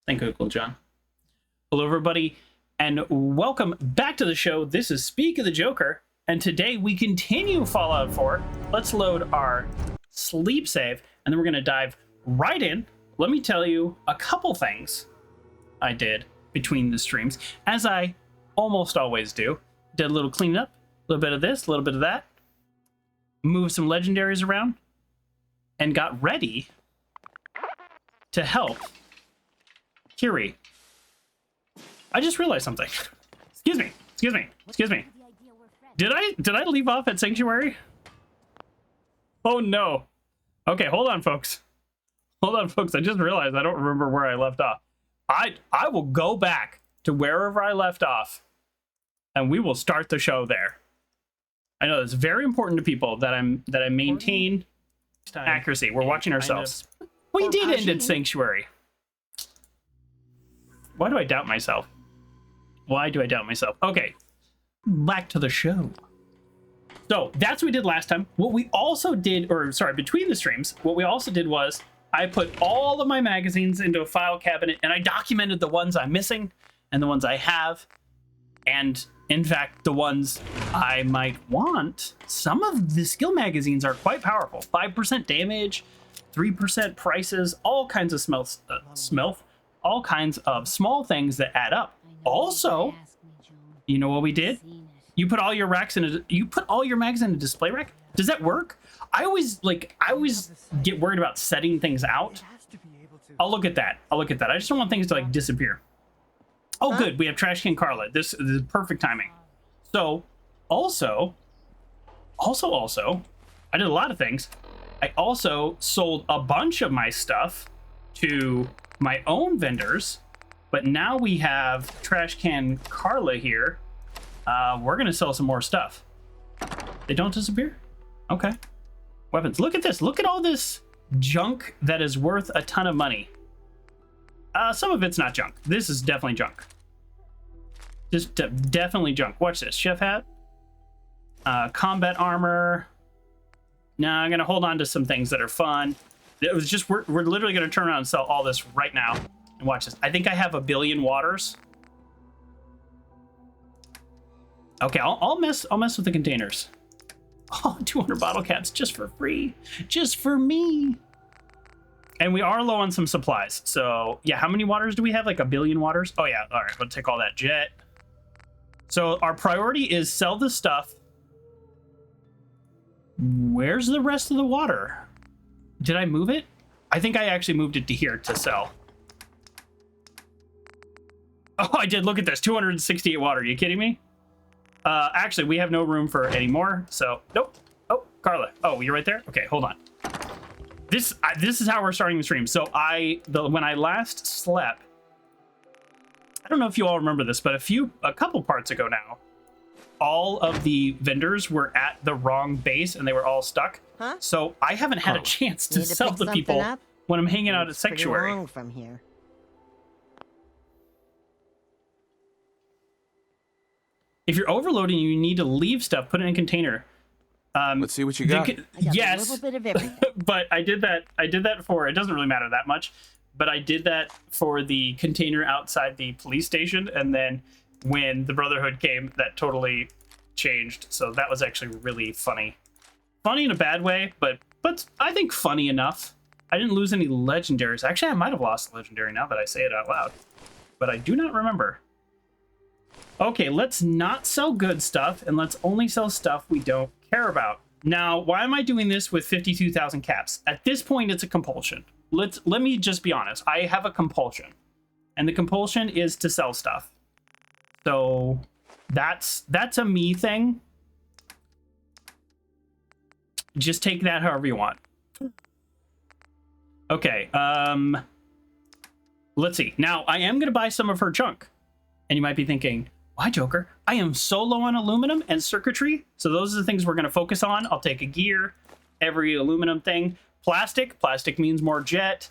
Thank you, Uncle John. Hello, everybody, and welcome back to the show. This is Speak of the Joker, and today we continue Fallout 4. Let's load our sleep save, and then we're going to dive right in. Let me tell you a couple things I did between the streams, as I almost always do. Did a little cleanup, a little bit of this, a little bit of that, moved some legendaries around, and got ready to help Curie. I just realized something. Excuse me. Did I leave off at Sanctuary? Oh no. Okay, hold on, folks. I just realized I don't remember where I left off. I will go back to wherever I left off, and we will start the show there. I know it's very important to people that I maintain accuracy. We're watching ourselves. We did end at Sanctuary. Why do I doubt myself? Okay, back to the show. So that's what we did last time. What we also did, between the streams, what we also did was I put all of my magazines into a file cabinet and I documented the ones I'm missing and the ones I have. And in fact, the ones I might want. Some of the skill magazines are quite powerful. 5% damage, 3% prices, all kinds of all kinds of small things that add up. Also, you know what we did? You put all your mags in a display rack. Does that work? I always get worried about setting things out. I'll look at that. I just don't want things to disappear. Oh, good. We have Trash Can Carla. This is perfect timing. So, also, I did a lot of things. I also sold a bunch of my stuff to my own vendors, but now we have Trash Can Carla here. We're gonna sell some more stuff. They don't disappear? Okay. Weapons. Look at this. Look at all this junk that is worth a ton of money. Some of it's not junk. This is definitely junk. Just definitely junk. Watch this. Chef hat. Combat armor. Now I'm gonna hold on to some things that are fun. It was just we're literally gonna turn around and sell all this right now. And watch this. I think I have 1 billion waters. Okay, I'll mess with the containers. Oh, 200 bottle caps just for free. Just for me. And we are low on some supplies. So yeah, how many waters do we have? Like 1 billion waters? Oh yeah, all right, we'll take all that jet. So our priority is sell the stuff. Where's the rest of the water? Did I move it? I think I actually moved it to here to sell. Oh, I did. Look at this. 268 water. Are you kidding me? Actually, we have no room for any more. So, nope. Oh, Carla. Oh, you're right there? Okay, hold on. This is how we're starting the stream. So when I last slept, I don't know if you all remember this, but a couple parts ago now, all of the vendors were at the wrong base and they were all stuck. Huh? So I haven't had a chance to sell to people when I'm hanging out at Sanctuary. Long from here. If you're overloading, you need to leave stuff, put it in a container. Let's see what you got. Yes, a little bit of everything. But I did that for, it doesn't really matter that much, but I did that for the container outside the police station, and then when the Brotherhood came, that totally changed. So that was actually really funny. Funny in a bad way, but I think funny enough. I didn't lose any legendaries. Actually, I might have lost a legendary now that I say it out loud, but I do not remember. Okay, let's not sell good stuff, and let's only sell stuff we don't care about. Now, why am I doing this with 52,000 caps? At this point, it's a compulsion. Let me just be honest. I have a compulsion, and the compulsion is to sell stuff. So that's a me thing. Just take that however you want. Okay, let's see. Now, I am going to buy some of her junk. And you might be thinking, why, Joker? I am so low on aluminum and circuitry. So those are the things we're going to focus on. I'll take a gear, every aluminum thing. Plastic means more jet.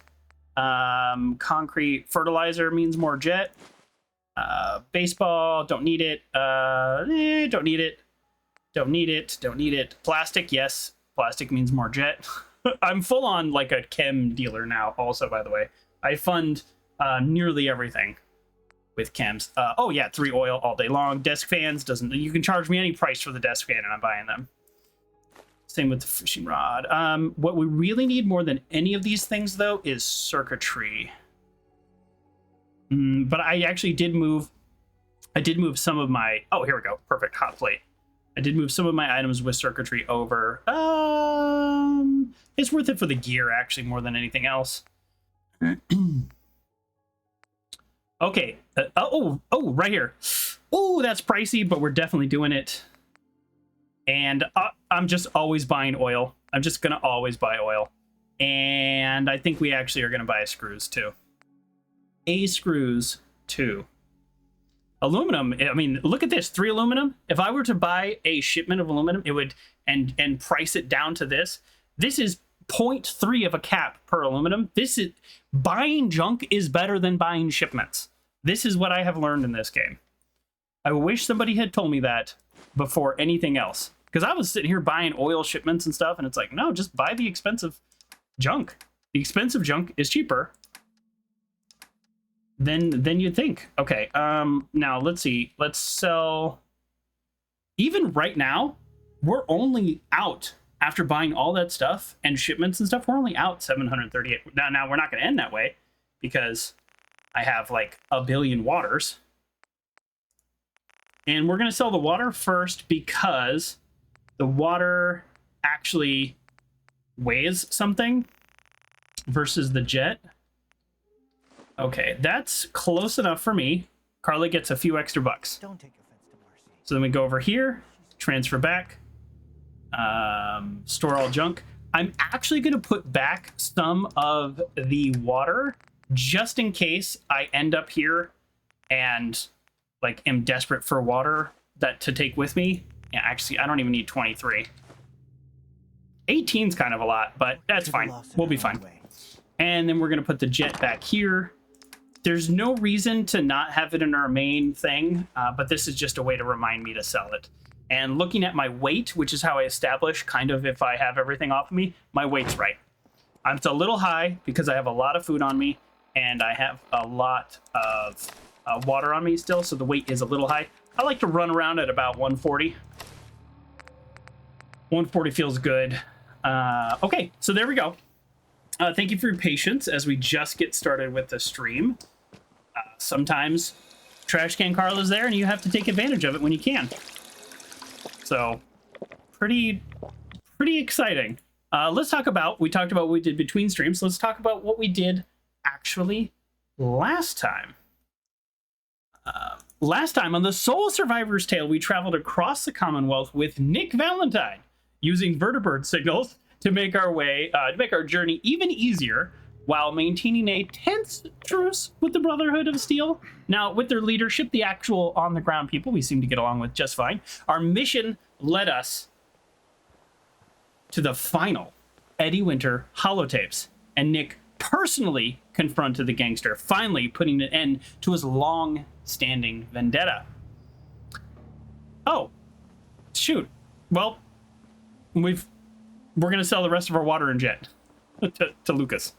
Concrete fertilizer means more jet. Baseball, don't need it. Don't need it. Plastic, yes. Plastic means more jet. I'm full on like a chem dealer now also, by the way. I fund nearly everything with chems. Oh yeah, 3 oil all day long. Desk fans doesn't. You can charge me any price for the desk fan, and I'm buying them. Same with the fishing rod. What we really need more than any of these things, though, is circuitry. But I actually did move. I did move some of my. Oh, here we go. Perfect hot plate. I did move some of my items with circuitry over. It's worth it for the gear, actually, more than anything else. Okay. Right here. Oh, that's pricey, but we're definitely doing it. And I'm just always buying oil. I'm just going to always buy oil. And I think we actually are going to buy screws, too. Screws, too. Aluminum, I mean, look at this, 3 aluminum. If I were to buy a shipment of aluminum, it would, and price it down to this. This is 0.3 of a cap per aluminum. This is, buying junk is better than buying shipments. This is what I have learned in this game. I wish somebody had told me that before anything else. Because I was sitting here buying oil shipments and stuff, and it's like, no, just buy the expensive junk. The expensive junk is cheaper than you'd think. Okay, now let's see. Let's sell. Even right now, we're only out, after buying all that stuff and shipments and stuff, we're only out 738. Now we're not going to end that way, because I have like a billion waters. And we're going to sell the water first, because the water actually weighs something versus the jet. Okay, that's close enough for me. Carly gets a few extra bucks. Don't take offense to Marcy. So then we go over here, transfer back, store all junk. I'm actually going to put back some of the water just in case I end up here and like am desperate for water to take with me. Yeah, actually, I don't even need 23. 18's kind of a lot, but that's fine. We'll be fine. And then we're going to put the jet back here. There's no reason to not have it in our main thing, but this is just a way to remind me to sell it. And looking at my weight, which is how I establish kind of if I have everything off of me, my weight's right. It's a little high because I have a lot of food on me, and I have a lot of water on me still, so the weight is a little high. I like to run around at about 140. 140 feels good. Okay, so there we go. Thank you for your patience as we just get started with the stream. Sometimes Trash Can Carl is there and you have to take advantage of it when you can. So, pretty exciting. Let's talk about, we talked about what we did between streams. Let's talk about what we did actually last time. Last time on the Soul Survivor's Tale, we traveled across the Commonwealth with Nick Valentine, using vertibird signals to make our way, to make our journey even easier, while maintaining a tense truce with the Brotherhood of Steel. Now, with their leadership, the actual on-the-ground people, we seem to get along with just fine. Our mission led us to the final Eddie Winter holotapes, and Nick personally confronted the gangster, finally putting an end to his long-standing vendetta. Oh, shoot. Well, we're going to sell the rest of our water and jet to Lucas.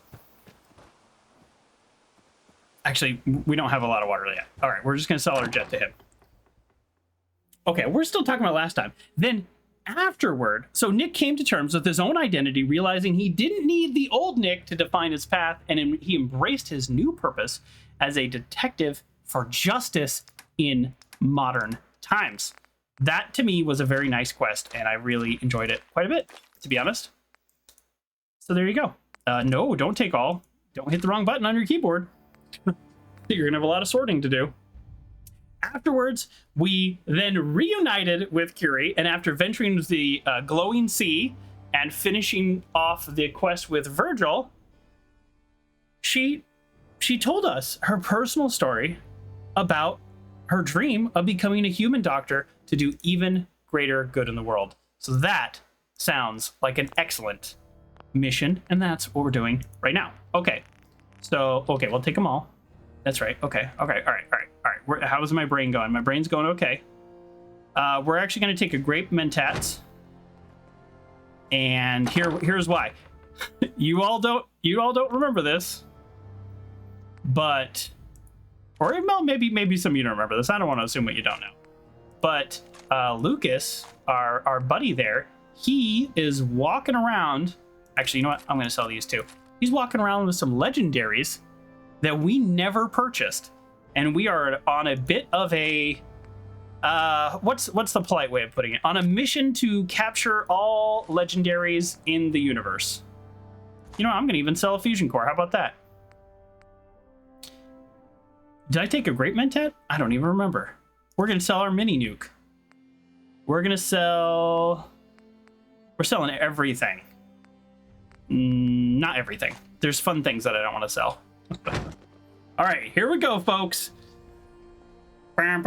Actually, we don't have a lot of water yet. All right, we're just going to sell our jet to him. Okay, we're still talking about last time. Then afterward, so Nick came to terms with his own identity, realizing he didn't need the old Nick to define his path, and he embraced his new purpose as a detective for justice in modern times. That, to me, was a very nice quest, and I really enjoyed it quite a bit, to be honest. So there you go. No, don't take all. Don't hit the wrong button on your keyboard. You're going to have a lot of sorting to do. Afterwards, we then reunited with Curie, and after venturing into the glowing sea and finishing off the quest with Virgil, she told us her personal story about her dream of becoming a human doctor to do even greater good in the world. So that sounds like an excellent mission, and that's what we're doing right now. Okay, so, okay, we'll take them all. That's right. Okay, all right. How's my brain going? My brain's going okay. We're actually going to take a grape mentats, and here's why. You all don't remember this, but, or maybe some of you don't remember this. I don't want to assume what you don't know. But Lucas, our buddy there, he is walking around. Actually, you know what? I'm going to sell these too. He's walking around with some legendaries that we never purchased. And we are on a bit of a, what's the polite way of putting it? On a mission to capture all legendaries in the universe. You know what? I'm going to even sell a fusion core. How about that? Did I take a great mentat? I don't even remember. We're going to sell our mini nuke. We're selling everything. Not everything. There's fun things that I don't want to sell. All right, here we go, folks. Oh,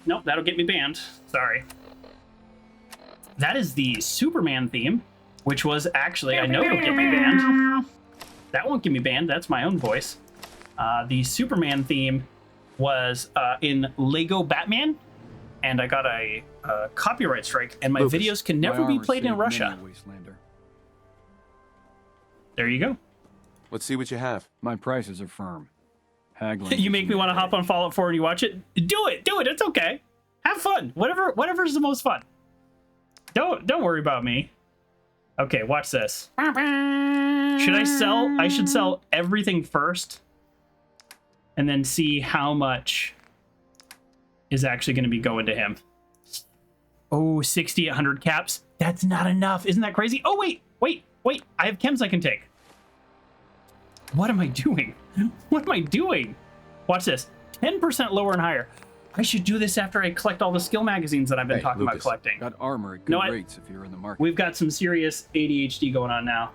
no, that'll get me banned. Sorry. That is the Superman theme, which was actually, I know it'll get me banned. That won't get me banned. That's my own voice. The Superman theme was in Lego Batman, and I got a copyright strike, and my videos can never be played in Russia. There you go. Let's see what you have. My prices are firm. Haggling. You make me want to hop on Fallout 4 and you watch it? Do it. It's okay. Have fun. Whatever's the most fun. Don't worry about me. Okay, watch this. Should I sell? I should sell everything first and then see how much is actually going to be going to him. Oh, 60, 100 caps. That's not enough. Isn't that crazy? Oh, wait. I have chems I can take. What am I doing? Watch this. 10% lower and higher. I should do this after I collect all the skill magazines that I've been talking about collecting. Got armor at good rates if you're in the market. We've got some serious ADHD going on now.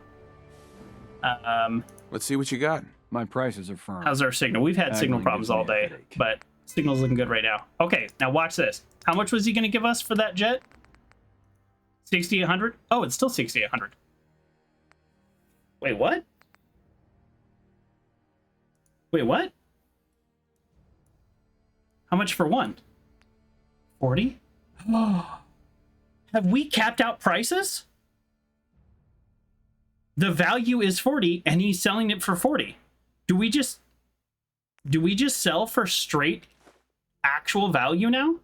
Let's see what you got. My prices are firm. How's our signal? We've had signal problems all day, but signal's looking good right now. Okay, now watch this. How much was he going to give us for that jet? 60, 100? Oh, it's still 60, 100. Wait, what? How much for one? 40? Have we capped out prices? The value is 40 and he's selling it for 40. Do we just sell for straight actual value now?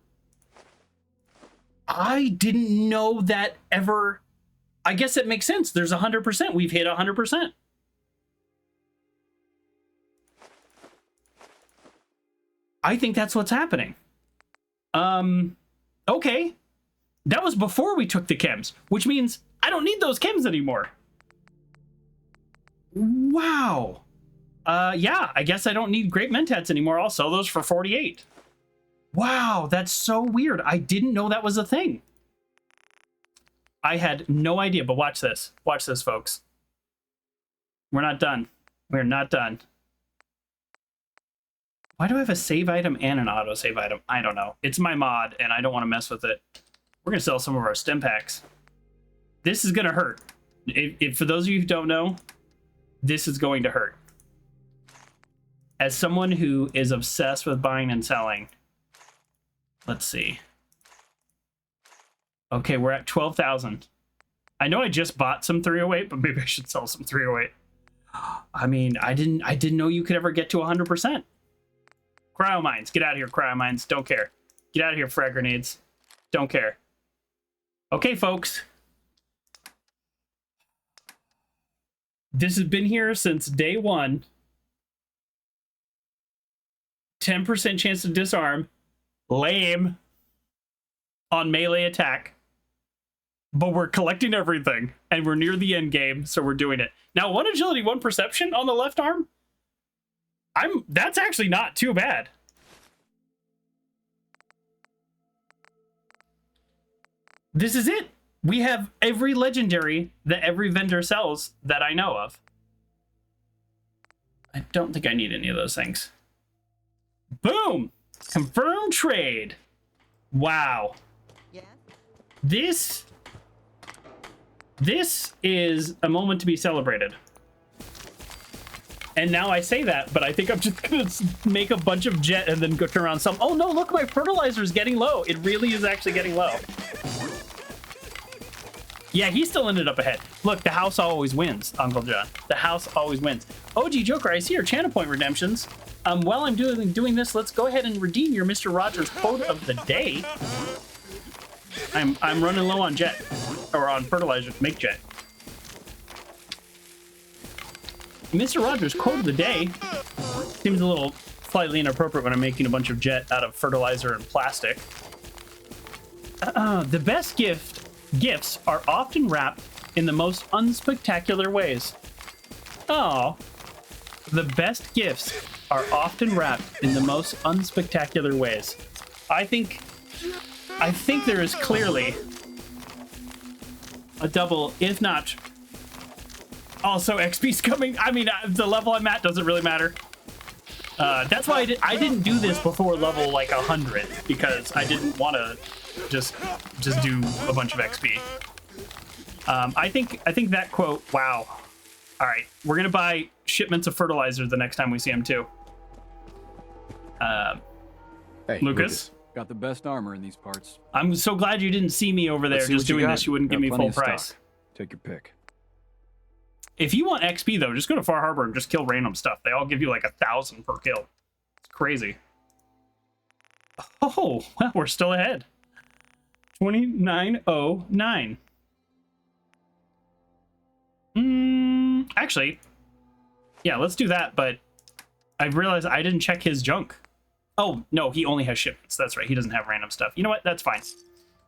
I didn't know that ever. I guess it makes sense. There's 100%. We've hit 100%. I think that's what's happening. Okay. That was before we took the chems, which means I don't need those chems anymore. Wow. Yeah, I guess I don't need great mentats anymore. I'll sell those for 48. Wow, that's so weird. I didn't know that was a thing. I had no idea, but watch this. Watch this, folks. We're not done. We're not done. Why do I have a save item and an autosave item? I don't know. It's my mod, and I don't want to mess with it. We're going to sell some of our stim packs. This is going to hurt. For those of you who don't know, this is going to hurt. As someone who is obsessed with buying and selling, let's see. Okay, we're at 12,000. I know I just bought some 308, but maybe I should sell some 308. I mean, I didn't know you could ever get to 100%. Cryo mines, get out of here, cryo mines. Don't care. Get out of here, frag grenades. Don't care. Okay, folks. This has been here since day one. 10% chance to disarm. Lame. On melee attack. But we're collecting everything. And we're near the end game, so we're doing it. Now, 1 agility, 1 perception on the left arm. That's actually not too bad. This is it. We have every legendary that every vendor sells that I know of. I don't think I need any of those things. Boom! Confirm trade. Wow. Yeah. This is a moment to be celebrated. And now I say that, but I think I'm just gonna make a bunch of jet and then go turn around some. Oh no, look, my fertilizer is getting low. It really is actually getting low. Yeah, he still ended up ahead. Look, the house always wins, Uncle John. The house always wins. OG Joker, I see your channel point redemptions. While I'm doing this, let's go ahead and redeem your Mr. Rogers quote of the day. I'm running low on jet, or on fertilizer to make jet. Mr. Rogers quote of the day seems a little slightly inappropriate when I'm making a bunch of jet out of fertilizer and plastic. The best gifts are often wrapped in the most unspectacular ways. Oh, the best gifts are often wrapped in the most unspectacular ways. I think there is clearly a double, if not also XP's coming. I mean, the level I'm at doesn't really matter. That's why I didn't do this before level like 100, because I didn't want to just do a bunch of XP. I think that quote. Wow. All right, we're gonna buy shipments of fertilizer the next time we see him too. Hey, Lucas. Got the best armor in these parts. I'm so glad you didn't see me over there just doing this. You wouldn't give me full price. Take your pick. If you want XP though, just go to Far Harbor and just kill random stuff. They all give you like 1,000 per kill. It's crazy. Oh, well, we're still ahead. 2909. Actually, yeah, let's do that, but I realized I didn't check his junk. Oh, no, he only has shipments. That's right. He doesn't have random stuff. You know what? That's fine.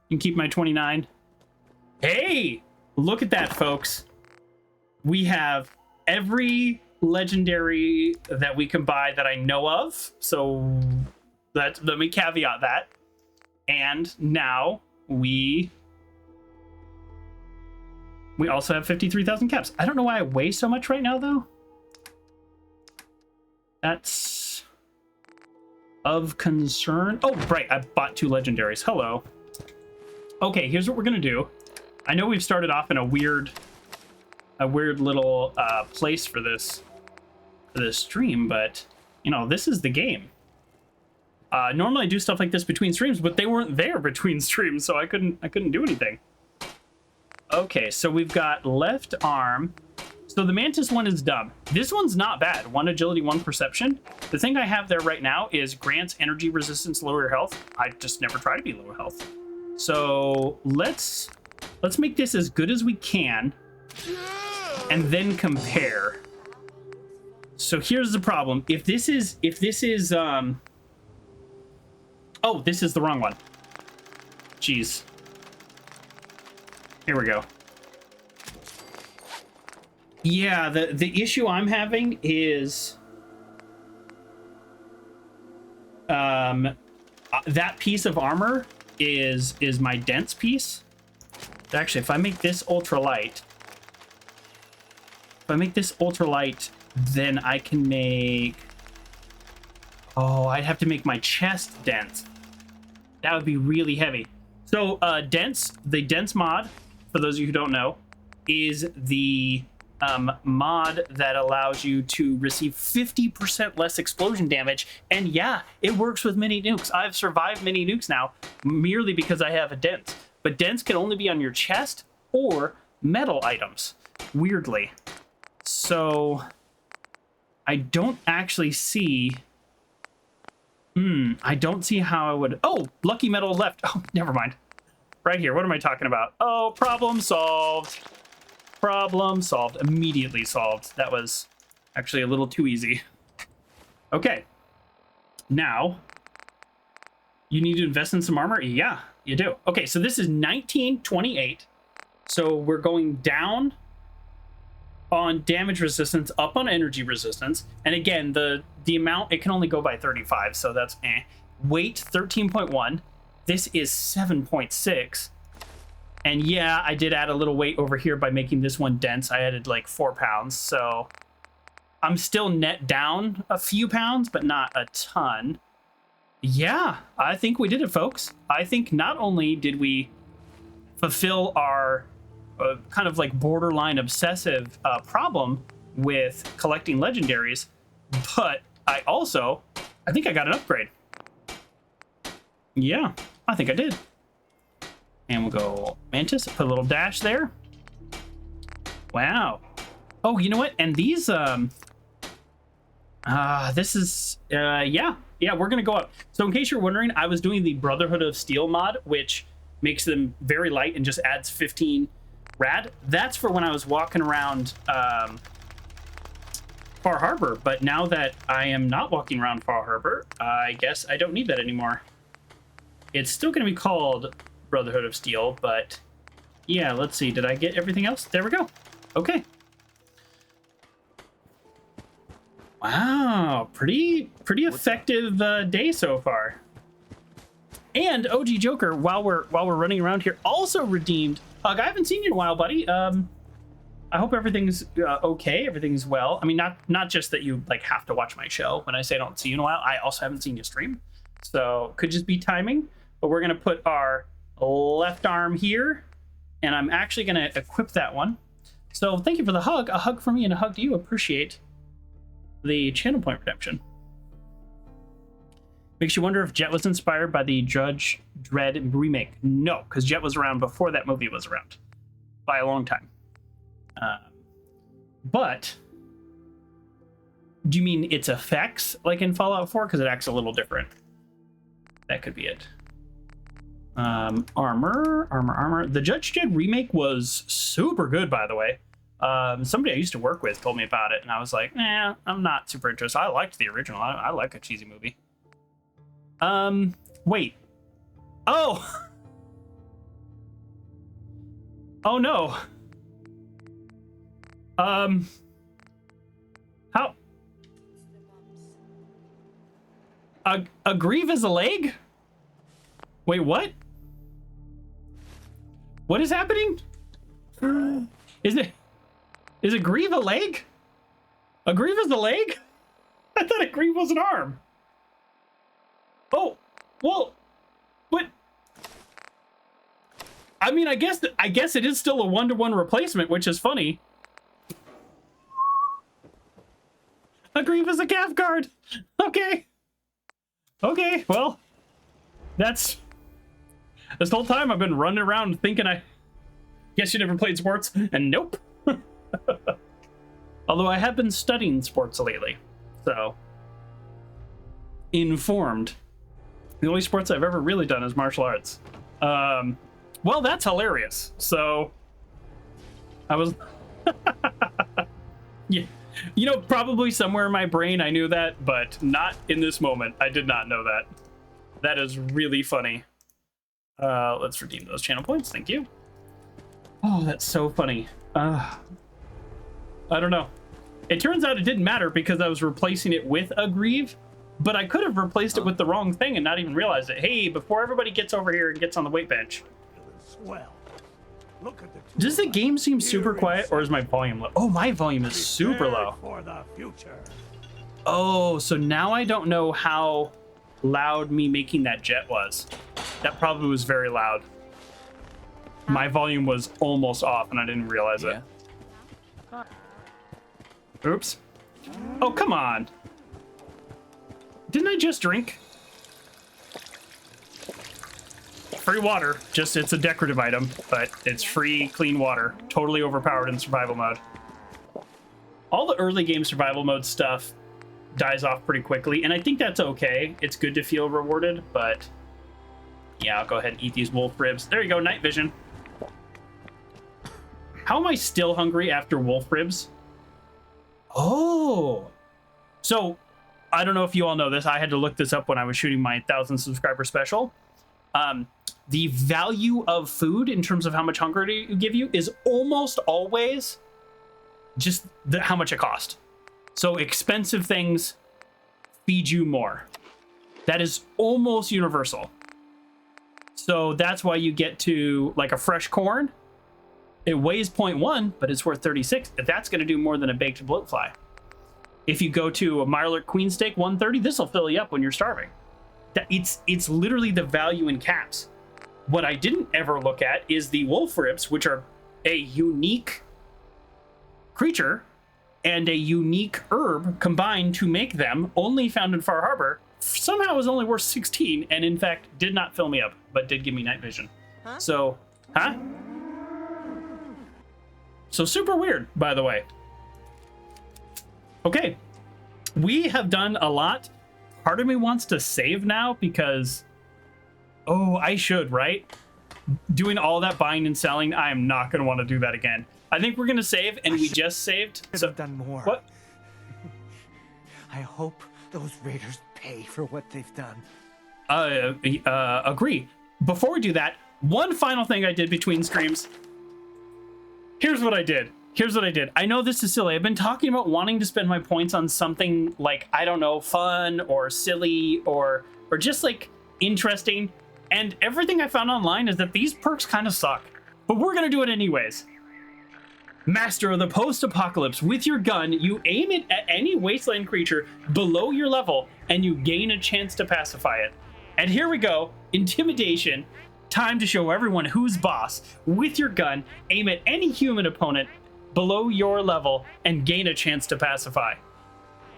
You can keep my 29. Hey, look at that, folks. We have every legendary that we can buy that I know of. So let me caveat that. And now we also have 53,000 caps. I don't know why I weigh so much right now, though. That's of concern. Oh, right. I bought 2 legendaries. Hello. Okay, here's what we're going to do. I know we've started off in a weird little place for this stream, but, you know, this is the game. Normally I do stuff like this between streams, but they weren't there between streams, so I couldn't do anything. Okay, so we've got left arm. So the Mantis one is dumb. This one's not bad. 1 agility, 1 perception. The thing I have there right now is grants energy resistance, lower health. I just never try to be low health. So let's make this as good as we can and then compare. So here's the problem. If this is oh, this is the wrong one. Jeez. Here we go. Yeah, the issue I'm having is that piece of armor is my dense piece. Actually, if I make this ultralight, then I can make... Oh, I'd have to make my chest dense. That would be really heavy. So, the dense mod, for those of you who don't know, is the mod that allows you to receive 50% less explosion damage. And yeah, it works with mini nukes. I've survived mini nukes now merely because I have a dense. But dense can only be on your chest or metal items, weirdly. So I don't actually see... I don't see how I would... Oh, lucky metal left. Oh, never mind. Right here. What am I talking about? Oh, problem solved. Problem solved. Immediately solved. That was actually a little too easy. Okay. Now, you need to invest in some armor? Yeah, you do. Okay, so this is 1928. So we're going down on damage resistance, up on energy resistance. And again, the amount, it can only go by 35, so that's eh. Weight, 13.1. This is 7.6. And yeah, I did add a little weight over here by making this one dense. I added like 4 pounds, so I'm still net down a few pounds, but not a ton. Yeah, I think we did it, folks. I think not only did we fulfill our kind of like borderline obsessive problem with collecting legendaries, but I think I got an upgrade. Yeah, I think I did. And we'll go Mantis, put a little dash there. Wow. Oh, you know what? And these, this is, yeah, we're gonna go up. So in case you're wondering, I was doing the Brotherhood of Steel mod, which makes them very light and just adds 15 rad. That's for when I was walking around, Far Harbor, but now that I am not walking around Far Harbor, I guess I don't need that anymore. It's still gonna be called Brotherhood of Steel, but yeah, let's see. Did I get everything else? There we go. Okay. Wow, pretty effective day so far. And OG Joker, while we're running around here, also redeemed. Hug, I haven't seen you in a while, buddy. I hope everything's okay. Everything's well. I mean, not just that you like have to watch my show. When I say I don't see you in a while, I also haven't seen you stream, so could just be timing. But we're gonna put our left arm here, and I'm actually gonna equip that one. So thank you for the hug. A hug for me and a hug to you. Appreciate the channel point redemption. Makes you wonder if Jet was inspired by the Judge Dredd remake. No, because Jet was around before that movie was around by a long time. But do you mean its effects like in Fallout 4? Because it acts a little different. That could be it. Armor. The Judge Dredd remake was super good, by the way. Somebody I used to work with told me about it, and I was like, I'm not super interested. I liked the original. I like a cheesy movie. Wait. Oh! Oh no. How? A Grieve is a leg? Wait, what? What is happening? Is a Grieve a leg? A Grieve is a leg? I thought a Grieve was an arm. Oh, well, what? I mean, I guess it is still a 1-to-1 replacement, which is funny. A Grieve is a calf guard. Okay. Okay, well, this whole time I've been running around thinking I guess you never played sports, and nope. Although I have been studying sports lately, so informed. The only sports I've ever really done is martial arts. Well, that's hilarious. So I was, yeah, you know, probably somewhere in my brain I knew that, but not in this moment. I did not know that. That is really funny. Let's redeem those channel points. Thank you. Oh, that's so funny. I don't know. It turns out it didn't matter because I was replacing it with a Grieve, but I could have replaced it with the wrong thing and not even realized it. Hey, before everybody gets over here and gets on the weight bench. Does the game seem super quiet, or is my volume low? Oh, my volume is super low. Oh, so now I don't know how loud me making that jet was. That probably was very loud. My volume was almost off and I didn't realize it. Oops. Oh, come on. Didn't I just drink? Free water. Just, it's a decorative item, but it's free, clean water. Totally overpowered in survival mode. All the early game survival mode stuff dies off pretty quickly, and I think that's okay. It's good to feel rewarded, but yeah, I'll go ahead and eat these wolf ribs. There you go, night vision. How am I still hungry after wolf ribs? Oh, so I don't know if you all know this. I had to look this up when I was shooting my 1,000 subscriber special. The value of food in terms of how much hunger to give you is almost always just how much it costs. So expensive things feed you more. That is almost universal. So that's why you get to like a fresh corn. It weighs 0.1, but it's worth 36. That's going to do more than a baked bloatfly. If you go to a Mirelurk Queen Steak 130, this will fill you up when you're starving. It's literally the value in caps. What I didn't ever look at is the wolf ribs, which are a unique creature and a unique herb combined to make them, only found in Far Harbor, somehow is only worth 16, and in fact did not fill me up, but did give me night vision. Huh? So, huh? So super weird, by the way. Okay, we have done a lot. Part of me wants to save now because, oh, I should, right? Doing all that buying and selling, I am not going to want to do that again. I think we're going to save, and we just saved. Could have done more. What? I hope those raiders pay for what they've done. Agree. Before we do that, one final thing I did between streams. Here's what I did. I know this is silly. I've been talking about wanting to spend my points on something like, I don't know, fun or silly or just like interesting. And everything I found online is that these perks kind of suck. But we're going to do it anyways. Master of the Post-Apocalypse. With your gun, you aim it at any wasteland creature below your level, and you gain a chance to pacify it. And here we go. Intimidation. Time to show everyone who's boss. With your gun, aim at any human opponent below your level, and gain a chance to pacify.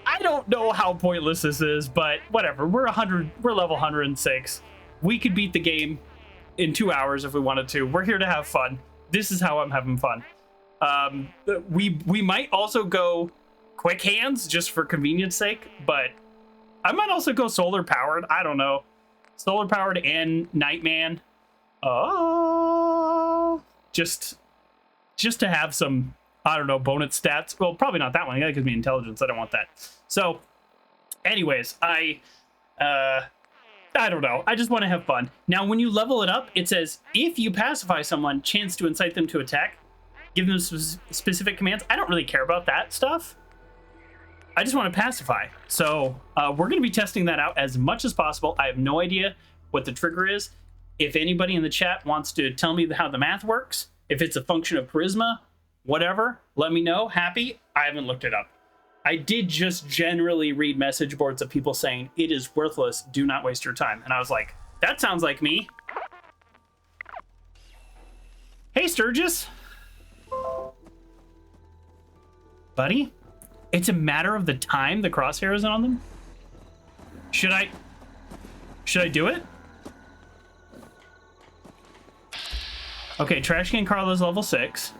I don't know how pointless this is, but whatever. We're level 106. We could beat the game in 2 hours if we wanted to. We're here to have fun. This is how I'm having fun. We might also go quick hands just for convenience sake, but I might also go solar powered. I don't know. Solar powered and Nightman. Oh, just to have some, I don't know, bonus stats. Well, probably not that one. That gives me intelligence. I don't want that. So anyways, I don't know. I just want to have fun. Now, when you level it up, it says, if you pacify someone, chance to incite them to attack. Give them specific commands. I don't really care about that stuff. I just want to pacify. So we're going to be testing that out as much as possible. I have no idea what the trigger is. If anybody in the chat wants to tell me how the math works, if it's a function of charisma, whatever, let me know. Happy. I haven't looked it up. I did just generally read message boards of people saying, it is worthless. Do not waste your time. And I was like, that sounds like me. Hey, Sturgis. Buddy, it's a matter of the time the crosshair is on them. Should I do it? Okay, Trash Can Carla's level 6.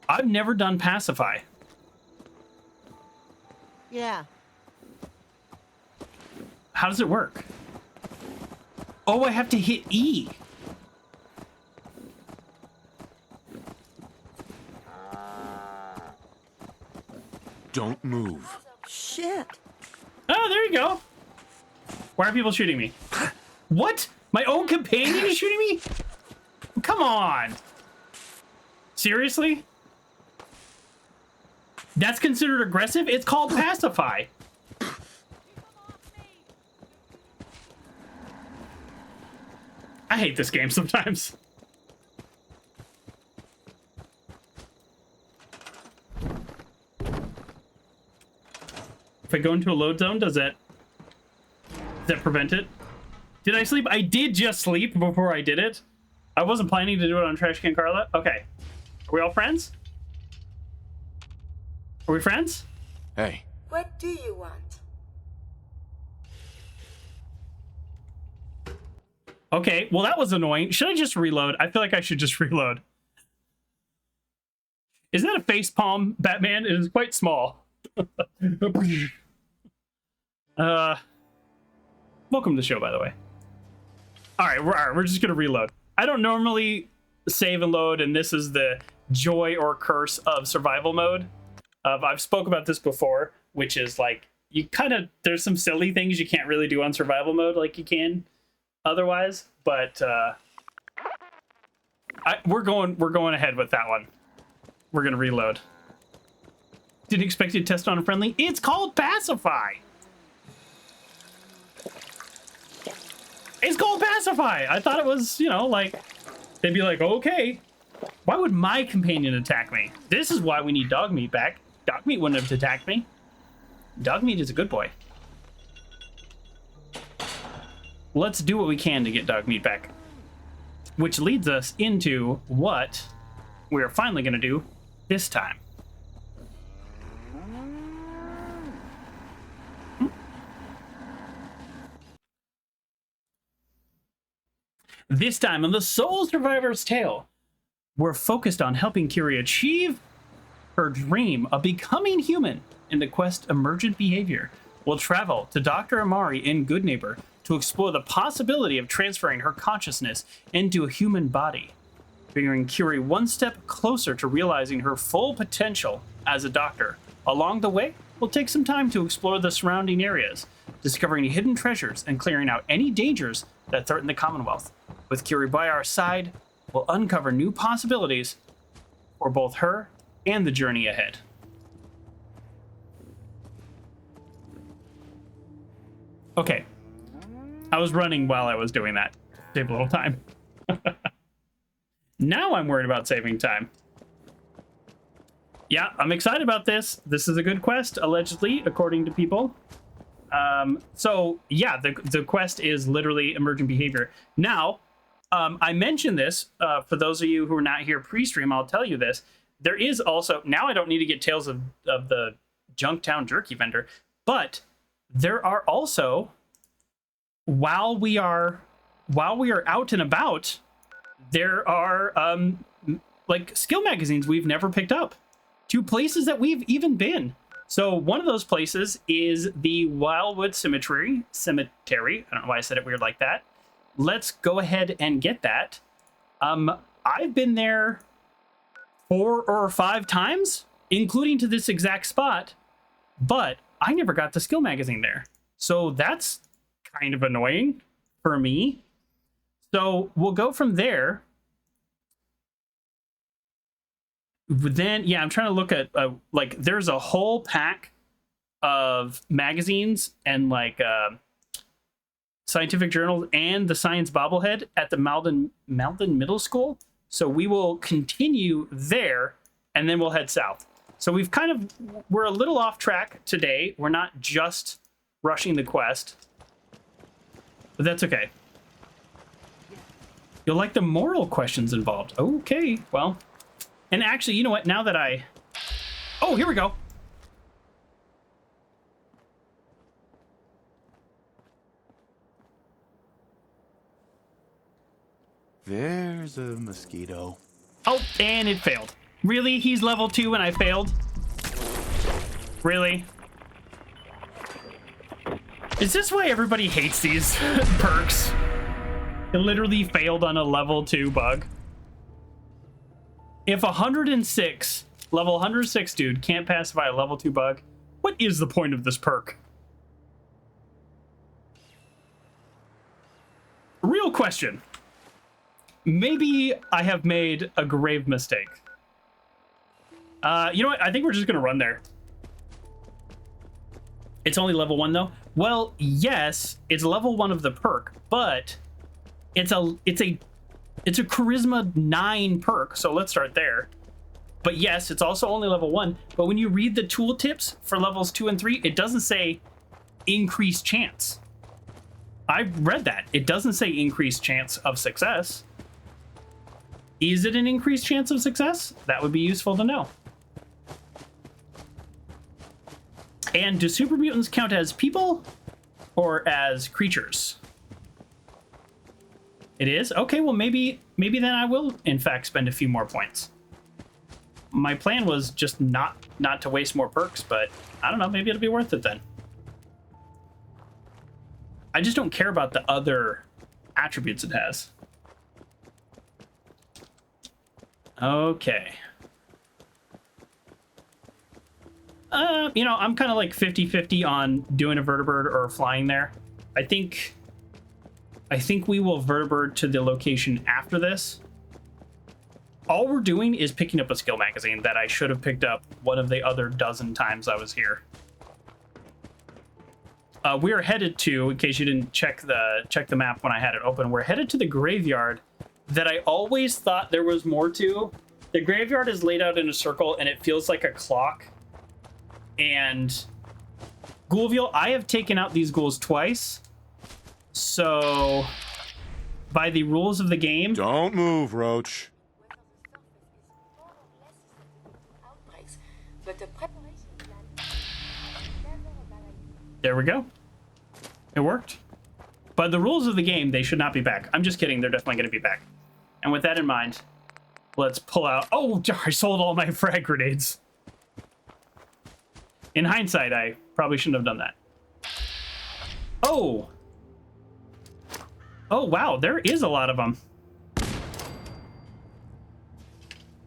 I've never done Pacify. Yeah. How does it work? Oh, I have to hit E. Don't move. Shit. Oh, there you go. Why are people shooting me? What? My own companion is shooting me? Come on. Seriously? That's considered aggressive? It's called Pacify. I hate this game sometimes. If I go into a load zone, does that prevent it? Did I sleep? I did just sleep before I did it. I wasn't planning to do it on Trash Can Carla. Okay. Are we all friends? Are we friends? Hey. What do you want? Okay, well that was annoying. Should I just reload? I feel like I should just reload. Is that a face palm, Batman? It is quite small. Welcome to the show, by the way. All right, we're just gonna reload. I don't normally save and load, and this is the joy or curse of survival mode. I've spoke about this before, which is like you kind of there's some silly things you can't really do on survival mode like you can otherwise, but we're going ahead with that one. We're gonna reload. Didn't expect you to test on a friendly. It's called Pacify. It's called Pacify. I thought it was, you know, like they'd be like, okay, why would my companion attack me? This is why we need Dogmeat back. Dogmeat wouldn't have attacked me. Dogmeat is a good boy. Let's do what we can to get Dogmeat back. Which leads us into what we're finally going to do this time. This time on the Soul Survivor's Tale, we're focused on helping Curie achieve her dream of becoming human in the quest Emergent Behavior will travel to Dr. Amari in Good Neighbor to explore the possibility of transferring her consciousness into a human body, bringing Curie one step closer to realizing her full potential as a doctor. Along the way, we'll take some time to explore the surrounding areas, discovering hidden treasures and clearing out any dangers that threaten the Commonwealth. With Curie by our side, we'll uncover new possibilities for both her and the journey ahead. Okay. I was running while I was doing that. Save a little time. Now I'm worried about saving time. Yeah, I'm excited about this. This is a good quest, allegedly, according to people. So, yeah, the quest is literally Emergent Behavior. Now, I mentioned this, for those of you who are not here pre-stream, I'll tell you this. There is also, now I don't need to get Tales of the Junktown Jerky Vendor, but there are also, while we are out and about, there are like skill magazines we've never picked up to places that we've even been. So one of those places is the Wildwood Cemetery. I don't know why I said it weird like that. Let's go ahead and get that. I've been there 4 or 5 times, including to this exact spot, but I never got the skill magazine there. So that's kind of annoying for me. So we'll go from there. Then, yeah, I'm trying to look at, like, there's a whole pack of magazines and, like, scientific journals and the science bobblehead at the Malden Middle School. So we will continue there, and then we'll head south. So we're a little off track today. We're not just rushing the quest, but that's okay. You'll like the moral questions involved. Okay, well, and actually, you know what? Now that oh, here we go. There's a mosquito. Oh, and it failed. Really? He's level 2 and I failed? Really? Is this why everybody hates these perks? It literally failed on a level 2 bug. If level 106 dude can't pacify a level 2 bug, what is the point of this perk? Real question. Maybe I have made a grave mistake. You know what? I think we're just gonna run there. It's only level 1 though. Well, yes, it's level 1 of the perk, but it's a charisma 9 perk. So let's start there. But yes, it's also only level 1. But when you read the tooltips for levels 2 and 3, it doesn't say increased chance. I read that. It doesn't say increased chance of success. Is it an increased chance of success? That would be useful to know. And do super mutants count as people or as creatures? It is? Okay, well maybe then I will in fact spend a few more points. My plan was just not to waste more perks, but I don't know, maybe it'll be worth it then. I just don't care about the other attributes it has. Okay. You know, I'm kind of like 50-50 on doing a vertibird or flying there. I think we will vertibird to the location after this. All we're doing is picking up a skill magazine that I should have picked up one of the other dozen times I was here. We are headed to, in case you didn't check the map when I had it open, we're headed to the graveyard that I always thought there was more to. The graveyard is laid out in a circle and it feels like a clock. And Ghoulville, I have taken out these ghouls twice. So by the rules of the game, Don't move, Roach. there we go. It worked. By the rules of the game, they should not be back. I'm just kidding. They're definitely going to be back. And with that in mind, let's pull out... Oh, I sold all my frag grenades. In hindsight, I probably shouldn't have done that. Oh! Oh, wow, there is a lot of them.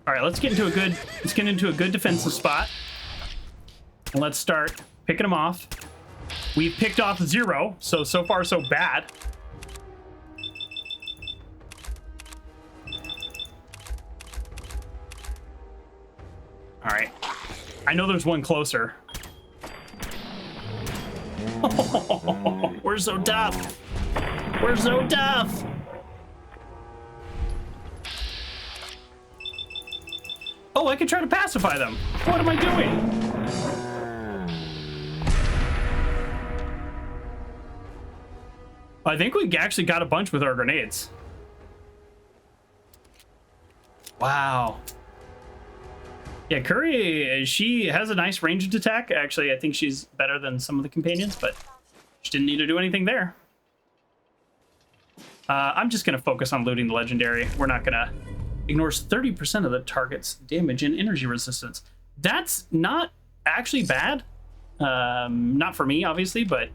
All right, let's get into a good defensive spot. And let's start picking them off. We've picked off 0, so far so bad. All right. I know there's one closer. Oh, we're so tough. We're so tough. Oh, I could try to pacify them. What am I doing? I think we actually got a bunch with our grenades. Wow. Yeah, Curie, she has a nice ranged attack. Actually, I think she's better than some of the companions, but she didn't need to do anything there. I'm just going to focus on looting the legendary. We're not going to... Ignores 30% of the target's damage and energy resistance. That's not actually bad. Not for me, obviously, but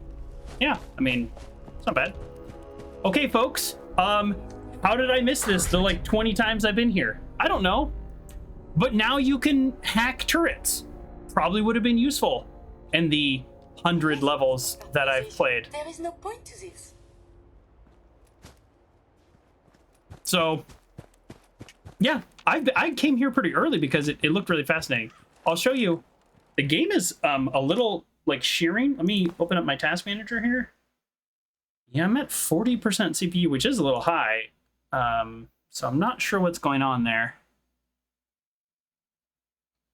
yeah, I mean, it's not bad. Okay, folks. How did I miss this the like 20 times I've been here? I don't know. But now you can hack turrets. Probably would have been useful in the 100 levels that I've played. There is no point to this. So, yeah, I came here pretty early because it looked really fascinating. I'll show you. The game is a little like shearing. Let me open up my task manager here. Yeah, I'm at 40% CPU, which is a little high. So I'm not sure what's going on there.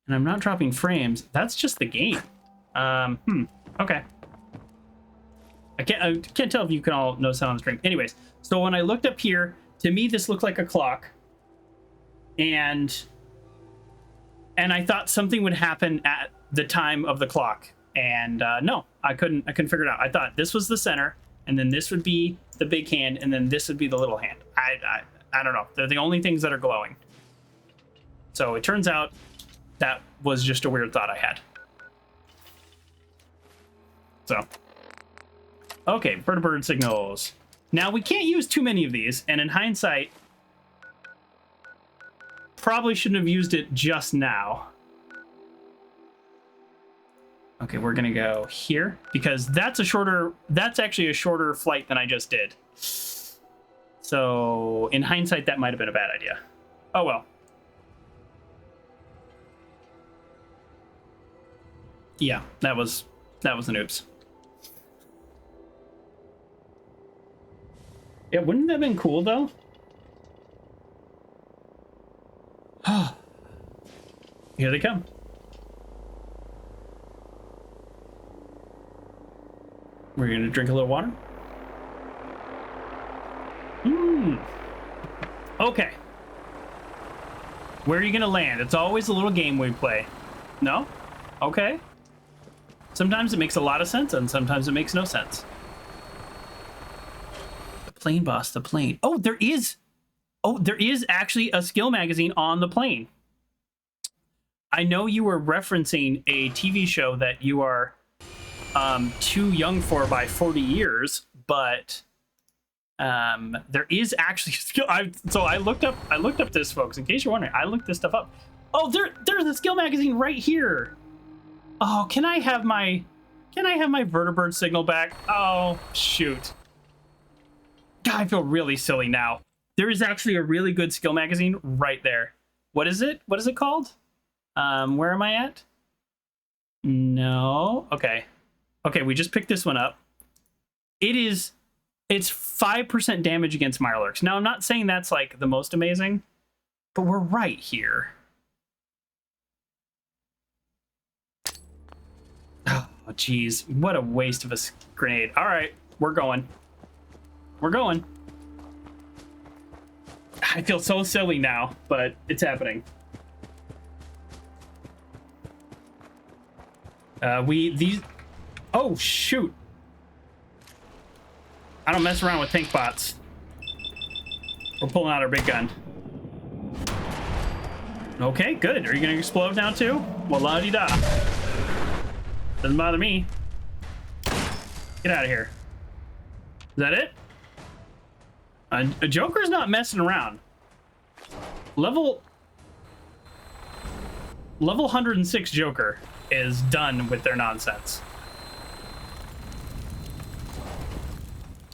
And I'm not dropping frames. That's just the game. Okay. I can't tell if you can all notice that on the stream. Anyways, so when I looked up here, to me this looked like a clock. And I thought something would happen at the time of the clock. And no, I couldn't figure it out. I thought this was the center, and then this would be the big hand, and then this would be the little hand. I don't know. They're the only things that are glowing. So it turns out that was just a weird thought I had. So, okay, bird signals. Now we can't use too many of these, and in hindsight, probably shouldn't have used it just now. Okay, we're gonna go here because that's actually a shorter flight than I just did. So in hindsight, that might have been a bad idea. Oh well. Yeah, that was an oops. Yeah, wouldn't that have been cool though? Here they come. We're gonna drink a little water. Okay. Where are you gonna land? It's always a little game we play. No? Okay. Sometimes it makes a lot of sense, and sometimes it makes no sense. The plane boss, the plane. Oh, there is actually a skill magazine on the plane. I know you were referencing a TV show that you are too young for by 40 years, but there is actually skill. So I looked up this, folks. In case you're wondering, I looked this stuff up. Oh, there's a skill magazine right here. Oh, can I have my vertibird signal back? Oh, shoot. God, I feel really silly now. There is actually a really good skill magazine right there. What is it? What is it called? Where am I at? No. Okay. Okay, we just picked this one up. It's 5% damage against Mirelurks. Now, I'm not saying that's like the most amazing, but we're right here. Oh, geez. What a waste of a grenade. All right, we're going. We're going. I feel so silly now, but it's happening. Oh, shoot. I don't mess around with tank bots. We're pulling out our big gun. Okay, good. Are you going to explode now, too? Well, la-di-da. Doesn't bother me. Get out of here. Is that it? A Joker's not messing around. Level 106 Joker is done with their nonsense.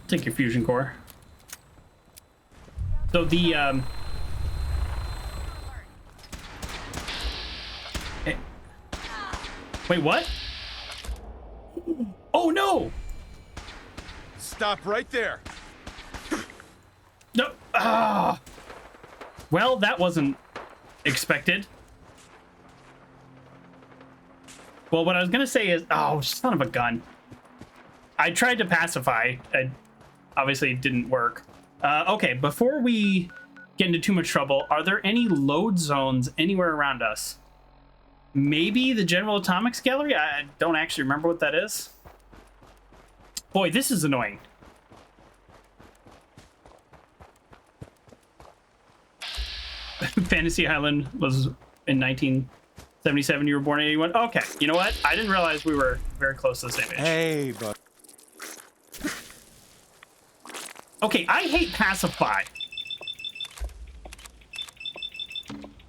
Take your fusion core. So the wait, what? Oh no! Stop right there. No. Ah. Well, that wasn't expected. Well, what I was gonna say is, oh, son of a gun. I tried to pacify. Obviously, it didn't work. Okay, before we get into too much trouble, are there any load zones anywhere around us? Maybe the General Atomics Gallery? I don't actually remember what that is. Boy, this is annoying. Fantasy Island was in 1977. You were born in 81. Okay, you know what? I didn't realize we were very close to the same age. Hey, bud. Okay, I hate pacify.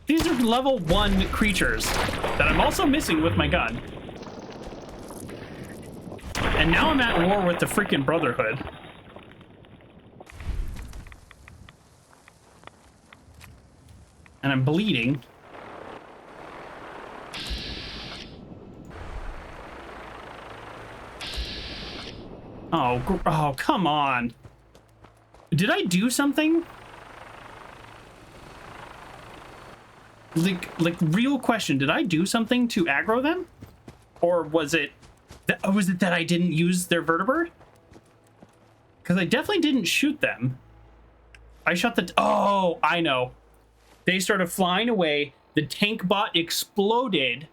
These are level 1 creatures that I'm also missing with my gun. And now I'm at war with the freaking Brotherhood. And I'm bleeding. Oh, come on. Did I do something? Like real question, did I do something to aggro them? Or was it that I didn't use their vertibird? Because I definitely didn't shoot them. I shot the... Oh, I know. They started flying away, the tank bot exploded,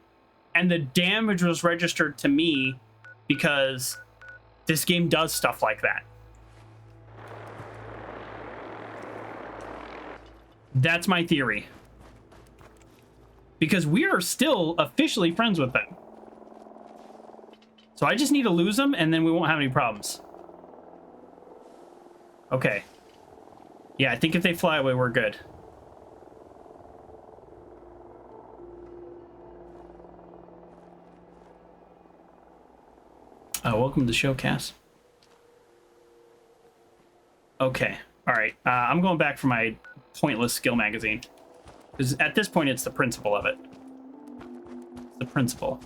and the damage was registered to me because this game does stuff like that. That's my theory. Because we are still officially friends with them. So I just need to lose them, and then we won't have any problems. Okay. Yeah, I think if they fly away, we're good. Welcome to the show, Cass. Okay. All right. I'm going back for my pointless skill magazine. Because at this point, it's the principle of it. It's the principle.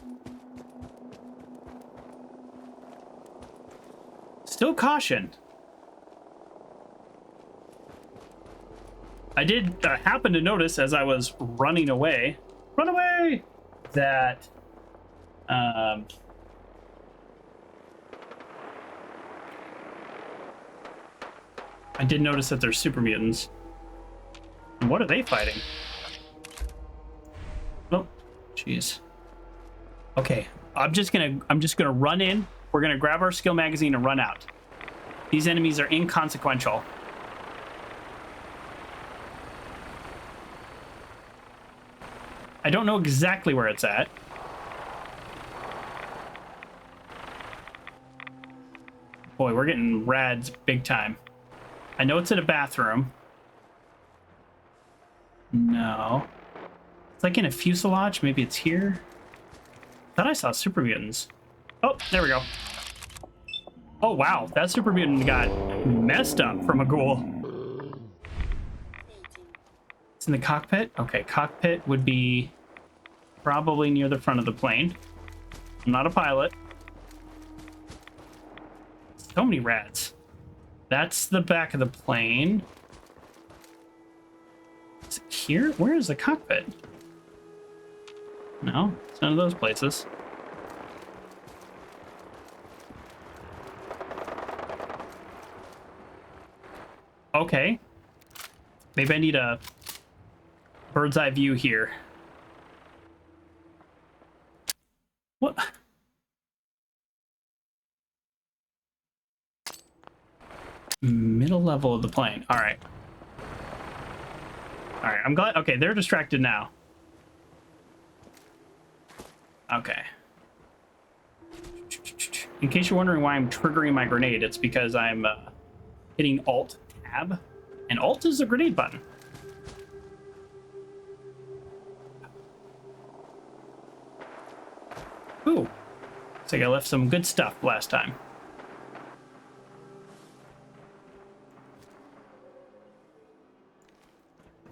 Still caution. I did happen to notice as I was running away, that I did notice that there's super mutants. And what are they fighting? Oh, jeez. Okay, I'm just gonna run in. We're gonna grab our skill magazine and run out. These enemies are inconsequential. I don't know exactly where it's at. Boy, we're getting rads big time. I know it's in a bathroom. No. It's like in a fuselage. Maybe it's here. Thought I saw super mutants. Oh, there we go. Oh, wow. That super mutant got messed up from a ghoul. It's in the cockpit. Okay, cockpit would be probably near the front of the plane. I'm not a pilot. So many rats. That's the back of the plane. Is it here? Where is the cockpit? No, it's none of those places. Okay. Maybe I need a bird's eye view here. What? Middle level of the plane. All right. All right, I'm glad. Okay, they're distracted now. Okay. in case you're wondering why I'm triggering my grenade, it's because I'm hitting Alt Tab, and Alt is the grenade button. Ooh, looks like I left some good stuff last time.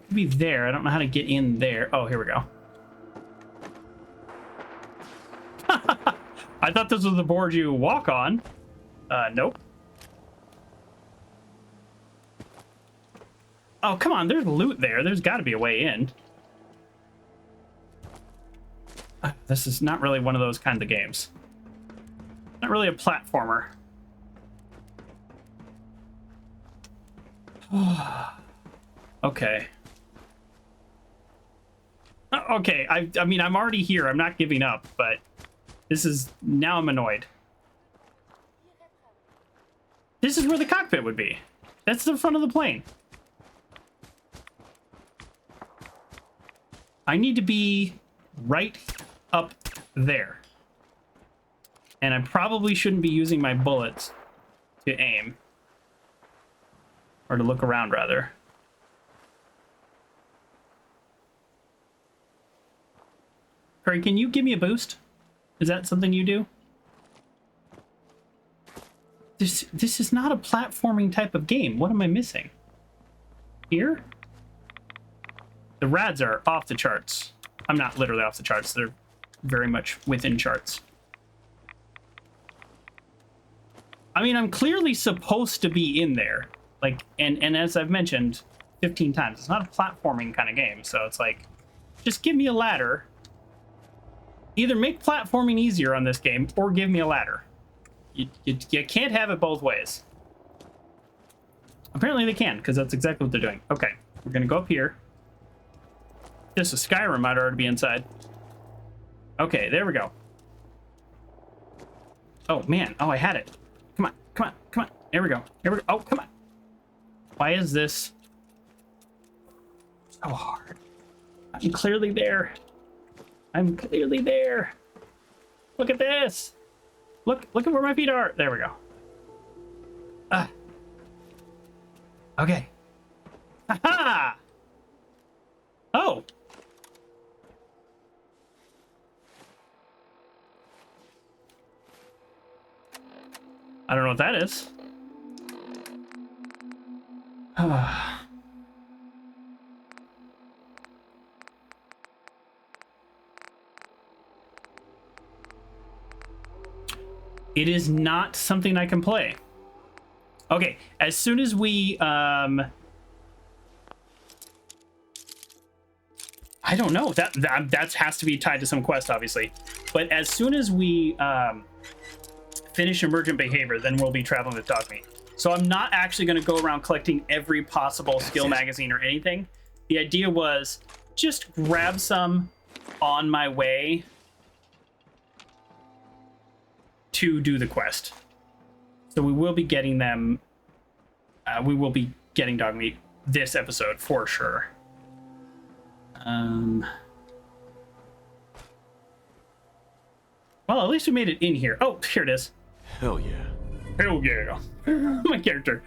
Could be there. I don't know how to get in there. Oh, here we go. I thought this was the board you walk on. Nope. Oh, come on. There's loot there. There's got to be a way in. This is not really one of those kinds of games. Not really a platformer. Okay. Okay, I mean, I'm already here. I'm not giving up, but this is... Now I'm annoyed. This is where the cockpit would be. That's the front of the plane. I need to be right up there. And I probably shouldn't be using my bullets to aim. Or to look around, rather. Curry, can you give me a boost? Is that something you do? This is not a platforming type of game. What am I missing? Here? The rads are off the charts. I'm not literally off the charts. They're very much within charts. I mean, I'm clearly supposed to be in there. Like, and as I've mentioned 15 times, it's not a platforming kind of game. So it's like, just give me a ladder. Either make platforming easier on this game or give me a ladder. You can't have it both ways. Apparently they can, because that's exactly what they're doing. Okay, we're going to go up here. Just a Skyrim might already be inside. Okay, there we go. Oh, man. Oh, I had it. Come on, come on, come on. There we go. There we go. Oh, come on. Why is this so hard? I'm clearly there. I'm clearly there. Look at this. Look at where my feet are. There we go. Okay. Ha-ha! Oh. I don't know what that is. It is not something I can play. Okay, as soon as we, I don't know. That has to be tied to some quest, obviously. But as soon as we finish Emergent Behavior, then we'll be traveling with Dogmeat. So I'm not actually going to go around collecting every possible skill magazine or anything. The idea was just grab some on my way to do the quest. So we will be getting them. We will be getting Dogmeat this episode for sure. Well, at least we made it in here. Oh, here it is. Hell yeah. Hell yeah. My character.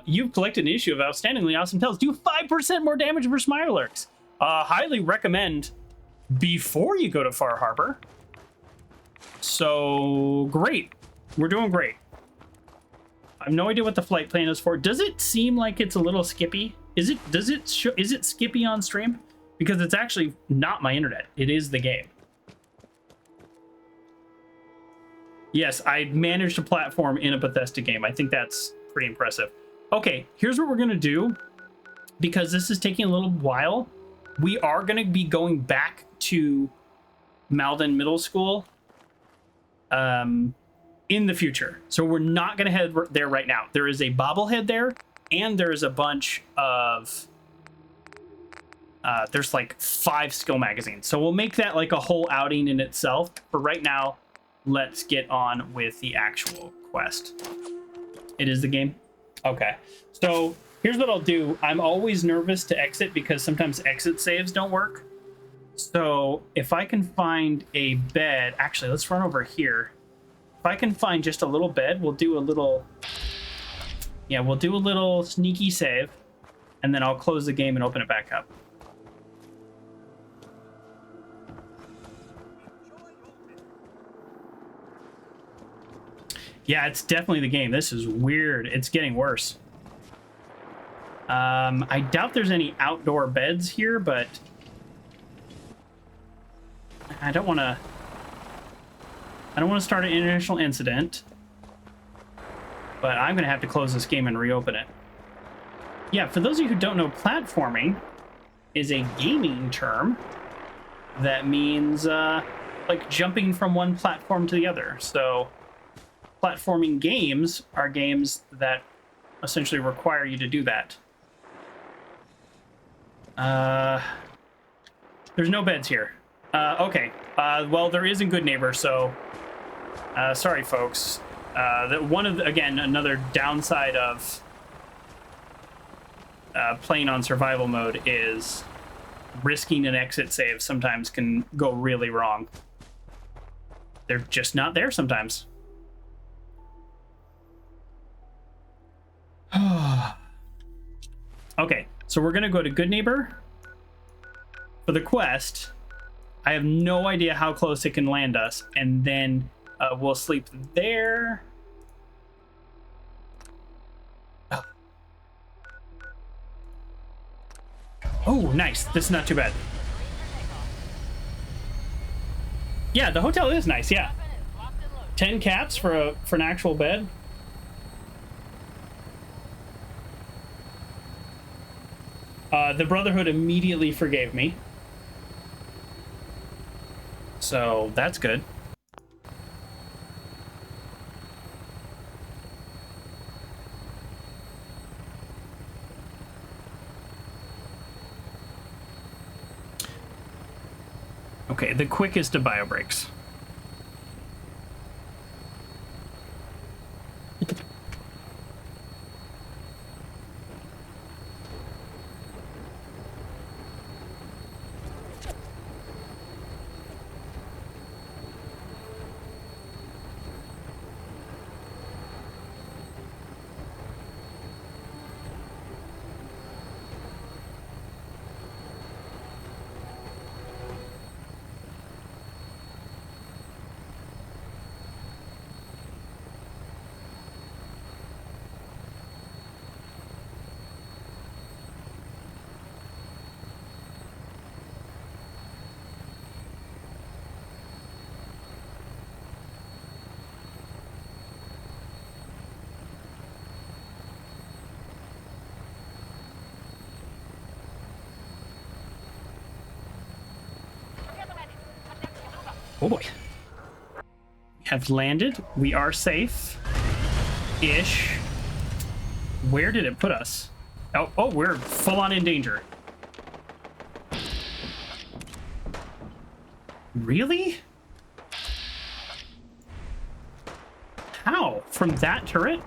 You've collected an issue of Outstandingly Awesome Tales. Do 5% more damage versus Mirelurks. Highly recommend before you go to Far Harbor. So, great. We're doing great. I have no idea what the flight plan is for. Does it seem like it's a little skippy? Is it skippy on stream? Because it's actually not my internet. It is the game. Yes, I managed to platform in a Bethesda game. I think that's pretty impressive. Okay, here's what we're going to do. Because this is taking a little while, we are going to be going back to Malden Middle School in the future. So we're not going to head there right now. There is a bobblehead there, and there's a bunch of... there's like 5 skill magazines. So we'll make that like a whole outing in itself. For right now, let's get on with the actual quest. It is the game? Okay. So here's what I'll do. I'm always nervous to exit because sometimes exit saves don't work. So if I can find a bed... Actually, let's run over here. If I can find just a little bed, we'll do a little... Yeah, we'll do a little sneaky save, and then I'll close the game and open it back up. Yeah, it's definitely the game. This is weird. It's getting worse. I doubt there's any outdoor beds here, but I don't want to start an international incident, but I'm going to have to close this game and reopen it. Yeah, for those of you who don't know, platforming is a gaming term that means like jumping from one platform to the other. So platforming games are games that essentially require you to do that. There's no beds here. Okay. Well, there is in Good Neighbor, so sorry, folks. Again, another downside of playing on survival mode is risking an exit save sometimes can go really wrong. They're just not there sometimes. Okay, so we're gonna go to Good Neighbor for the quest. I have no idea how close it can land us, and then we'll sleep there. Oh, nice. This is not too bad. Yeah, the hotel is nice, yeah. 10 cats for an actual bed. The Brotherhood immediately forgave me. So that's good. Okay, the quickest of bio breaks. Oh boy. We have landed. We are safe. Ish. Where did it put us? Oh, we're full on in danger. Really? How? From that turret?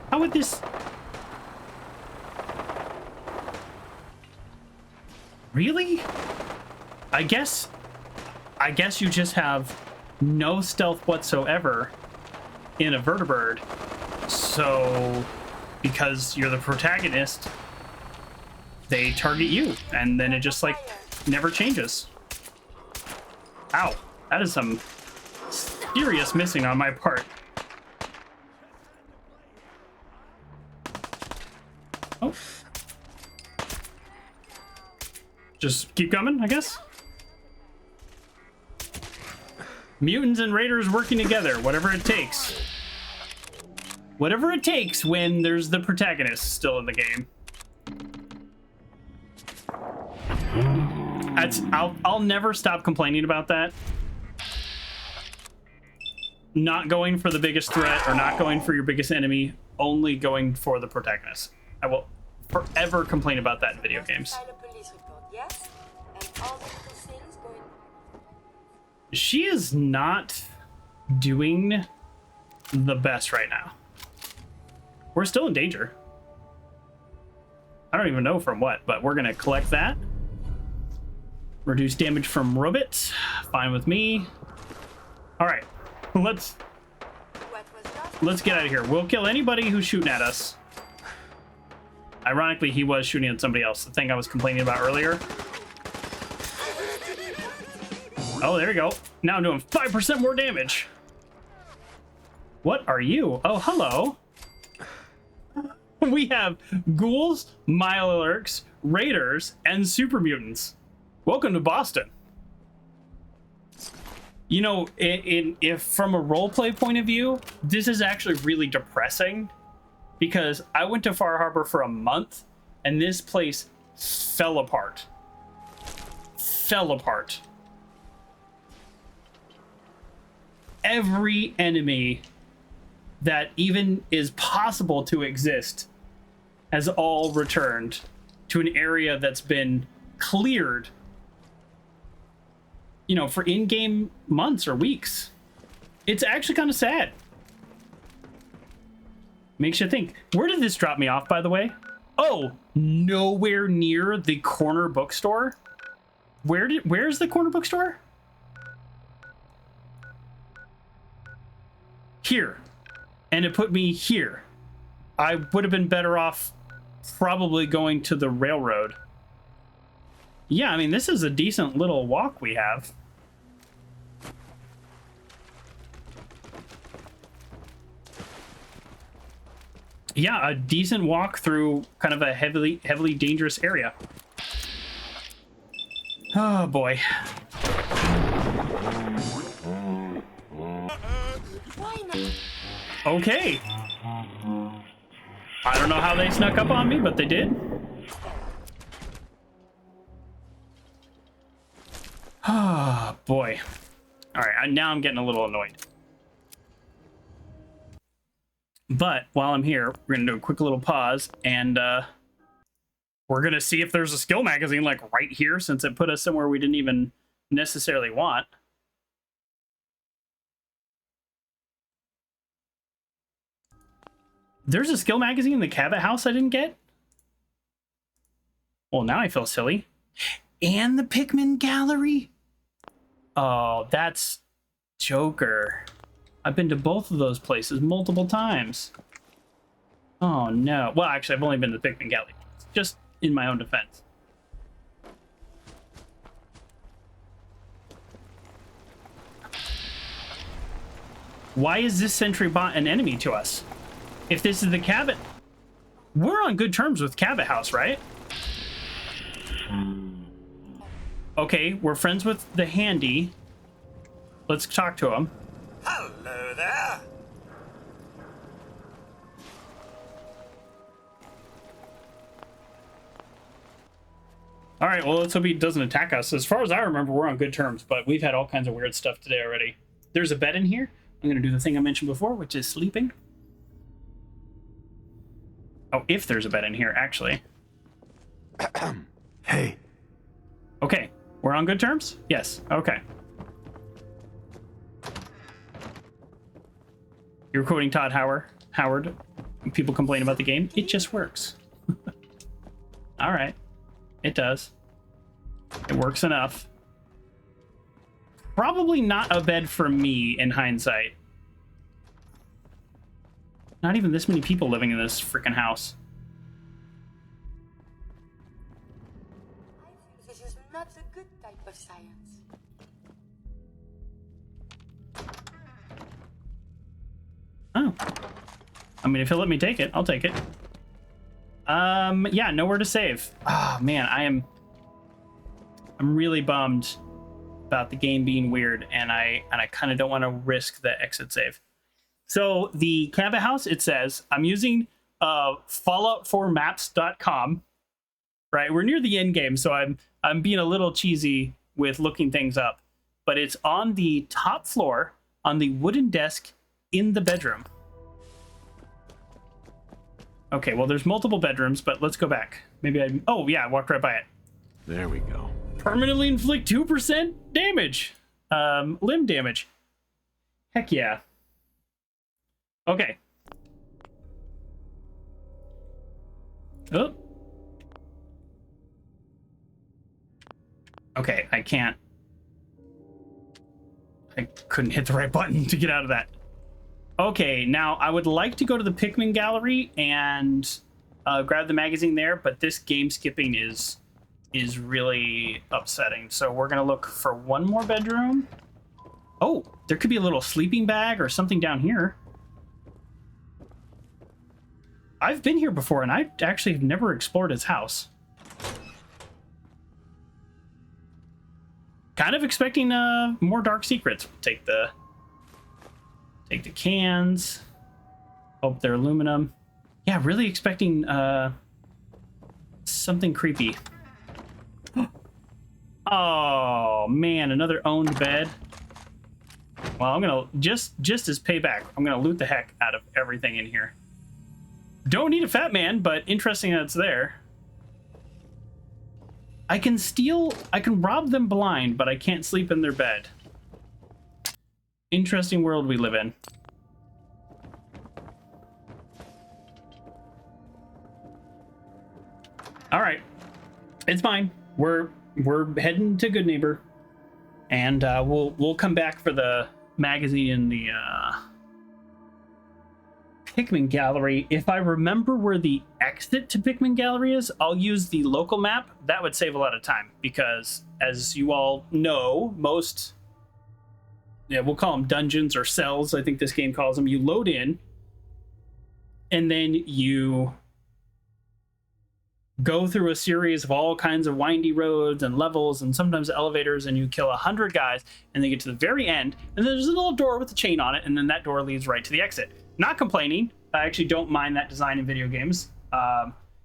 How would this... Really? I guess you just have no stealth whatsoever in a vertibird. So, because you're the protagonist, they target you, and then it just, like, never changes. Ow. That is some serious missing on my part. Oh. Just keep coming, I guess. Mutants and raiders working together, whatever it takes. Whatever it takes when there's the protagonist still in the game. I'll never stop complaining about that. Not going for the biggest threat or not going for your biggest enemy, only going for the protagonist. I will forever complain about that in video games. Yes? And all the little things going... She is not doing the best right now. We're still in danger. I don't even know from what, but we're gonna collect that. Reduce damage from robots. Fine with me. All right, let's What was lost get out of here. We'll kill anybody who's shooting at us. Ironically, he was shooting at somebody else, the thing I was complaining about earlier. Oh, there you go. Now I'm doing 5% more damage. What are you? Oh, hello. We have ghouls, Mirelurks, raiders, and super mutants. Welcome to Boston. You know, if from a roleplay point of view, this is actually really depressing because I went to Far Harbor for a month and this place fell apart. Fell apart. Every enemy that even is possible to exist has all returned to an area that's been cleared, you know, for in-game months or weeks. It's actually kind of sad. Makes you think. Where did this drop me off, by the way? Oh, nowhere near the corner bookstore. Where's the corner bookstore? Here. And it put me here. I would have been better off probably going to the railroad. Yeah, I mean, this is a decent little walk we have. Yeah, a decent walk through kind of a heavily dangerous area. Oh boy. Why not? Okay. I don't know how they snuck up on me, but they did. Ah, boy. All right, now I'm getting a little annoyed. But while I'm here, we're gonna do a quick little pause, and we're gonna see if there's a skill magazine like right here, since it put us somewhere we didn't even necessarily want. There's a skill magazine in the Cabot house I didn't get? Well, now I feel silly. And the Pikmin gallery? Oh, that's Joker. I've been to both of those places multiple times. Oh, no. Well, actually, I've only been to the Pikmin gallery. Just in my own defense. Why is this sentry bot an enemy to us? If this is the Cabot, we're on good terms with Cabot House, right? Okay, we're friends with the Handy. Let's talk to him. Hello there. All right, well, let's hope he doesn't attack us. As far as I remember, we're on good terms, but we've had all kinds of weird stuff today already. There's a bed in here. I'm going to do the thing I mentioned before, which is sleeping. Oh, if there's a bed in here, actually. Hey. Okay, we're on good terms? Yes, okay. You're quoting Todd Howard. People complain about the game. It just works. All right. It does. It works enough. Probably not a bed for me in hindsight. Not even this many people living in this freaking house. I think this is not a good type of science. Oh. I mean, if he'll let me take it, I'll take it. Yeah, nowhere to save. Oh, man, I'm really bummed about the game being weird, and I kind of don't want to risk the exit save. So the Cabot house, it says, I'm using fallout4maps.com, right? We're near the end game, so I'm being a little cheesy with looking things up, but it's on the top floor on the wooden desk in the bedroom. Okay, well, there's multiple bedrooms, but let's go back. Maybe oh yeah, I walked right by it. There we go. Permanently inflict 2% damage. Limb damage. Heck yeah. Okay. Oh. Okay, I can't. I couldn't hit the right button to get out of that. Okay, now I would like to go to the Pikmin gallery and grab the magazine there, but this game skipping is really upsetting. So we're gonna look for one more bedroom. Oh, there could be a little sleeping bag or something down here. I've been here before, and I actually have never explored his house. Kind of expecting more dark secrets. Take the cans. Hope they're aluminum. Yeah, really expecting something creepy. Oh man, another owned bed. Well, I'm gonna just as payback, I'm gonna loot the heck out of everything in here. Don't need a fat man, but interesting that it's there. I can rob them blind, but I can't sleep in their bed. Interesting world we live in. All right, it's fine. We're heading to Good Neighbor, and we'll come back for the magazine in the Pikmin gallery. If I remember where the exit to Pikmin gallery is, I'll use the local map. That would save a lot of time because, as you all know, most, we'll call them dungeons or cells, I think this game calls them. You load in, and then you go through a series of all kinds of windy roads and levels and sometimes elevators, and you kill 100 guys, and they get to the very end, and there's a little door with a chain on it, and then that door leads right to the exit. Not complaining. I actually don't mind that design in video games.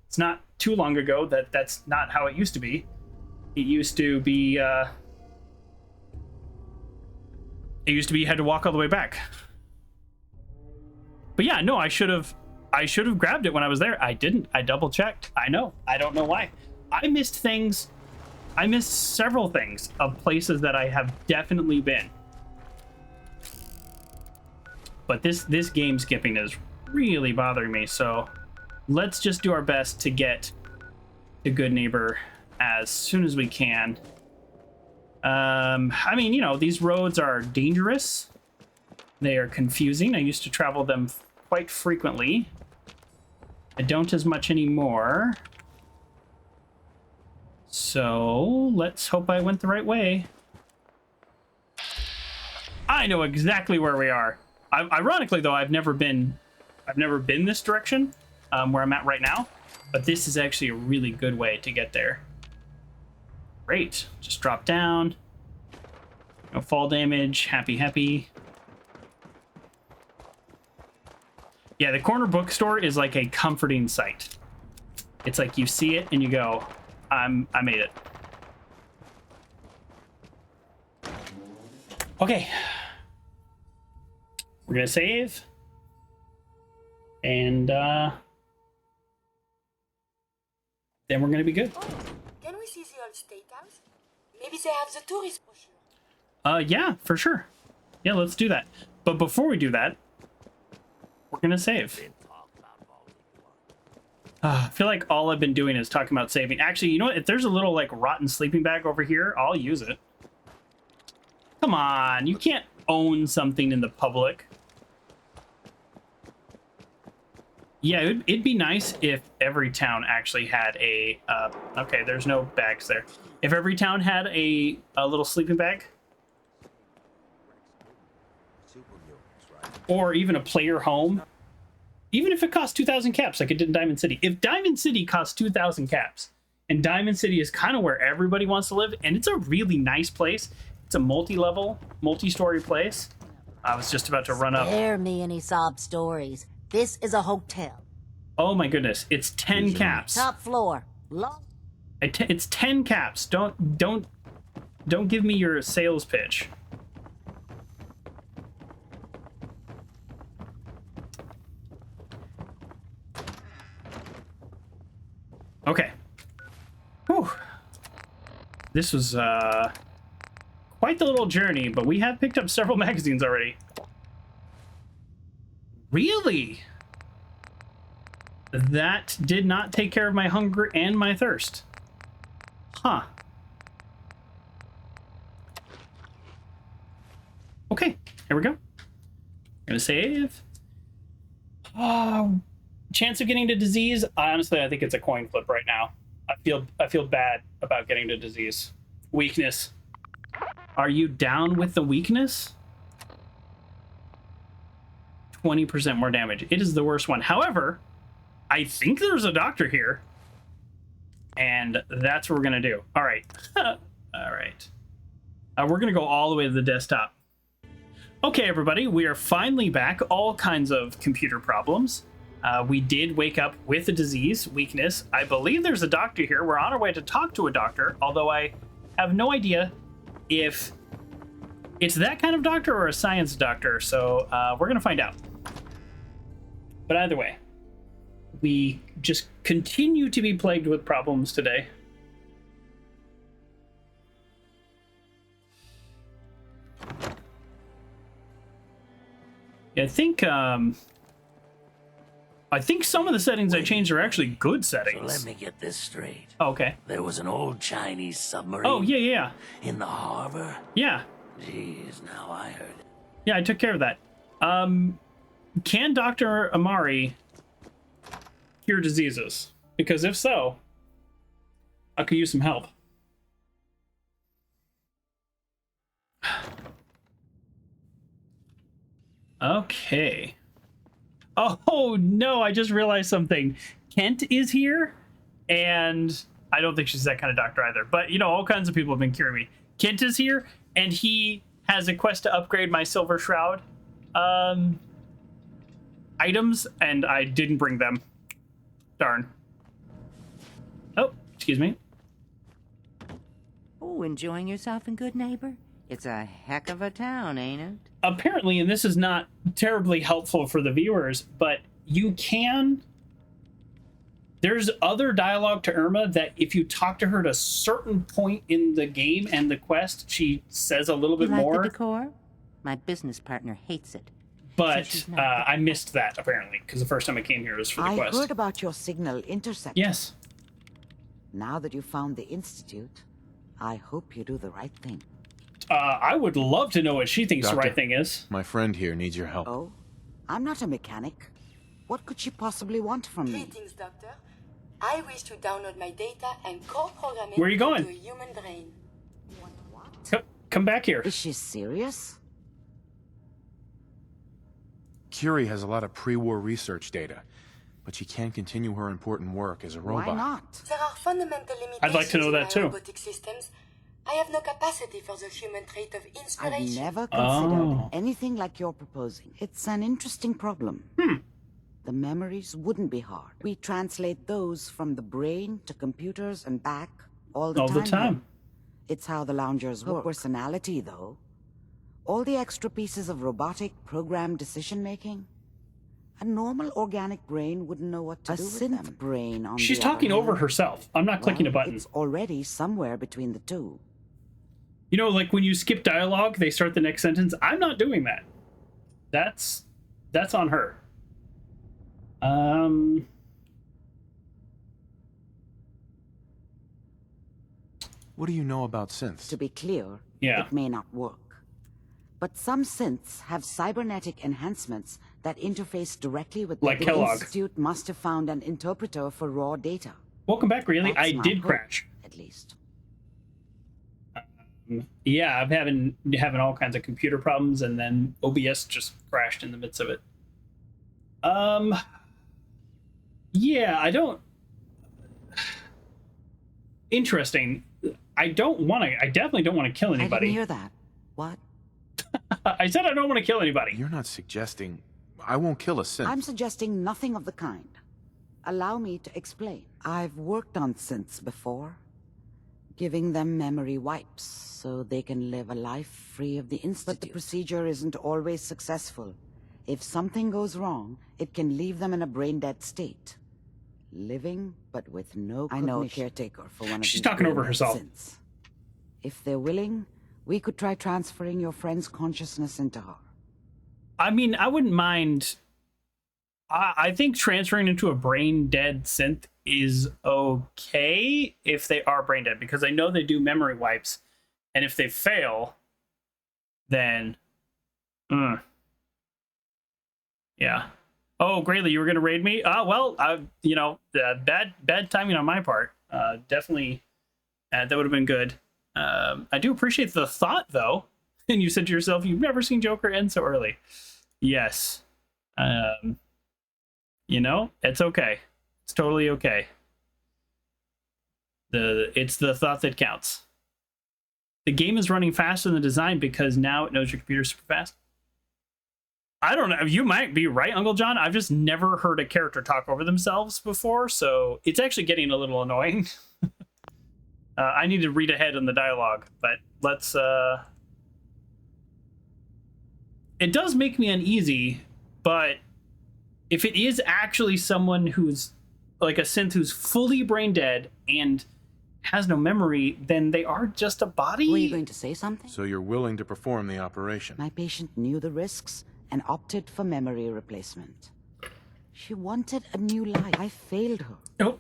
It's not too long ago that's not how it used to be. It used to be you had to walk all the way back. But yeah, no, I should have grabbed it when I was there. I didn't. I double checked. I know. I don't know why. I missed things. I missed several things of places that I have definitely been. But this game skipping is really bothering me, so let's just do our best to get to Good Neighbor as soon as we can. I mean, you know, these roads are dangerous. They are confusing. I used to travel them quite frequently. I don't as much anymore. So let's hope I went the right way. I know exactly where we are. Ironically, though, I've never been this direction, where I'm at right now, but this is actually a really good way to get there. Great. Just drop down. No fall damage. Happy. Yeah, the corner bookstore is like a comforting sight. It's like you see it and you go, I made it. Okay. We're gonna save. And then we're gonna be good. Oh, can we see the old steakhouse? Maybe they have the tourist brochure. Yeah, for sure. Yeah, let's do that. But before we do that, we're gonna save. I feel like all I've been doing is talking about saving. Actually, you know what? If there's a little like rotten sleeping bag over here, I'll use it. Come on, you can't own something in the public. Yeah, it'd be nice if every town actually had a... okay, there's no bags there. If every town had a little sleeping bag. Or even a player home. Even if it costs 2,000 caps like it did in Diamond City. If Diamond City costs 2,000 caps, and Diamond City is kind of where everybody wants to live, and it's a really nice place. It's a multi-level, multi-story place. I was just about to run up. Spare me any sob stories. This is a hotel. Oh my goodness, it's 10 caps. Top floor. It's 10 caps. Don't give me your sales pitch. Okay. Whew. This was quite the little journey, but we have picked up several magazines already. Really? That did not take care of my hunger and my thirst. Huh. Here we go. Gonna save. Chance of getting to disease. Honestly, I think it's a coin flip right now. I feel bad about getting to disease. Weakness. Are you down with the weakness? 20% more damage. It is the worst one. However, I think there's a doctor here. And that's what we're going to do. All right. All right. We're going to go all the way to the desktop. Okay, everybody. We are finally back. All kinds of computer problems. We did wake up with a disease, weakness. I believe there's a doctor here. We're on our way to talk to a doctor, although I have no idea if it's that kind of doctor or a science doctor. So we're going to find out. But either way, we just continue to be plagued with problems today. Yeah, I think some of the settings I changed are actually good settings. So let me get this straight. Oh, okay. There was an old Chinese submarine. Oh, yeah. In the harbor? Yeah. Jeez, now I heard it. Yeah, I took care of that. Can Dr. Amari cure diseases? Because if so, I could use some help. Okay. Oh no, I just realized something. Kent is here, and I don't think she's that kind of doctor either. But, you know, all kinds of people have been curing me. Kent is here, and he has a quest to upgrade my Silver Shroud items, and I didn't bring them. Darn. Oh, excuse me. Oh, enjoying yourself in Good Neighbor? It's a heck of a town, ain't it? Apparently, and this is not terribly helpful for the viewers, but you can... There's other dialogue to Irma that if you talk to her at a certain point in the game and the quest, she says a little bit You like more. the decor? My business partner hates it. But I missed that, apparently, because the first time I came here was for the quest. I heard about your signal interceptor. Yes. Now that you found the Institute, I hope you do the right thing. I would love to know what she thinks the Doctor, right thing is. My friend here needs your help. Oh? I'm not a mechanic. What could she possibly want from me? Greetings, Doctor. I wish to download my data and co-program it Where are you going? into a human brain. Come back here. Is she serious? Curie has a lot of pre-war research data, but she can't continue her important work as a robot. Why not? There are fundamental limitations I'd like to know in that my too. robotic systems. I have no capacity for the human trait of I've inspiration. never considered Oh. anything like you're proposing. It's an interesting problem. The memories wouldn't be hard. We translate those from the brain to computers and back all the time. here. It's how the loungers work. Her personality, though. All the extra pieces of robotic programmed decision-making. A normal organic brain wouldn't know what to do with them. A synth brain, on She's the other talking over hand, herself. I'm not clicking a button. It's already somewhere between the two. You know, like when you skip dialogue, they start the next sentence. I'm not doing that. That's on her. What do you know about synths? To be clear, Yeah. it may not work. But some synths have cybernetic enhancements that interface directly with Like the Kellogg. Institute must have found an interpreter for raw data, Welcome back, really. That's I my did hope. crash. at least. Yeah, I'm having all kinds of computer problems, and then OBS just crashed in the midst of it. Yeah, I don't... Interesting. I definitely don't want to kill I didn't anybody. hear that. What? I said I don't want to kill anybody. You're not suggesting... I won't kill a synth. I'm suggesting nothing of the kind. Allow me to explain. I've worked on synths before, giving them memory wipes so they can live a life free of the Institute. But the procedure isn't always successful. If something goes wrong, it can leave them in a brain-dead state. Living, but with no cognition. I know a caretaker for one of She's these talking over brain-dead herself. synths. If they're willing, we could try transferring your friend's consciousness into her. I mean, I wouldn't mind... I think transferring into a brain-dead synth is okay if they are brain-dead, because I know they do memory wipes, and if they fail, then Yeah. Oh, Grayley, you were gonna raid me? Well, bad timing on my part. Definitely, that would have been good. I do appreciate the thought, though. And you said to yourself, you've never seen Joker end so early. Yes. It's okay. It's totally okay. It's the thought that counts. The game is running faster than the design because now it knows your computer's super fast. I don't know. You might be right, Uncle John. I've just never heard a character talk over themselves before, so it's actually getting a little annoying. I need to read ahead in the dialogue, but let's... It does make me uneasy, but if it is actually someone who's like a synth who's fully brain dead and has no memory, then they are just a body? Were you going to say something? So you're willing to perform the operation? My patient knew the risks and opted for memory replacement. She wanted a new life. I failed her. Oh.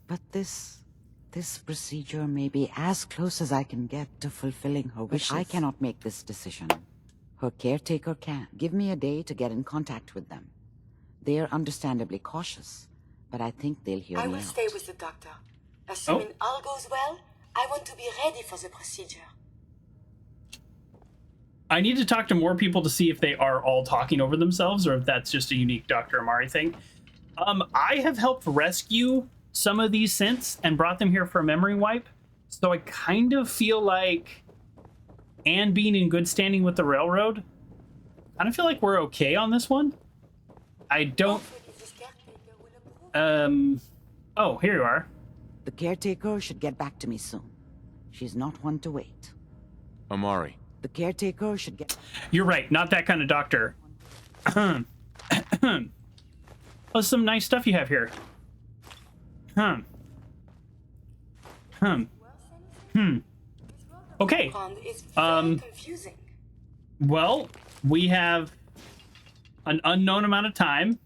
But this procedure may be as close as I can get to fulfilling her wish. I cannot make this decision. Her caretaker can. Give me a day to get in contact with them. They are understandably cautious, but I think they'll hear me out. I will stay with the doctor. Assuming all goes well, I want to be ready for the procedure. I need to talk to more people to see if they are all talking over themselves or if that's just a unique Dr. Amari thing. I have helped rescue some of these synths and brought them here for a memory wipe, so I kind of feel like, and being in good standing with the railroad, I don't feel like we're okay on this one. I don't... Oh, here you are. The caretaker should get back to me soon. She's not one to wait. Amari. The caretaker should get... You're right, not that kind of doctor. Oh, some nice stuff you have here. Okay. Well, we have an unknown amount of time.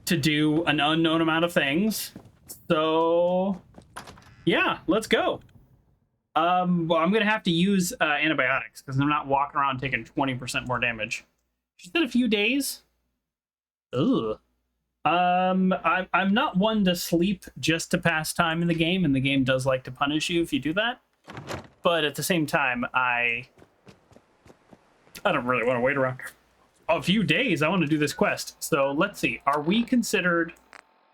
To do an unknown amount of things. So, yeah, let's go. Well, I'm going to have to use antibiotics because I'm not walking around taking 20% more damage. She said a few days. Ugh. I'm not one to sleep just to pass time in the game, and the game does like to punish you if you do that. But at the same time, I don't really want to wait around a few days. I want to do this quest. So let's see. Are we considered...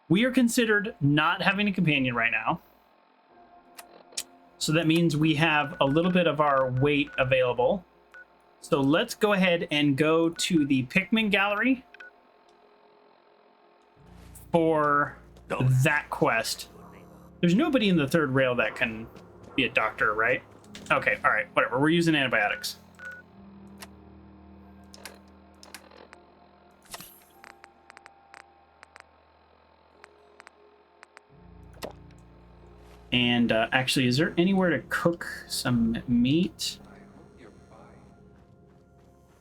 We are considered not having a companion right now. So that means we have a little bit of our weight available. So let's go ahead and go to the Pikmin gallery for that quest. There's nobody in the third rail that can be a doctor, right? Okay, all right, whatever. We're using antibiotics. And actually, is there anywhere to cook some meat?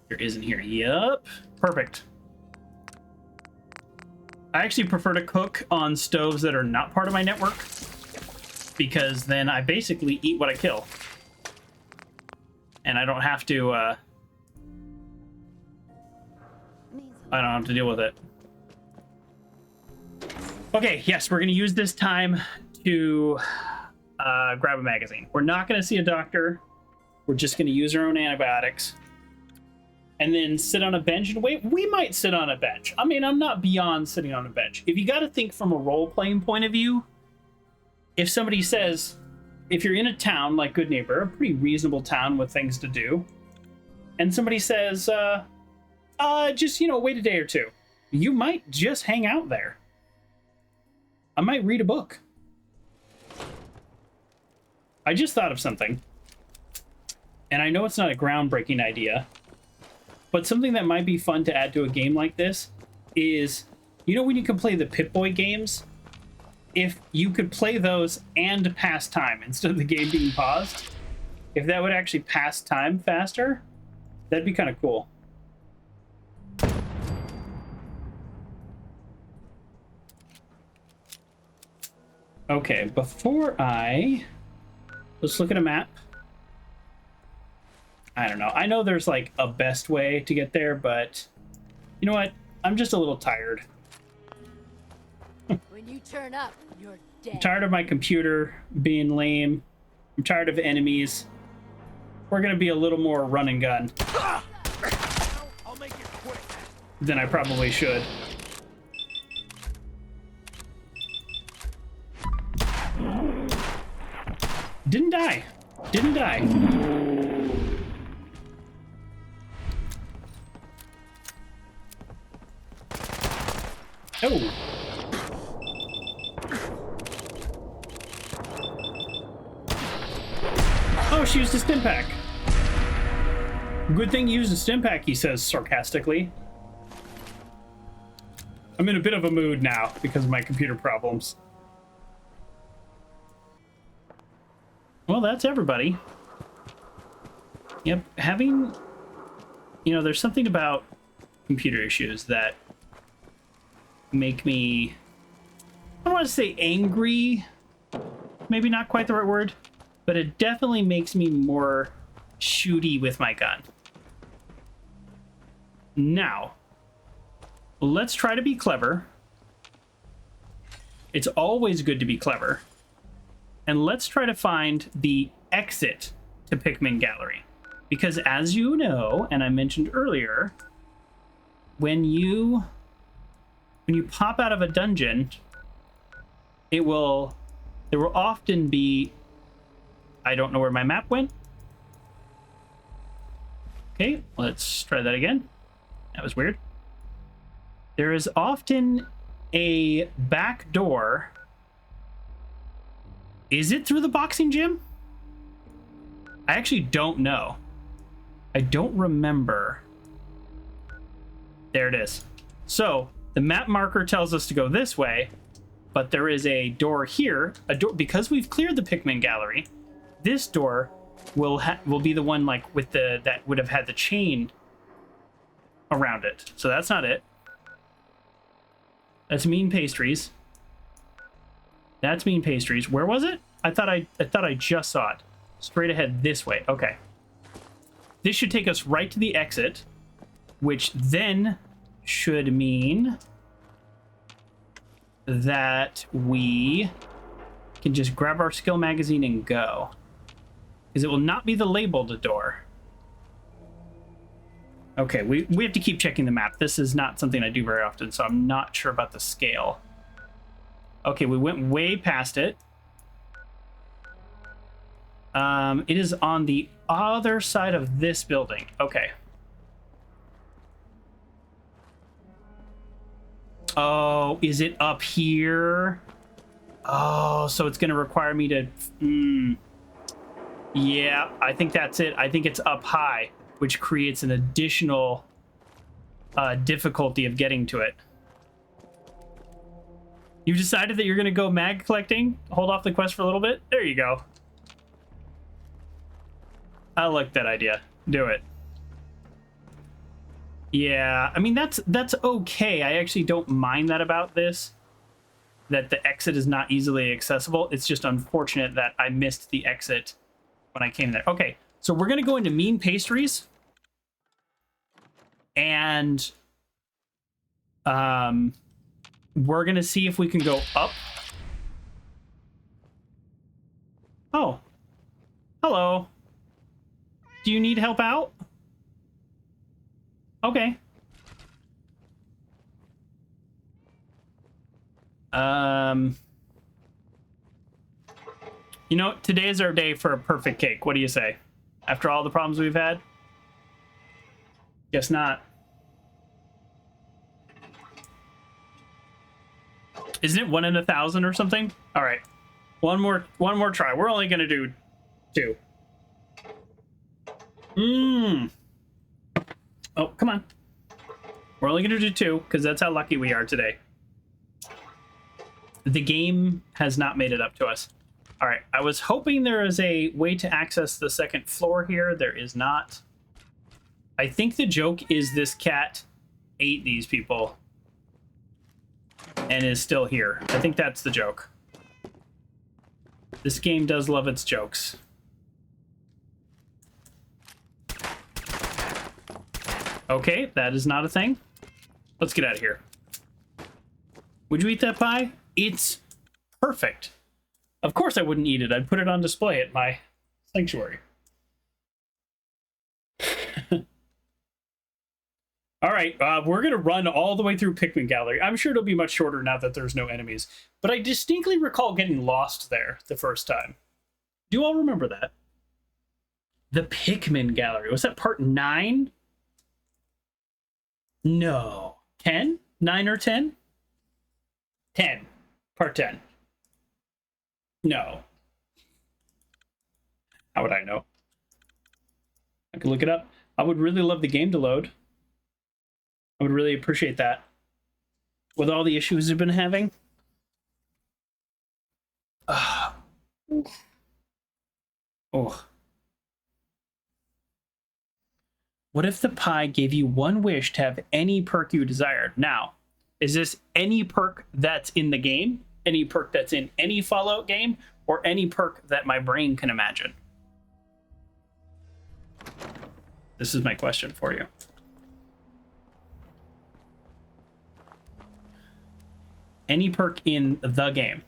There isn't here. Yup. Perfect. I actually prefer to cook on stoves that are not part of my network, because then I basically eat what I kill. And I don't have to, I don't have to deal with it. Okay, yes, we're going to use this time to grab a magazine. We're not going to see a doctor. We're just going to use our own antibiotics. And then sit on a bench and wait. We might sit on a bench. I mean, I'm not beyond sitting on a bench. If you got to think from a role-playing point of view, if somebody says, if you're in a town like Good Neighbor, a pretty reasonable town with things to do, and somebody says, just, wait a day or two, you might just hang out there. I might read a book. I just thought of something. And I know it's not a groundbreaking idea, but something that might be fun to add to a game like this is, when you can play the Pip-Boy games, if you could play those and pass time instead of the game being paused, if that would actually pass time faster, that'd be kind of cool. Okay, let's look at a map. I don't know. I know there's like a best way to get there, but you know what? I'm just a little tired. When you turn up, you're dead. I'm tired of my computer being lame. I'm tired of enemies. We're gonna be a little more run and gun I'll make it quick. than I probably should. Didn't die. Didn't die. Oh. Oh, she used a stim pack. Good thing you used a stim pack, he says sarcastically. I'm in a bit of a mood now because of my computer problems. Well, that's everybody. Yep, having... You know, there's something about computer issues that make me... I don't want to say angry. Maybe not quite the right word. But it definitely makes me more shooty with my gun. Now, let's try to be clever. It's always good to be clever. And let's try to find the exit to Pikmin Gallery. Because as you know, and I mentioned earlier, when you pop out of a dungeon, there will often be... I don't know where my map went. Okay, let's try that again. That was weird. There is often a back door. Is it through the boxing gym? I actually don't know. I don't remember. There it is. So the map marker tells us to go this way, but there is a door here. A door, because we've cleared the Pikmin Gallery. This door will be the one like with the that would have had the chain around it. So that's not it. That's Mean Pastries. That's Mean Pastries. Where was it? I thought I just saw it. Straight ahead this way. Okay. This should take us right to the exit, which then should mean that we can just grab our skill magazine and go. Because it will not be the labeled door. Okay, we have to keep checking the map. This is not something I do very often, so I'm not sure about the scale. Okay, we went way past it. It is on the other side of this building. Okay. Oh, is it up here? Oh, so it's going to require me to... Yeah, I think that's it. I think it's up high, which creates an additional difficulty of getting to it. You've decided that you're going to go mag collecting? Hold off the quest for a little bit? There you go. I like that idea. Do it. Yeah, I mean, that's okay. I actually don't mind that about this. That the exit is not easily accessible. It's just unfortunate that I missed the exit when I came there. Okay, so we're going to go into Mean Pastries. And we're going to see if we can go up. Oh. Hello. Do you need help out? Okay. You know, today is our day for a perfect cake. What do you say? After all the problems we've had? Guess not. Isn't it 1 in 1,000 or something? All right. One more try. We're only going to do 2. Oh, come on. We're only going to do 2 because that's how lucky we are today. The game has not made it up to us. All right. I was hoping there is a way to access the second floor here. There is not. I think the joke is this cat ate these people and is still here. I think that's the joke. This game does love its jokes. Okay, that is not a thing. Let's get out of here. Would you eat that pie? It's perfect. Of course I wouldn't eat it. I'd put it on display at my sanctuary. All right, we're going to run all the way through Pikmin Gallery. I'm sure it'll be much shorter now that there's no enemies. But I distinctly recall getting lost there the first time. Do you all remember that? The Pikmin Gallery. Was that part 9? No. 10? 9 or 10? 10. Part 10. No. How would I know? I could look it up. I would really love the game to load. I would really appreciate that. With all the issues we've been having. Oh. What if the pie gave you one wish to have any perk you desired? Now, is this any perk that's in the game? Any perk that's in any Fallout game? Or any perk that my brain can imagine? This is my question for you. Any perk in the game.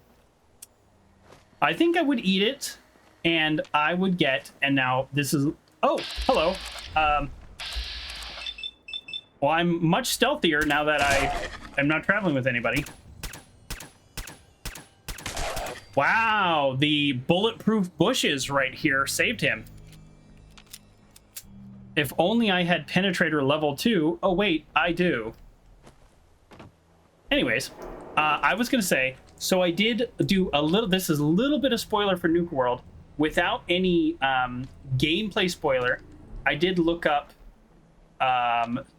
I think I would eat it, and I would get, and now this is, oh, hello. Well, I'm much stealthier now that I am not traveling with anybody. Wow, the bulletproof bushes right here saved him. If only I had Penetrator level 2. Oh, wait, I do. Anyways, I was going to say, so I did do a little, this is a little bit of spoiler for Nuka World. Without any gameplay spoiler, I did look up,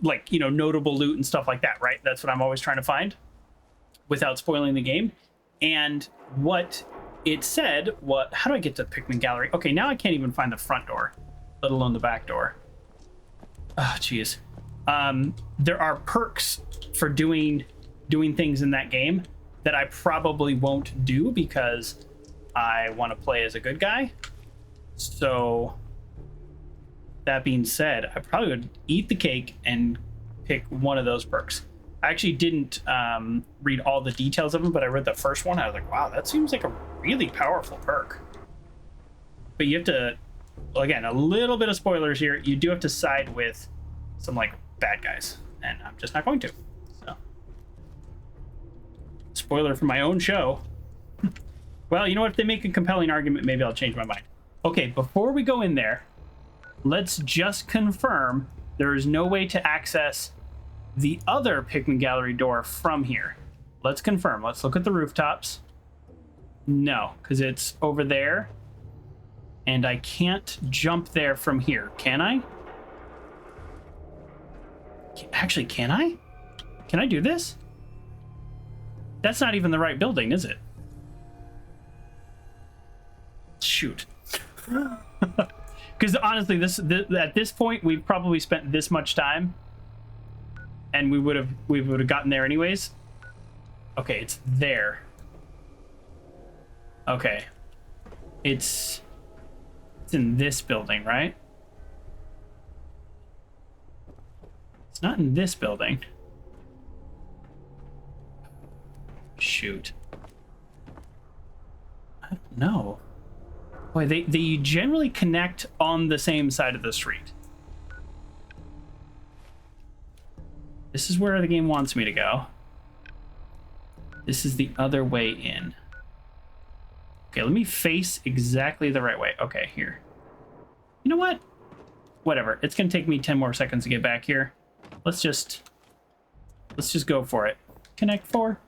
like, you know, notable loot and stuff like that, right? That's what I'm always trying to find without spoiling the game. And what it said, how do I get to Pikmin Gallery? Okay, now I can't even find the front door, let alone the back door. Oh, jeez. There are perks for doing things in that game that I probably won't do because I want to play as a good guy. So that being said, I probably would eat the cake and pick one of those perks. I actually didn't read all the details of them, but I read the first one. I was like, wow, that seems like a really powerful perk. But you have to, well, again, a little bit of spoilers here. You do have to side with some like bad guys, and I'm just not going to. So, spoiler for my own show. Well, you know what? If they make a compelling argument, maybe I'll change my mind. Okay, before we go in there, let's just confirm there is no way to access the other Pikmin Gallery door from here. Let's confirm. Let's look at the rooftops. No, because it's over there. And I can't jump there from here. Can I? Actually, can I? Can I do this? That's not even the right building, is it? Shoot. Because honestly, at this point, we've probably spent this much time, and we would have gotten there anyways. Okay, it's there. Okay, it's in this building, right? It's not in this building. Shoot. I don't know. Boy, they generally connect on the same side of the street. This is where the game wants me to go. This is the other way in. Okay, let me face exactly the right way. Okay, here. You know what? Whatever. It's gonna take me 10 more seconds to get back here. Let's just go for it. Connect 4.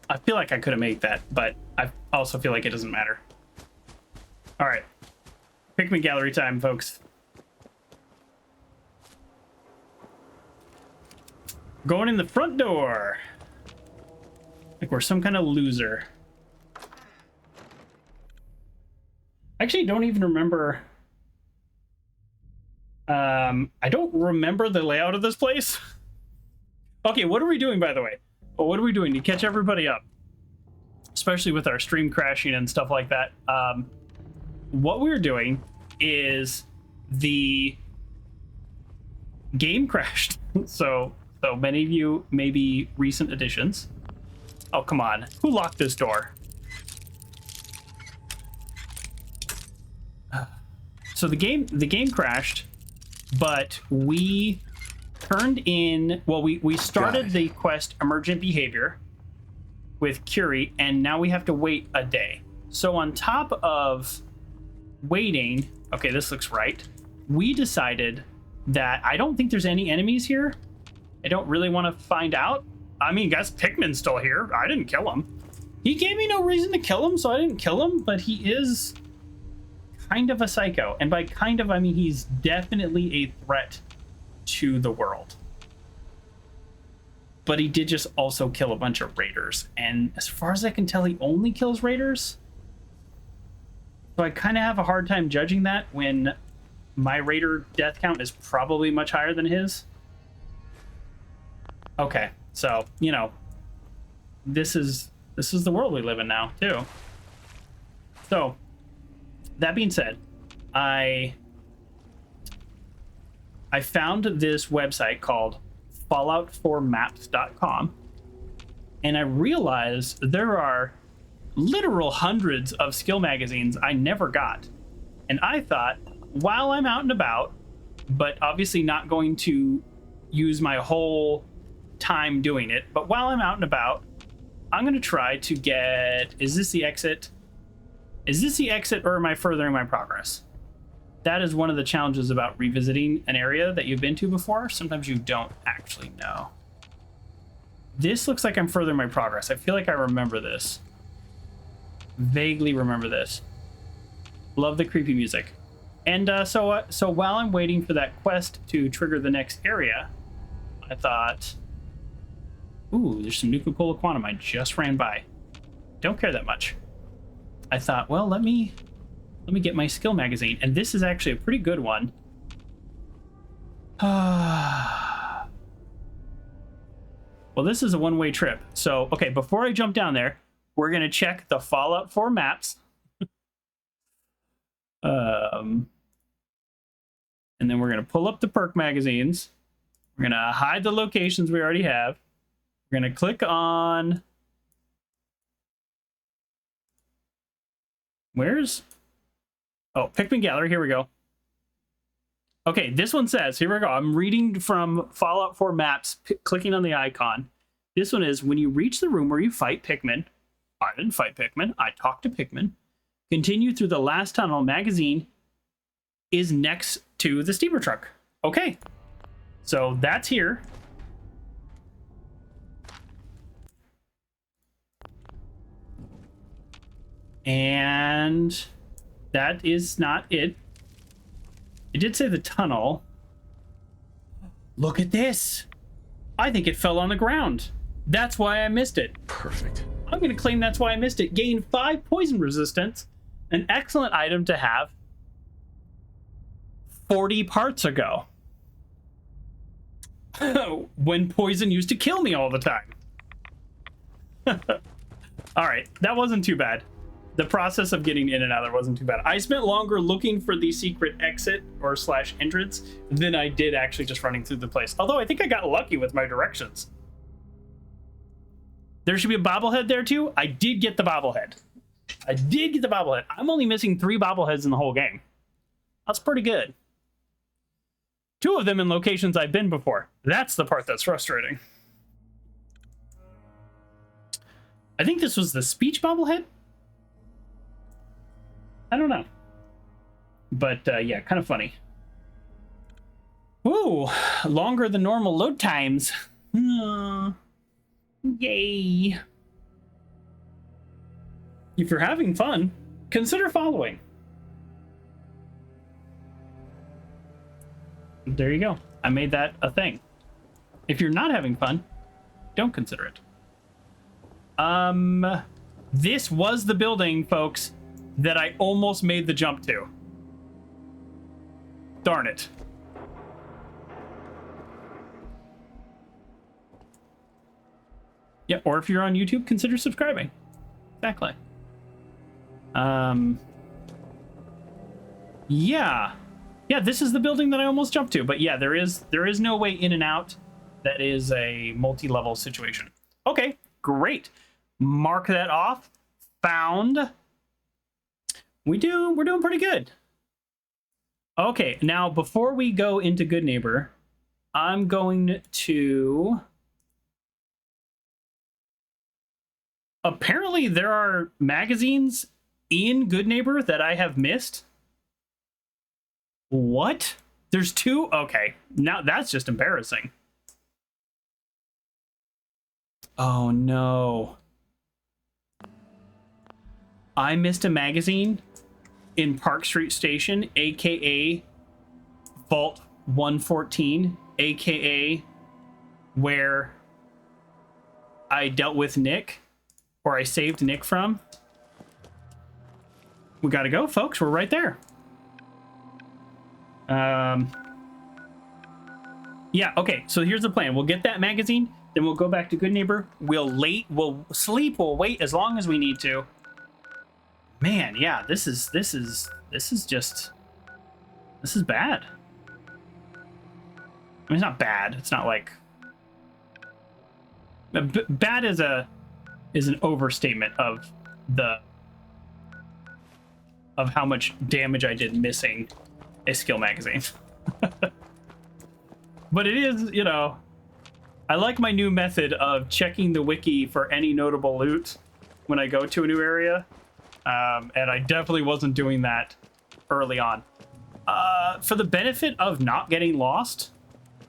I feel like I could have made that, but I also feel like it doesn't matter. All right. Pikmin Gallery time, folks. Going in the front door. Like we're some kind of loser. Actually, don't even remember. I don't remember the layout of this place. Okay, what are we doing, by the way? Well, what are we doing to catch everybody up? Especially with our stream crashing and stuff like that. What we're doing is the game crashed. So many of you may be recent additions. Oh, come on. Who locked this door? So the game crashed, but we turned in, well, we started the quest Emergent Behavior with Curie, and now we have to wait a day. So on top of waiting, okay, this looks right. We decided that I don't think there's any enemies here. I don't really want to find out. I mean, guys, Pikmin's still here. I didn't kill him. He gave me no reason to kill him, so I didn't kill him, but he is kind of a psycho. And by kind of, I mean he's definitely a threat to the world. But he did just also kill a bunch of raiders. And as far as I can tell, he only kills raiders. So I kind of have a hard time judging that when my raider death count is probably much higher than his. Okay, so, you know, this is the world we live in now, too. So, that being said, I found this website called fallout4maps.com, and I realized there are literal hundreds of skill magazines I never got. And I thought, while I'm out and about, but obviously not going to use my whole time doing it, but while I'm out and about, I'm going to try to get... Is this the exit? Is this the exit, or am I furthering my progress? That is one of the challenges about revisiting an area that you've been to before. Sometimes you don't actually know. This looks like I'm furthering my progress. I feel like I remember this. Vaguely remember this. Love the creepy music. And so while I'm waiting for that quest to trigger the next area, I thought, ooh, there's some Nuka-Cola Quantum I just ran by. Don't care that much. I thought, well, let me get my skill magazine, and this is actually a pretty good one. Well, this is a one-way trip. So, okay, before I jump down there, we're gonna check the Fallout 4 maps. And then we're gonna pull up the perk magazines. We're gonna hide the locations we already have. We're gonna click on... Where's... Oh, Pikmin Gallery, here we go. Okay, this one says, here we go. I'm reading from Fallout 4 maps, clicking on the icon. This one is, when you reach the room where you fight Pikmin, I didn't fight Pikmin, I talked to Pikmin, continue through the last tunnel. Magazine is next to the steamer truck. Okay, so that's here. And that is not it. It did say the tunnel. Look at this. I think it fell on the ground. That's why I missed it. Perfect. I'm going to claim that's why I missed it. Gain 5 poison resistance. An excellent item to have 40 parts ago. When poison used to kill me all the time. Alright, that wasn't too bad. The process of getting in and out there wasn't too bad. I spent longer looking for the secret exit or / entrance than I did actually just running through the place. Although I think I got lucky with my directions. There should be a bobblehead there too. I did get the bobblehead. I did get the bobblehead. I'm only missing 3 bobbleheads in the whole game. That's pretty good. 2 of them in locations I've been before. That's the part that's frustrating. I think this was the speech bobblehead. I don't know. But yeah, kind of funny. Ooh, longer than normal load times. Yay. If you're having fun, consider following. There you go. I made that a thing. If you're not having fun, don't consider it. This was the building, folks, that I almost made the jump to. Darn it. Yeah, or if you're on YouTube, consider subscribing. Exactly. Yeah. Yeah, this is the building that I almost jumped to, but yeah, there is no way in and out. That is a multi-level situation. Okay, great. Mark that off. Found. We're doing pretty good. Okay, now before we go into Good Neighbor, I'm going to... Apparently there are magazines in Good Neighbor that I have missed. What? There's 2? Okay, now that's just embarrassing. Oh no. I missed a magazine in Park Street Station, aka Vault 114, aka where I dealt with Nick, or I saved Nick from. We gotta go, folks. We're right there. Yeah, okay, so here's the plan. We'll get that magazine, then we'll go back to Good Neighbor. We'll sleep, we'll wait as long as we need to. Man, yeah, this is bad. I mean, it's not bad. It's not like bad is an overstatement of how much damage I did missing a skill magazine. But it is, you know, I like my new method of checking the wiki for any notable loot when I go to a new area. And I definitely wasn't doing that early on. For the benefit of not getting lost,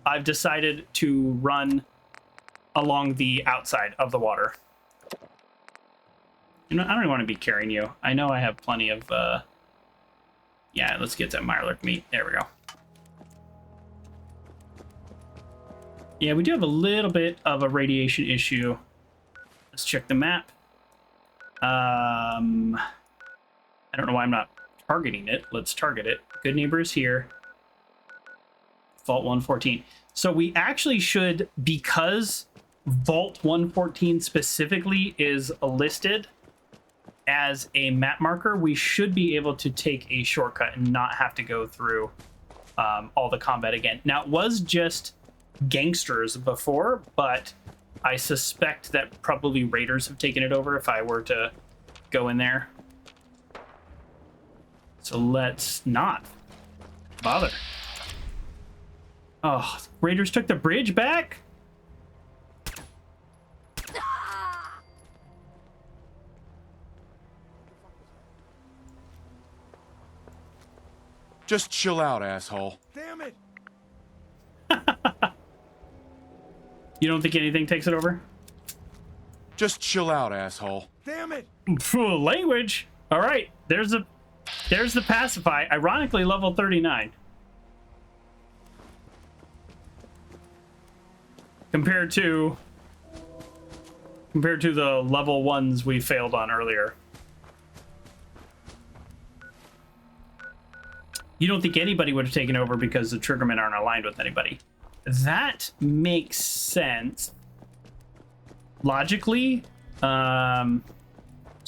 I've decided to run along the outside of the water. You know, I don't even want to be carrying you. I know I have plenty of... Yeah, let's get that Mirelurk meat. There we go. Yeah, we do have a little bit of a radiation issue. Let's check the map. I don't know why I'm not targeting it. Let's target it. Good Neighbor is here. Vault 114. So we actually should, because Vault 114 specifically is listed as a map marker, we should be able to take a shortcut and not have to go through all the combat again. Now, it was just gangsters before, but I suspect that probably raiders have taken it over if I were to go in there. So let's not bother. Oh, raiders took the bridge back? Just chill out, asshole. Damn it! You don't think anything takes it over? Just chill out, asshole. Damn it! Language. All right, there's the pacify. Ironically, level 39. Compared to the level 1s we failed on earlier. You don't think anybody would have taken over because the triggermen aren't aligned with anybody. That makes sense logically. So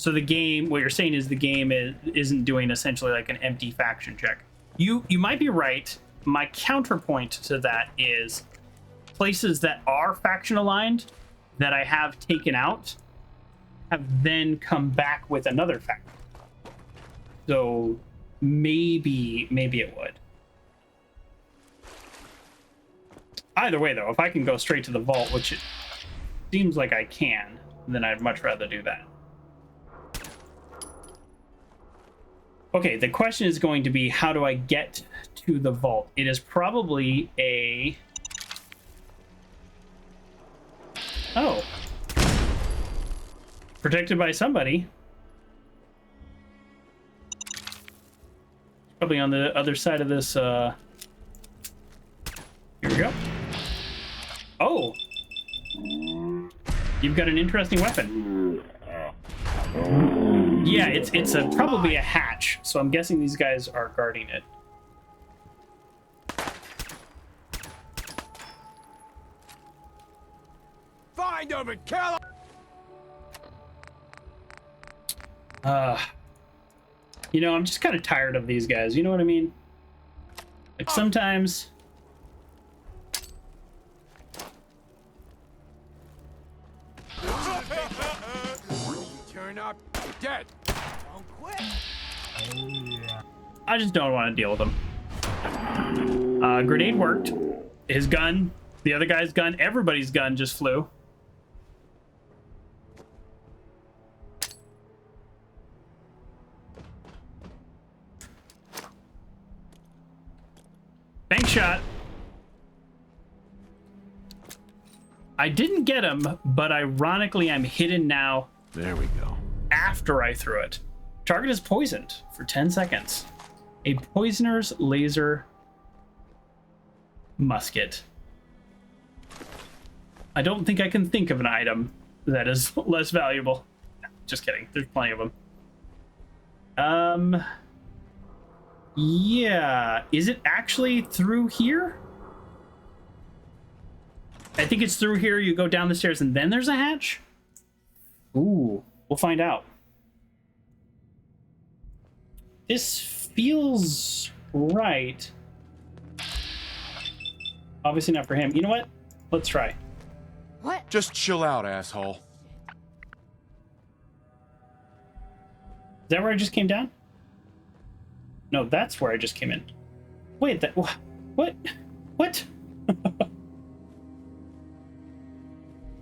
the game, what you're saying is the game isn't doing essentially like an empty faction check. You might be right. My counterpoint to that is places that are faction aligned that I have taken out have then come back with another faction. So maybe it would. Either way, though, if I can go straight to the vault, which it seems like I can, then I'd much rather do that. Okay, the question is going to be, how do I get to the vault? It is probably a... Oh. Protected by somebody. Probably on the other side of this, Here we go. Oh! You've got an interesting weapon. Yeah, it's probably a hatch, so I'm guessing these guys are guarding it. Find them and kill them! You know, I'm just kind of tired of these guys. You know what I mean? Like sometimes... Turn up, dead. Don't quit. I just don't want to deal with them. Grenade worked. His gun, the other guy's gun, everybody's gun just flew. Bank shot. I didn't get him, but ironically, I'm hidden now. There we go. After I threw it. Target is poisoned for 10 seconds. A poisoner's laser musket. I don't think I can think of an item that is less valuable. Just kidding. There's plenty of them. Yeah. Is it actually through here? I think it's through here. You go down the stairs and then there's a hatch? Ooh, we'll find out. This feels right. Obviously not for him. You know what? Let's try. What? Just chill out, asshole. Is that where I just came down? No, that's where I just came in. Wait, that... What? What?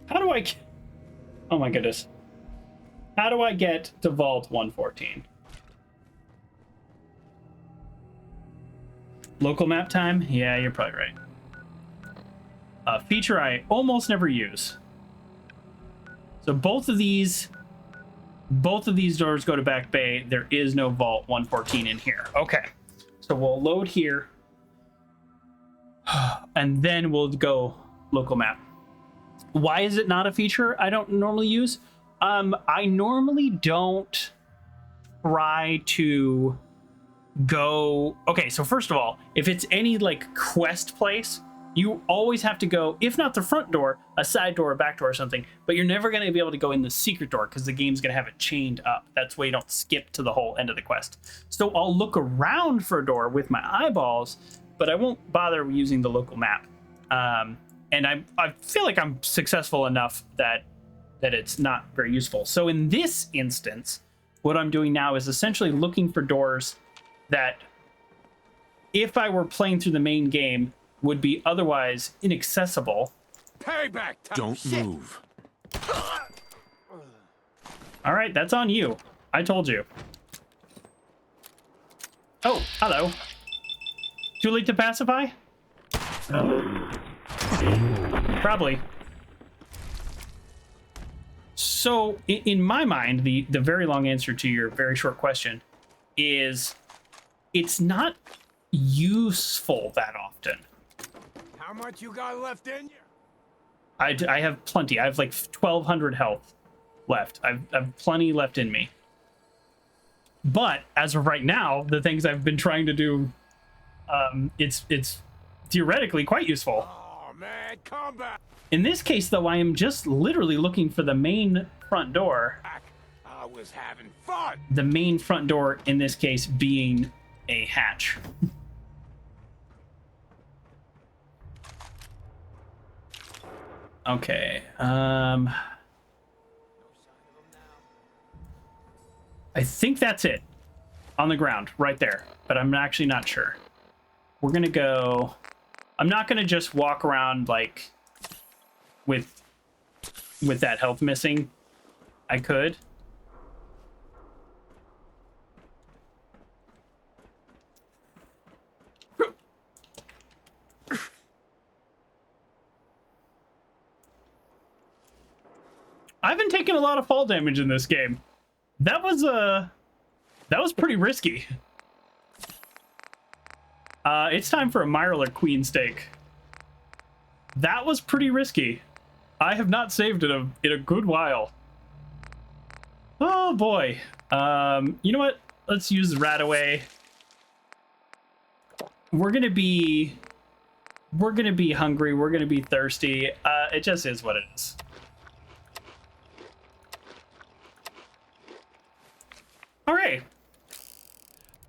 How do I... Oh my goodness. How do I get to Vault 114? Local map time? Yeah, you're probably right. Feature I almost never use. So both of these doors go to back bay. There is no Vault 114 in here. Okay. So we'll load here. And then we'll go local map. Why is it not a feature I don't normally use? I normally don't try to go... Okay, so first of all, if it's any like quest place, you always have to go, if not the front door, a side door, a back door or something, but you're never going to be able to go in the secret door because the game's going to have it chained up. That's why you don't skip to the whole end of the quest. So I'll look around for a door with my eyeballs, but I won't bother using the local map. And I feel like I'm successful enough that it's not very useful. So in this instance, what I'm doing now is essentially looking for doors that, if I were playing through the main game, would be otherwise inaccessible. Payback time. Don't move. All right, that's on you. I told you. Oh, hello. Too late to pacify? Probably. So, in my mind, the very long answer to your very short question is it's not useful that often. How much you got left in you? I have plenty. I have like 1,200 health left. I've plenty left in me. But as of right now, the things I've been trying to do, it's theoretically quite useful. Oh man, combat. In this case, though, I am just literally looking for the main front door. I was having fun. The main front door in this case being a hatch. Okay. I think that's it. On the ground, right there. But I'm actually not sure. We're gonna go... I'm not gonna just walk around, like, with that health missing. I could. I've been taking a lot of fall damage in this game. That was pretty risky. It's time for a Mirror Queen steak. That was pretty risky. I have not saved in a good while. Oh boy. You know what? Let's use the rat away. We're gonna be hungry. We're gonna be thirsty. It just is what it is. All right.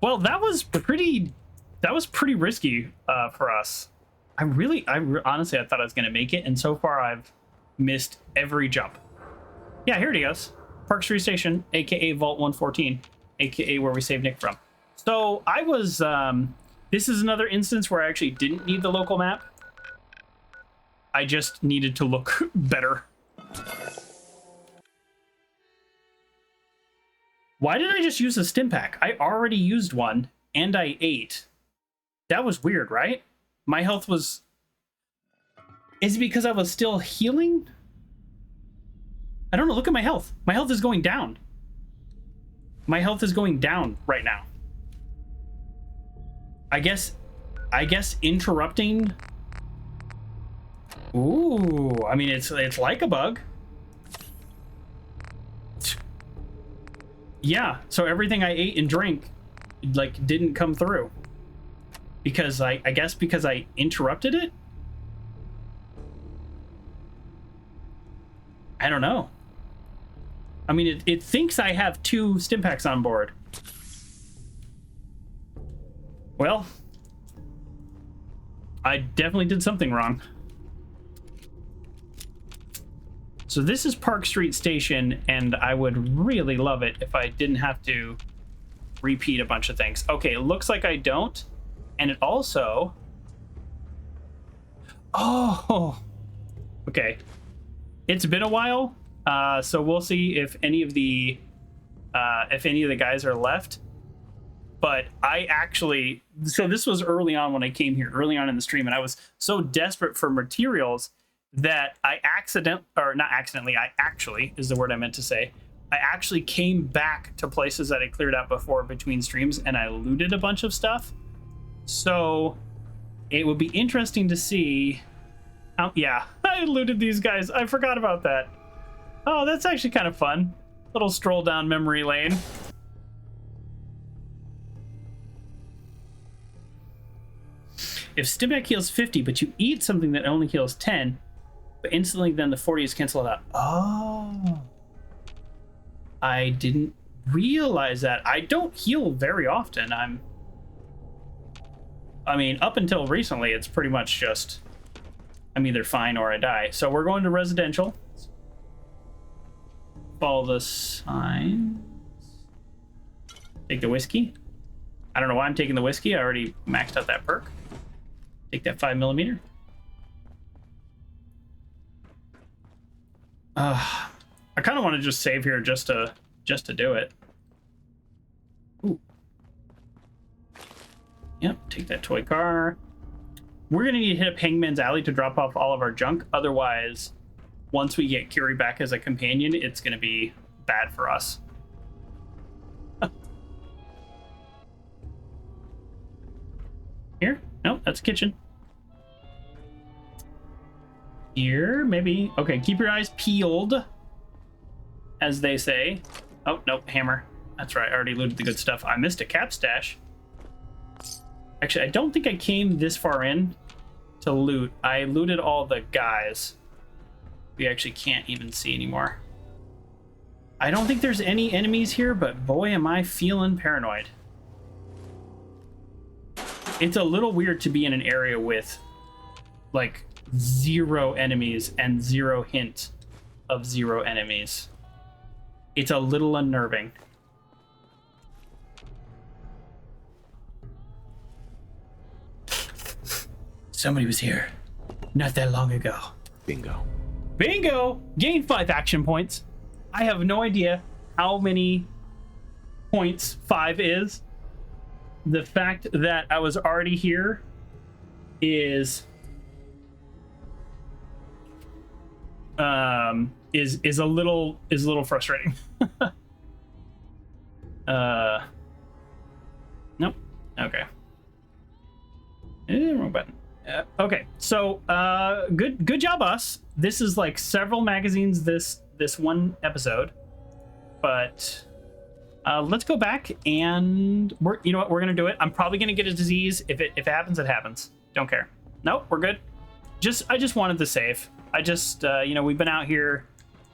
Well, that was pretty risky for us. Honestly, I thought I was gonna make it, and so far I've missed every jump. Yeah, here it goes. Park Street Station, aka Vault 114, aka where we saved Nick from. So I was this is another instance where I actually didn't need the local map. I just needed to look better. Why did I just use a stim pack? I already used one and I ate. That was weird, right? My health was... Is it because I was still healing? I don't know. Look at my health. My health is going down. My health is going down right now. I guess interrupting... Ooh, I mean, it's like a bug. Yeah, so everything I ate and drank, like, didn't come through. Because I guess because I interrupted it? I don't know. I mean, it thinks I have 2 stim packs on board. Well, I definitely did something wrong. So this is Park Street Station, and I would really love it if I didn't have to repeat a bunch of things. Okay, it looks like I don't. And it also... Oh! Okay. It's been a while, so we'll see if any of the guys are left. But I actually... So this was early on when I came here, early on in the stream, and I was so desperate for materials that I actually is the word I meant to say. I actually came back to places that I cleared out before between streams, and I looted a bunch of stuff. So it would be interesting to see how... Yeah, I looted these guys. I forgot about that. Oh, that's actually kind of fun. Little stroll down memory lane. If Stimpak heals 50, but you eat something that only heals 10, but instantly then the 40 is canceled out. Oh. I didn't realize that. I don't heal very often. I mean, up until recently, it's pretty much just I'm either fine or I die. So we're going to residential. Follow the signs. Take the whiskey. I don't know why I'm taking the whiskey. I already maxed out that perk. Take that 5mm. I kind of want to just save here just to do it. Ooh. Yep, take that toy car. We're gonna need to hit up Hangman's Alley to drop off all of our junk. Otherwise, once we get Curie back as a companion, it's gonna be bad for us. Here? No, that's the kitchen. Here, maybe. Okay, keep your eyes peeled, as they say. Oh, no, hammer. That's right, I already looted the good stuff. I missed a cap stash. Actually, I don't think I came this far in to loot. I looted all the guys. We actually can't even see anymore. I don't think there's any enemies here, but boy, am I feeling paranoid. It's a little weird to be in an area with, like, 0 enemies and 0 hint of 0 enemies. It's a little unnerving. Somebody was here not that long ago. Bingo. Bingo! Gain 5 action points. I have no idea how many points 5 is. The fact that I was already here is a little frustrating. Nope. Okay. Wrong button. Okay, so good job, us. This is like several magazines this one episode, but let's go back and you know what, we're gonna do it. I'm probably gonna get a disease. If it happens, it happens. Don't care. Nope, we're good. I just wanted to save. You know, we've been out here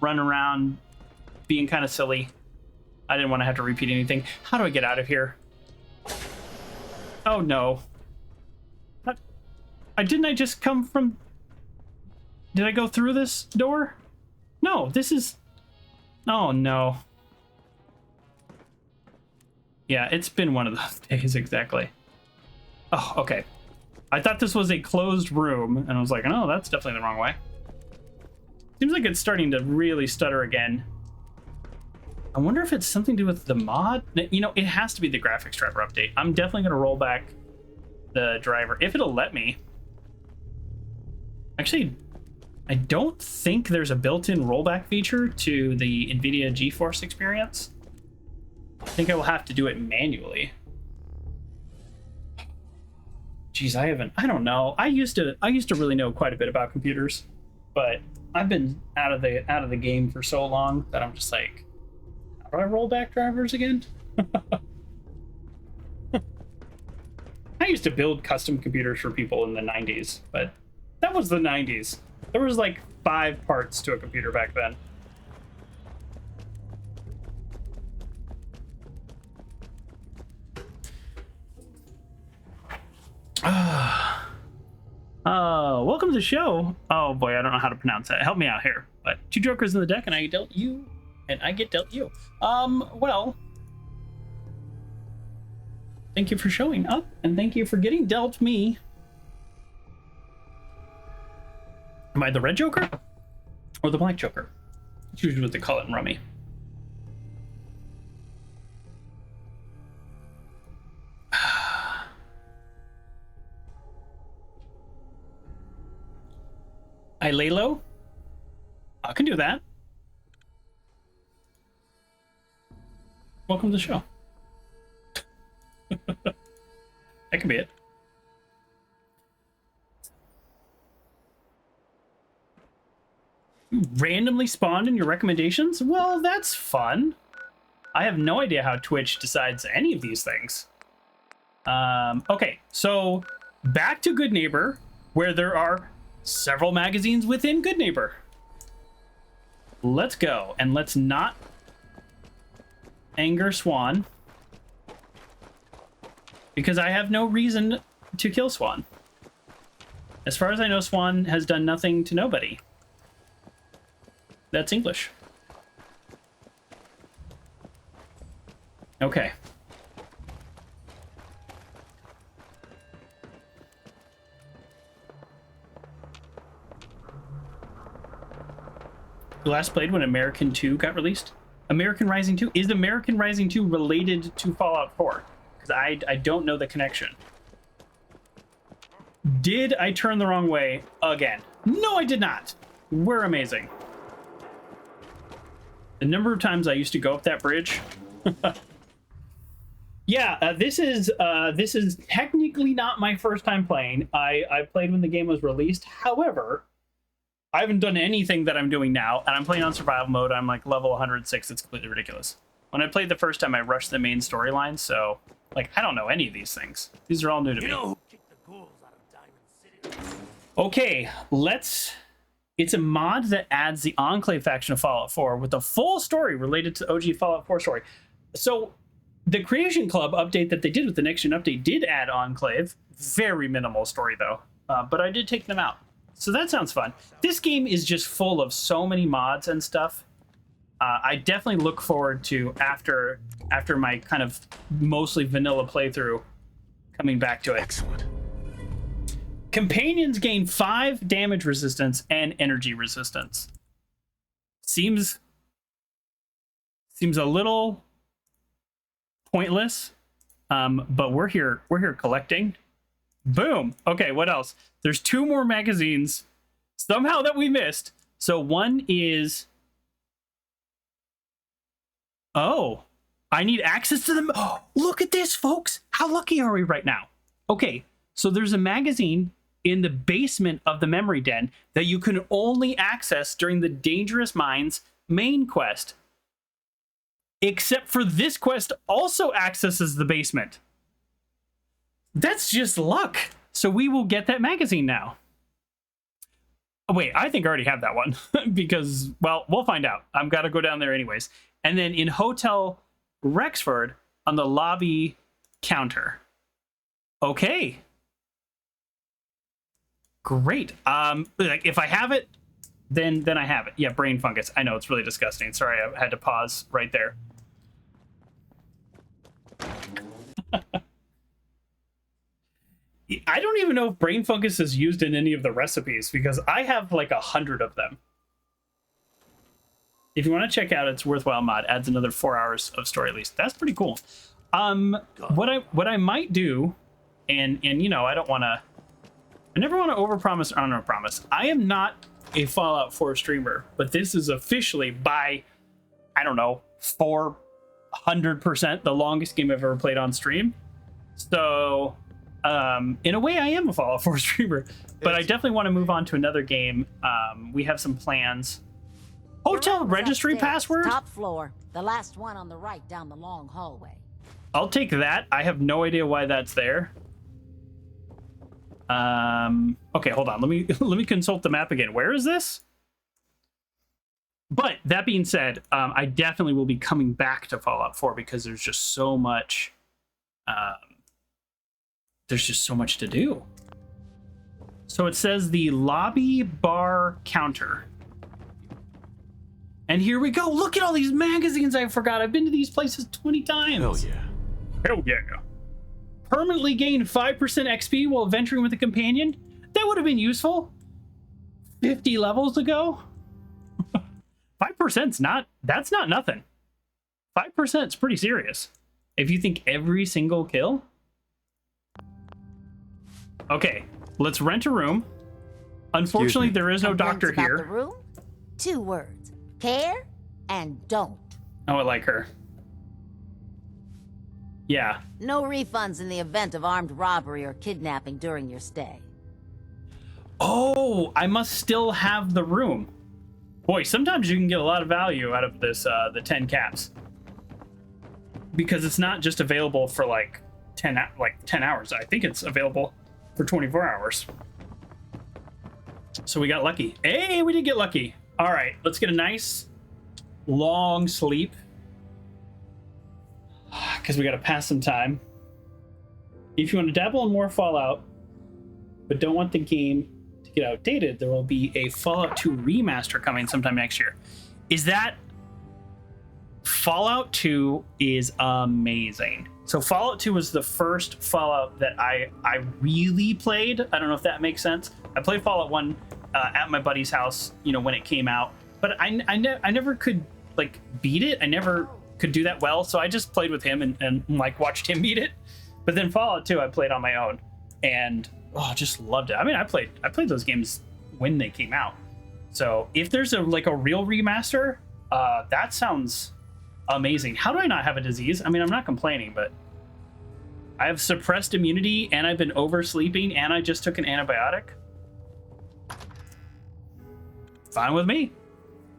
running around being kind of silly, I didn't want to have to repeat anything. How do I get out of here? Oh no. Didn't I just come from... Did I go through this door? No, this is... Oh no. Yeah, it's been one of those days, exactly. Oh, okay. I thought this was a closed room, and I was like, oh, that's definitely the wrong way. Seems like it's starting to really stutter again. I wonder if it's something to do with the mod. You know, it has to be the graphics driver update. I'm definitely going to roll back the driver, if it'll let me. Actually, I don't think there's a built-in rollback feature to the NVIDIA GeForce experience. I think I will have to do it manually. Geez, I don't know. I used to really know quite a bit about computers, but I've been out of the game for so long that I'm just like, how do I roll back drivers again? I used to build custom computers for people in the 90s, but that was the 90s. There was like 5 parts to a computer back then. Welcome to the show. Oh boy, I don't know how to pronounce that. Help me out here. But 2 jokers in the deck, and I dealt you, and I get dealt you. Well, thank you for showing up, and thank you for getting dealt me. Am I the red joker or the black joker? It's usually what they call it in Rummy. I lay low? I can do that. Welcome to the show. That can be it. You randomly spawned in your recommendations? Well, that's fun. I have no idea how Twitch decides any of these things. Okay, so back to Good Neighbor, where there are several magazines within Good Neighbor. Let's go, and let's not anger Swan, because I have no reason to kill Swan. As far as I know, Swan has done nothing to nobody. That's English. Okay. You last played when American 2 got released? American Rising 2? Is American Rising 2 related to Fallout 4? Because I don't know the connection. Did I turn the wrong way again? No, I did not. We're amazing. The number of times I used to go up that bridge. Yeah, this is technically not my first time playing. I played when the game was released. However, I haven't done anything that I'm doing now, and I'm playing on survival mode. I'm like level 106. It's completely ridiculous. When I played the first time, I rushed the main storyline, so like I don't know any of these things. These are all new to me. Who kicked the ghouls out of Diamond City? Okay, it's a mod that adds the Enclave faction of Fallout 4 with a full story related to OG Fallout 4 story. So the Creation Club update that they did with the Next Gen update did add Enclave. Very minimal story though, but I did take them out. So that sounds fun. This game is just full of so many mods and stuff. I definitely look forward to, after my kind of mostly vanilla playthrough, coming back to it. Excellent. Companions gain 5 damage resistance and energy resistance. Seems a little pointless, but we're here collecting. Boom. Okay, what else? There's 2 more magazines somehow that we missed. So one is... Oh, I need access to them. Oh, look at this, folks. How lucky are we right now? Okay, so there's a magazine in the basement of the memory den that you can only access during the Dangerous Minds main quest. Except for this quest also accesses the basement. That's just luck. So we will get that magazine now. Oh, wait, I think I already have that one because, well, we'll find out. I've got to go down there anyways. And then in Hotel Rexford on the lobby counter. Okay. Great. Like if I have it, then I have it. Yeah, brain fungus. I know, it's really disgusting. Sorry, I had to pause right there. I don't even know if brain fungus is used in any of the recipes because I have like 100 of them. If you want to check out its worthwhile mod, adds another 4 hours of story at least. That's pretty cool. What I might do, and you know, I never want to overpromise or underpromise. I am not a Fallout 4 streamer, but this is officially by, I don't know, 400% the longest game I've ever played on stream. So, in a way, I am a Fallout 4 streamer, but I definitely want to move on to another game. We have some plans. Hotel registry Upstairs, password? Top floor. The last one on the right down the long hallway. I'll take that. I have no idea why that's there. Okay, hold on. Let me consult the map again. Where is this? But that being said, I definitely will be coming back to Fallout 4 because there's just so much. There's just so much to do. So it says the lobby bar counter. And here we go. Look at all these magazines I forgot. I've been to these places 20 times. Hell yeah. Hell yeah. Permanently gain 5% XP while venturing with a companion. That would have been useful 50 levels ago. 5%'s that's not nothing. 5% is pretty serious. If you think every single kill. Okay, let's rent a room. Unfortunately, there is no doctor Complaints about here. the room? 2 words. Care and don't. Oh, I like her. Yeah. No refunds in the event of armed robbery or kidnapping during your stay. Oh, I must still have the room. Boy, sometimes you can get a lot of value out of this, the 10 caps. Because it's not just available for like 10 hours. I think it's available for 24 hours. So we got lucky. Hey, we did get lucky. All right, let's get a nice long sleep. Because we got to pass some time. If you want to dabble in more Fallout, but don't want the game to get outdated, there will be a Fallout 2 remaster coming sometime next year. Is that... Fallout 2 is amazing. So Fallout 2 was the first Fallout that I really played. I don't know if that makes sense. I played Fallout 1 at my buddy's house, you know, when it came out. But I never could, like, beat it. I never could do that well. So I just played with him and like, watched him beat it. But then Fallout 2, I played on my own. And, oh, just loved it. I mean, I played those games when they came out. So if there's a real remaster, that sounds... amazing. How do I not have a disease? I mean, I'm not complaining, but I have suppressed immunity and I've been oversleeping and I just took an antibiotic. Fine with me.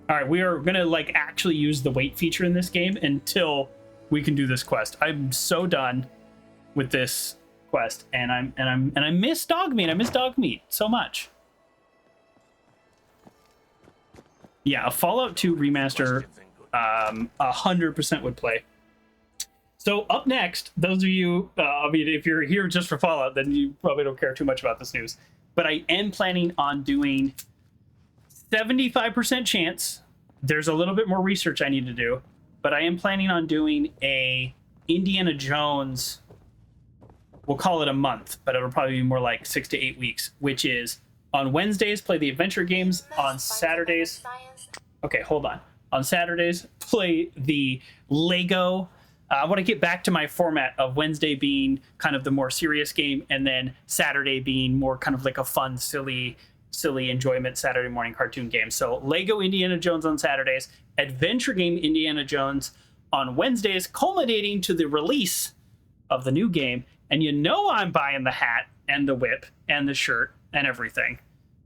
All right, we are gonna like actually use the wait feature in this game until we can do this quest. I'm so done with this quest, and I miss dog meat. I miss dog meat so much. Yeah, a Fallout 2 remaster. 100% would play. So up next, those of you, I mean, if you're here just for Fallout, then you probably don't care too much about this news. But I am planning on doing 75% chance. There's a little bit more research I need to do, but I am planning on doing a Indiana Jones. We'll call it a month, but it'll probably be more like 6 to 8 weeks, which is on Wednesdays, play the adventure games. On Saturdays. Okay, hold on. On Saturdays, play the Lego. I want to get back to my format of Wednesday being kind of the more serious game, and then Saturday being more kind of like a fun, silly enjoyment Saturday morning cartoon game. So Lego Indiana Jones on Saturdays, adventure game Indiana Jones on Wednesdays, culminating to the release of the new game. And you know I'm buying the hat and the whip and the shirt and everything.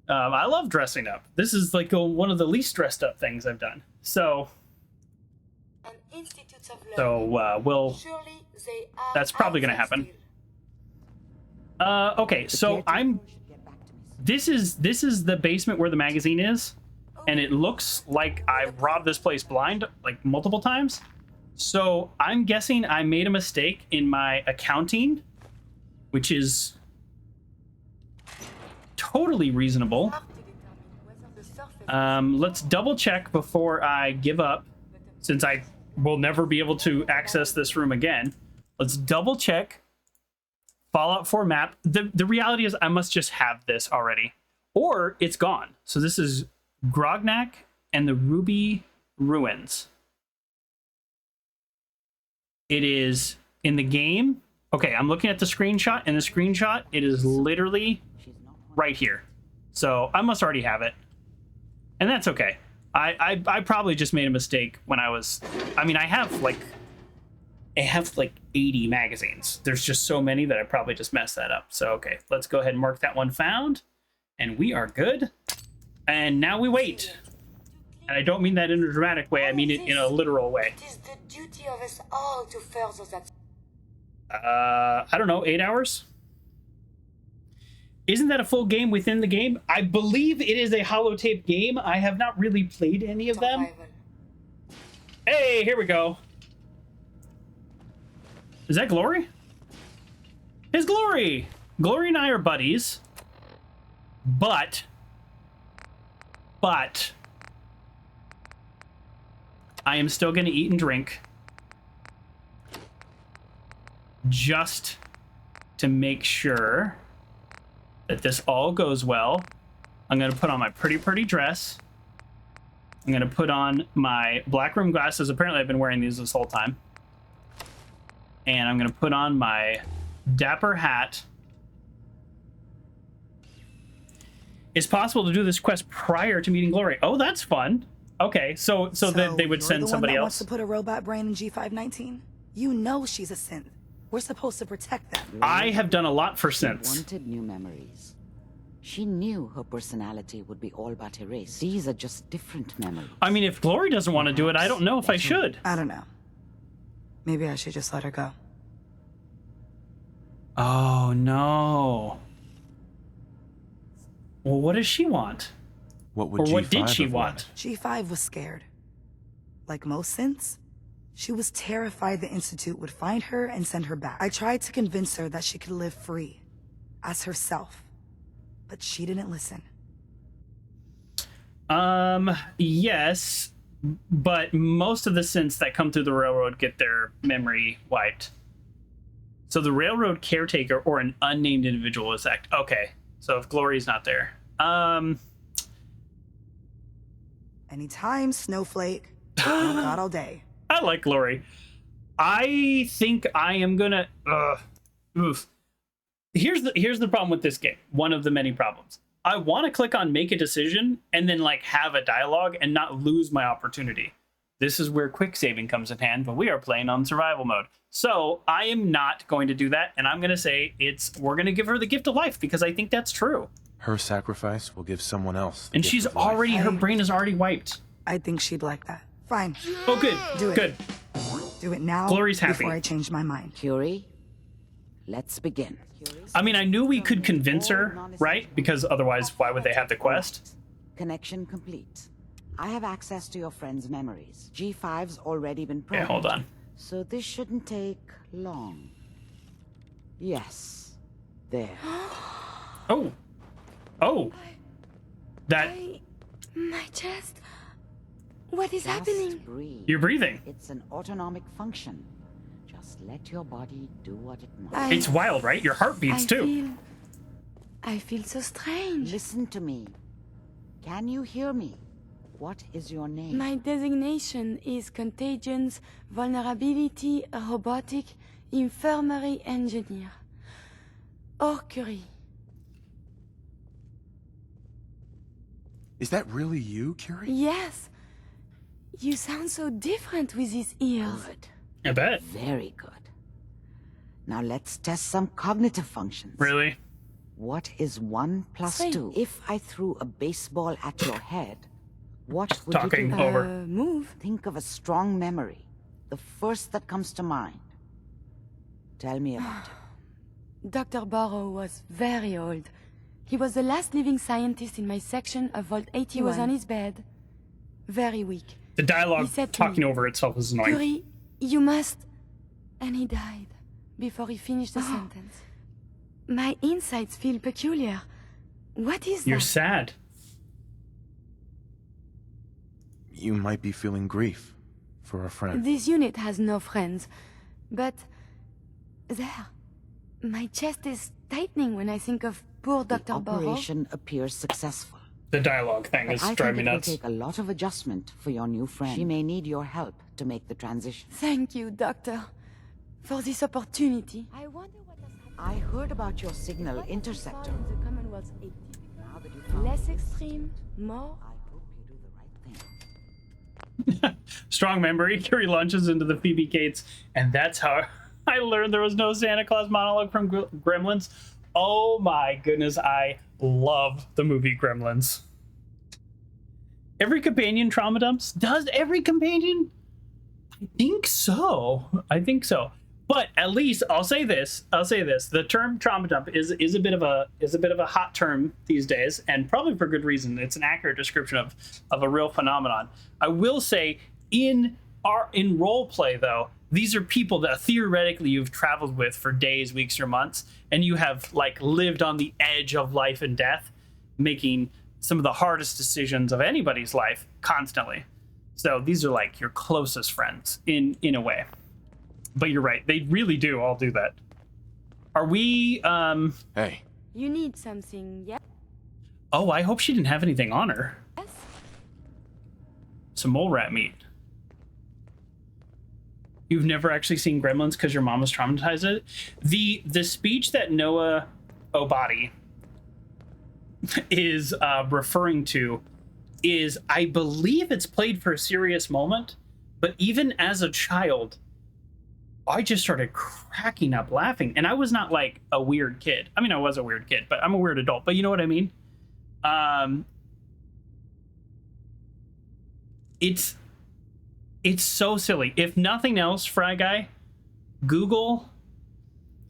I love dressing up. This is like one of the least dressed up things I've done. So that's probably going to happen. Okay, so this is the basement where the magazine is, and it looks like I've robbed this place blind like multiple times. So I'm guessing I made a mistake in my accounting, which is totally reasonable. Let's double check before I give up, since I will never be able to access this room again. Let's double check Fallout 4 map. The reality is I must just have this already, or it's gone. So this is Grognak and the Ruby Ruins. It is in the game. Okay, I'm looking at the screenshot, and the screenshot, it is literally right here. So I must already have it. And that's okay. I probably just made a mistake when I was... I mean, I have like 80 magazines. There's just so many that I probably just messed that up. So, okay, let's go ahead and mark that one found. And we are good. And now we wait. And I don't mean that in a dramatic way. I mean it in a literal way. It is the duty of us all to further that. I don't know, 8 hours? Isn't that a full game within the game? I believe it is a holotape game. I have not really played any of them. Hey, here we go. Is that Glory? It's Glory! Glory and I are buddies. But I am still going to eat and drink. Just to make sure that this all goes well. I'm going to put on my pretty dress. I'm going to put on my black rim glasses. Apparently I've been wearing these this whole time. And I'm going to put on my dapper hat. It's possible to do this quest prior to meeting Glory. Oh, that's fun. Okay, so that they would send somebody else. Wants to put a robot brain in G519. You know she's a synth. We're supposed to protect them. I have done a lot for synths. She wanted new memories. She knew her personality would be all but erased. These are just different memories. I mean, if Glory doesn't want to do it, I don't know if I should. I don't know. Maybe I should just let her go. Oh, no. Well, what does she want? What would or G5 what did she have want? G5 was scared. Like most synths, she was terrified the Institute would find her and send her back. I tried to convince her that she could live free, as herself, but she didn't listen. Yes, but most of the synths that come through the railroad get their memory wiped. So the railroad caretaker or an unnamed individual is act. Okay, so if Glory's not there, Anytime, Snowflake. Oh God, all day. I like Glory. I think I am gonna. Oof. Here's the problem with this game. One of the many problems. I want to click on make a decision and then like have a dialogue and not lose my opportunity. This is where quick saving comes in hand, but we are playing on survival mode. So I am not going to do that, and I'm gonna say we're gonna give her the gift of life because I think that's true. Her sacrifice will give someone else the And gift she's of life. already, her brain is already wiped. I think she'd like that. Fine. Oh, good. Do it. Good. Do it now. Glory's happy. Before I change my mind. Curie, let's begin. I mean, I knew we could convince her, right? Because otherwise, why would they have the quest? Connection complete. I have access to your friend's memories. G5's already been Yeah, programmed. hold on. So this shouldn't take long. Yes. There. Oh. Oh. That. My chest. What is Just happening? breathe. You're breathing. It's an autonomic function. Just let your body do what it must. It's wild, right? Your heart beats too. I feel so strange. Listen to me. Can you hear me? What is your name? My designation is Contagions, Vulnerability, Robotic, Infirmary Engineer. Or Curie. Is that really you, Curie? Yes. You sound so different with these ears. Good. I bet. Very good. Now let's test some cognitive functions. Really? What is 1 plus 2? If I threw a baseball at your head, what would Talking you do? over. Move. Think of a strong memory. The first that comes to mind. Tell me about it. Dr. Burrow was very old. He was the last living scientist in my section of Vault 81. He was on his bed. Very weak. The dialogue He said to talking me, over itself is annoying. Curie, You must... And he died before he finished the sentence. My insides feel peculiar. What is You're that? sad. You might be feeling grief for a friend. This unit has no friends, but... There. My chest is tightening when I think of poor Dr. The Burrow. operation appears successful. The dialogue thing But is I driving think me it will nuts. take a lot of adjustment for your new friend. She may need your help to make the transition. Thank you, Doctor, for this opportunity. I wonder what has happened. I heard about your signal interceptor. In the Commonwealth's aid. Now that you found Less this, extreme, more... I hope you do the right thing. Strong memory. Curie launches into the Phoebe Gates, and that's how I learned there was no Santa Claus monologue from Gremlins. Oh my goodness, I love the movie Gremlins. Every companion trauma dumps? Does every companion? I think so. I think so. But at least I'll say this. The term trauma dump is a bit of a hot term these days, and probably for good reason. It's an accurate description of a real phenomenon. I will say in role play though, these are people that theoretically you've traveled with for days, weeks, or months, and you have like lived on the edge of life and death, making some of the hardest decisions of anybody's life constantly. So these are like your closest friends in a way. But you're right, they really do all do that. Are we Hey. You need something, yes? Oh, I hope she didn't have anything on her. Some mole rat meat. You've never actually seen Gremlins because your mom was traumatized? The speech that Noah Obadi is referring to is, I believe it's played for a serious moment, but even as a child, I just started cracking up laughing. And I was not like a weird kid. I mean, I was a weird kid, but I'm a weird adult. But you know what I mean? It's so silly. If nothing else, Fry Guy, Google,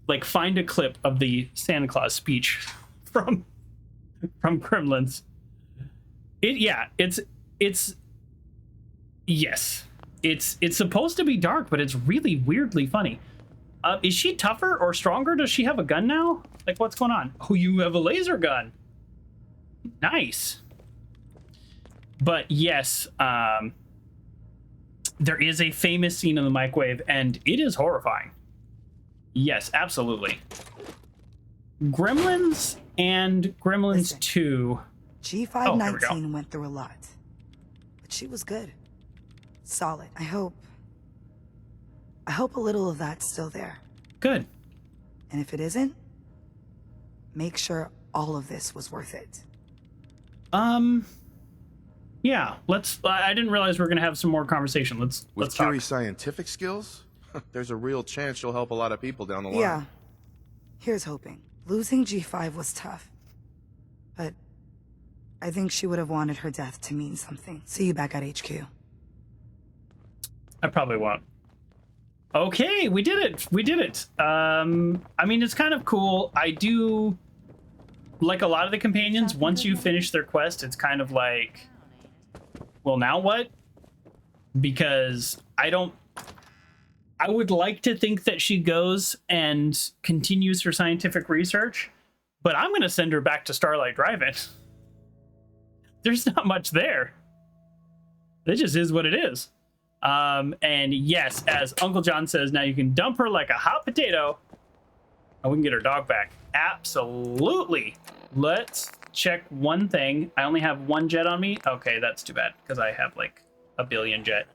like, find a clip of the Santa Claus speech from Gremlins. It's supposed to be dark, but it's really weirdly funny. Is she tougher or stronger? Does she have a gun now? Like, what's going on? Oh, you have a laser gun. Nice. But yes, there is a famous scene in the microwave, and it is horrifying. Yes, absolutely. Gremlins and Gremlins Listen, 2. G519 went through a lot, but she was good. Solid. I hope a little of that's still there. Good. And if it isn't, make sure all of this was worth it. Yeah, I didn't realize we were gonna have some more conversation. Let's With talk. Curie's scientific skills, there's a real chance she'll help a lot of people down the line. Yeah. Here's hoping. Losing G5 was tough, but I think she would have wanted her death to mean something. See you back at HQ. I probably won't. Okay, we did it. I mean, it's kind of cool. I do like a lot of the companions. Once you finish their quest, it's kind of like, well, now what? Because I would like to think that she goes and continues her scientific research, but I'm going to send her back to Starlight Drive-In. There's not much there. It just is what it is. And yes, as Uncle John says, now you can dump her like a hot potato and we can get her dog back. Absolutely. Let's check one thing. I only have one jet on me. Okay, that's too bad because I have like a billion jet.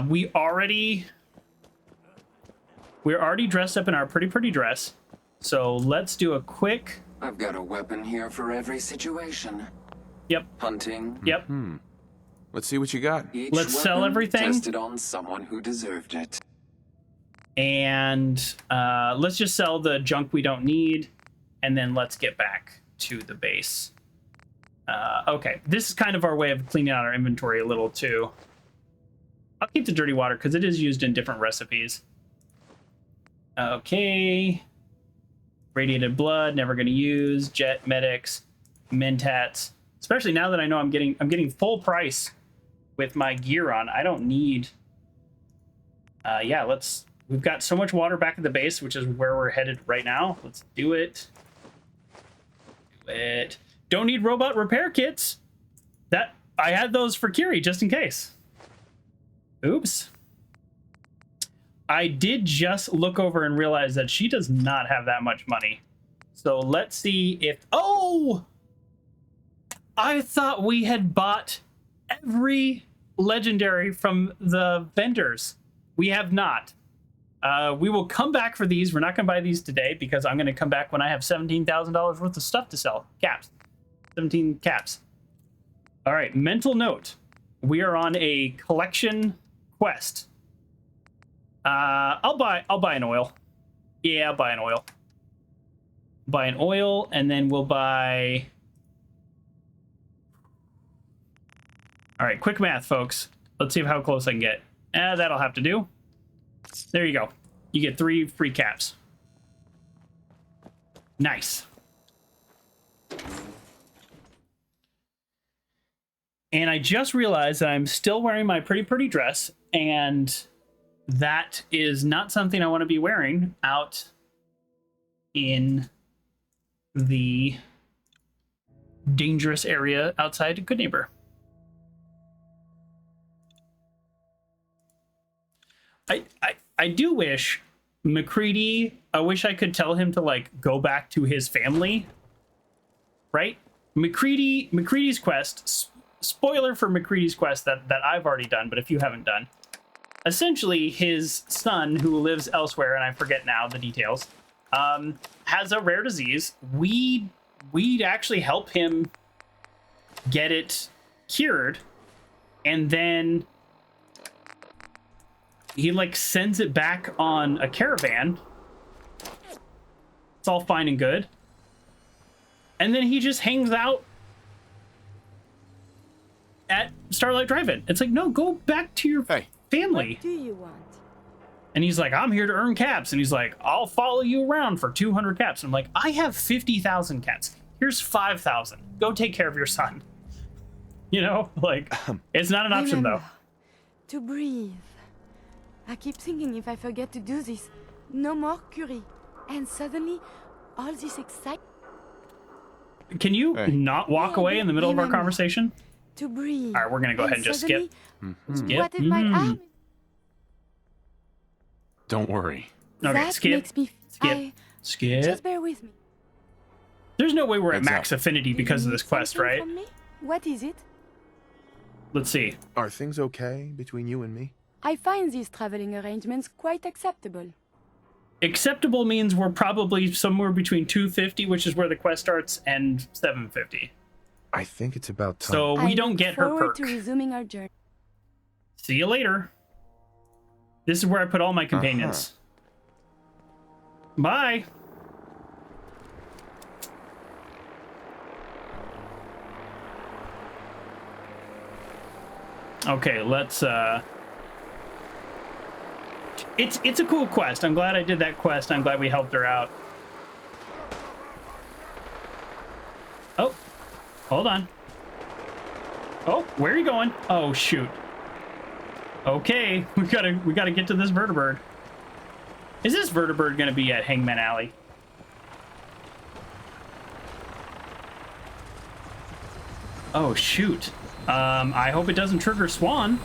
We're already dressed up in our pretty dress. So let's do a quick. I've got a weapon here for every situation. Yep. Hunting. Yep. Let's see what you got. Let's sell everything. Tested on someone who deserved it. And let's just sell the junk we don't need, and then let's get back to the base. Okay, this is kind of our way of cleaning out our inventory a little too. I'll keep the dirty water because it is used in different recipes. Okay. Radiated blood, never going to use. Jet, medics, mentats. Especially now that I know I'm getting full price with my gear on. I don't need Yeah, we've got so much water back at the base, which is where we're headed right now. Let's do it. Do it. Don't need robot repair kits. That I had those for Curie just in case. Oops. I did just look over and realize that she does not have that much money. So let's see if... Oh! I thought we had bought every legendary from the vendors. We have not. We will come back for these. We're not going to buy these today because I'm going to come back when I have $17,000 worth of stuff to sell. Caps. 17 caps. All right, mental note. We are on a collection quest. I'll buy an oil. Yeah, I'll buy an oil. Buy an oil, and then we'll buy... All right, quick math, folks. Let's see how close I can get. That'll have to do. There you go. You get 3 free caps. Nice. And I just realized that I'm still wearing my pretty dress, and that is not something I want to be wearing out in the dangerous area outside Good Neighbor. I do wish MacCready, I wish I could tell him to like go back to his family, right? MacCready's quest, spoiler for MacCready's quest that I've already done, but if you haven't done, essentially his son who lives elsewhere, and I forget now the details, has a rare disease. We'd actually help him get it cured, and then he like sends it back on a caravan. It's all fine and good. And then he just hangs out at Starlight Drive-In. It's like, no, go back to your family. What do you want? And he's like, I'm here to earn caps. And he's like, I'll follow you around for 200 caps. And I'm like, I have 50,000 caps. Here's 5,000. Go take care of your son. You know, like, it's not an option, though. To breathe. I keep thinking if I forget to do this, no more Curie. And suddenly, all this excitement. Can you not walk away in the middle of our conversation? To breathe. All right, we're going to go ahead and just skip. Skip. What if my arm? Don't worry. Okay, That skip. makes me... Skip. Just bear with me. There's no way we're at max affinity because of this quest, right? From me? What is it? Let's see. Are things okay between you and me? I find these traveling arrangements quite acceptable. Acceptable means we're probably somewhere between 250, which is where the quest starts, and 750. I think it's about time. So we don't get her I look forward perk. to resuming our journey. See you later. This is where I put all my companions. Bye. Okay, let's it's a cool quest. I'm glad I did that quest. I'm glad we helped her out. Oh, hold on. Oh, where are you going? Oh shoot. Okay, we gotta get to this vertibird. Is this vertibird gonna be at Hangman Alley? Oh shoot. I hope it doesn't trigger Swan.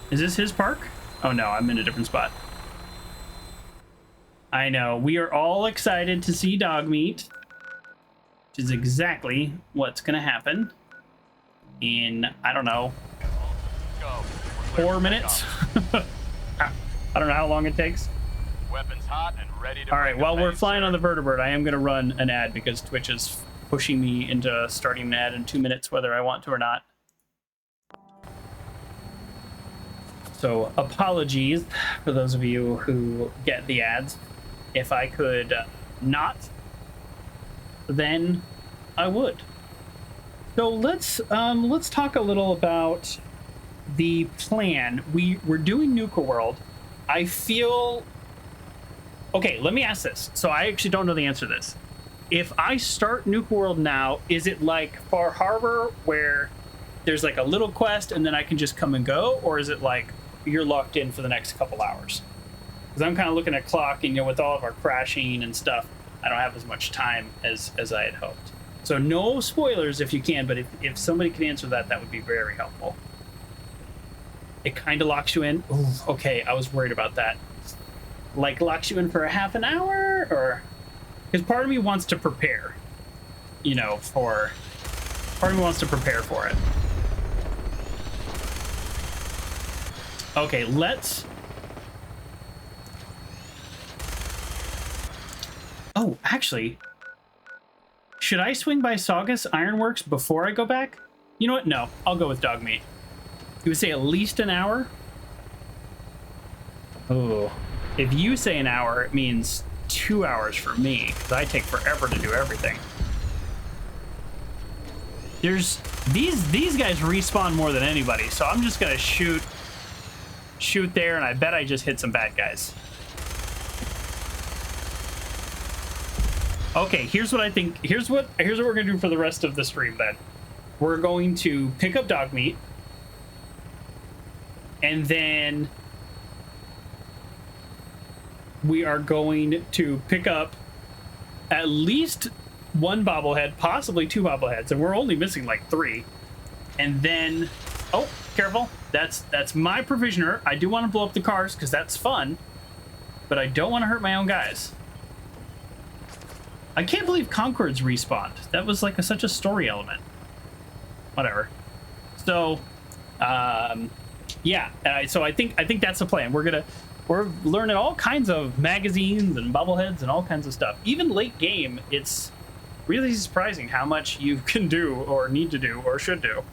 Is this his park? Oh no, I'm in a different spot. I know, we are all excited to see dog meat, which is exactly what's gonna happen in, I don't know, 4 minutes? I don't know how long it takes. Weapons hot and ready to. All right, while we're flying on the vertibird, I am gonna run an ad because Twitch is pushing me into starting an ad in 2 minutes, whether I want to or not. So apologies for those of you who get the ads. If I could not, then I would. So let's talk a little about the plan. We're doing Nuka World. I feel... Okay, let me ask this. So I actually don't know the answer to this. If I start Nuka World now, is it like Far Harbor where there's like a little quest and then I can just come and go? Or is it like you're locked in for the next couple hours. Because I'm kind of looking at clock, and with all of our crashing and stuff, I don't have as much time as I had hoped. So no spoilers if you can, but if somebody can answer that, that would be very helpful. It kind of locks you in. Ooh, okay, I was worried about that. Like locks you in for a half an hour, or because part of me wants to prepare, part of me wants to prepare for it. Okay, let's. Oh, actually, should I swing by Saugus Ironworks before I go back? You know what? No, I'll go with dog meat. You would say at least an hour? Oh, if you say an hour, it means 2 hours for me, because I take forever to do everything. There's these guys respawn more than anybody, so I'm just gonna shoot there, and I bet I just hit some bad guys. Okay, here's what I think. Here's what we're gonna do for the rest of the stream. Then we're going to pick up dog meat, and then we are going to pick up at least one bobblehead, possibly 2 bobbleheads, and we're only missing like 3. And then, oh, careful! That's my provisioner. I do want to blow up the cars because that's fun, but I don't want to hurt my own guys. I can't believe Concords respawned. That was like such a story element. Whatever. So, yeah. So I think that's the plan. We're learning all kinds of magazines and bobbleheads and all kinds of stuff. Even late game, it's really surprising how much you can do or need to do or should do.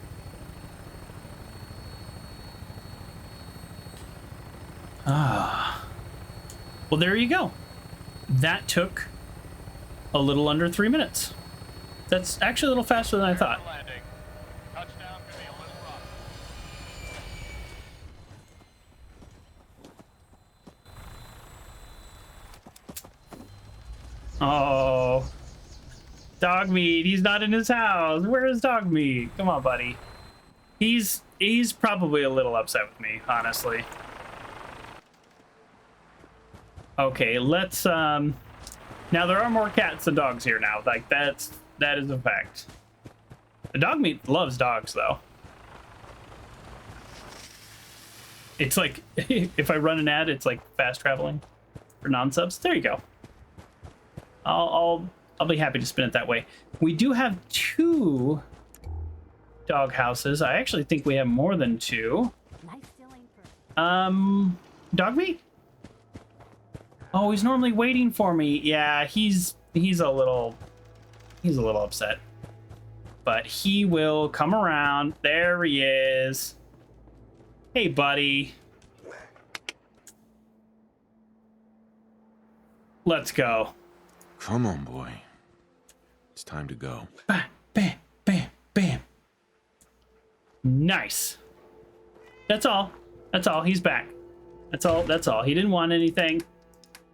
Well, there you go. That took a little under 3 minutes. That's actually a little faster than I thought. Oh, dog meat. He's not in his house. Where is dog meat? Come on, buddy. He's probably a little upset with me, honestly. Okay, let's now there are more cats than dogs here now. Like that is a fact. The dog meat loves dogs though. It's like if I run an ad, it's like fast traveling for non-subs. There you go. I'll be happy to spin it that way. We do have 2 dog houses. I actually think we have more than 2. Dog meat? Oh, he's normally waiting for me. Yeah, he's a little upset. But he will come around. There he is. Hey, buddy. Let's go. Come on, boy. It's time to go. Bam, bam, bam, bam. Nice. That's all. That's all. He's back. That's all. That's all. He didn't want anything.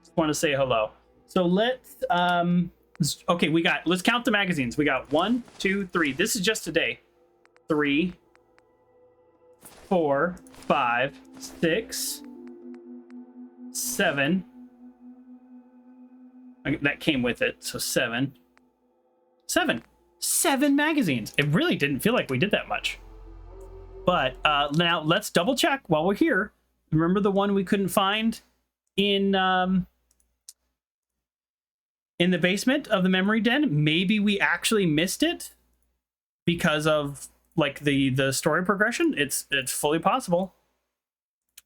Just want to say hello. So let's okay, let's count the magazines. We got 1, 2, 3. This is just today. 3, 4, 5, 6, 7. That came with it, so 7 magazines. It really didn't feel like we did that much, but now let's double check while we're here. Remember the one we couldn't find in the basement of the memory den? Maybe we actually missed it because of like the story progression. It's fully possible.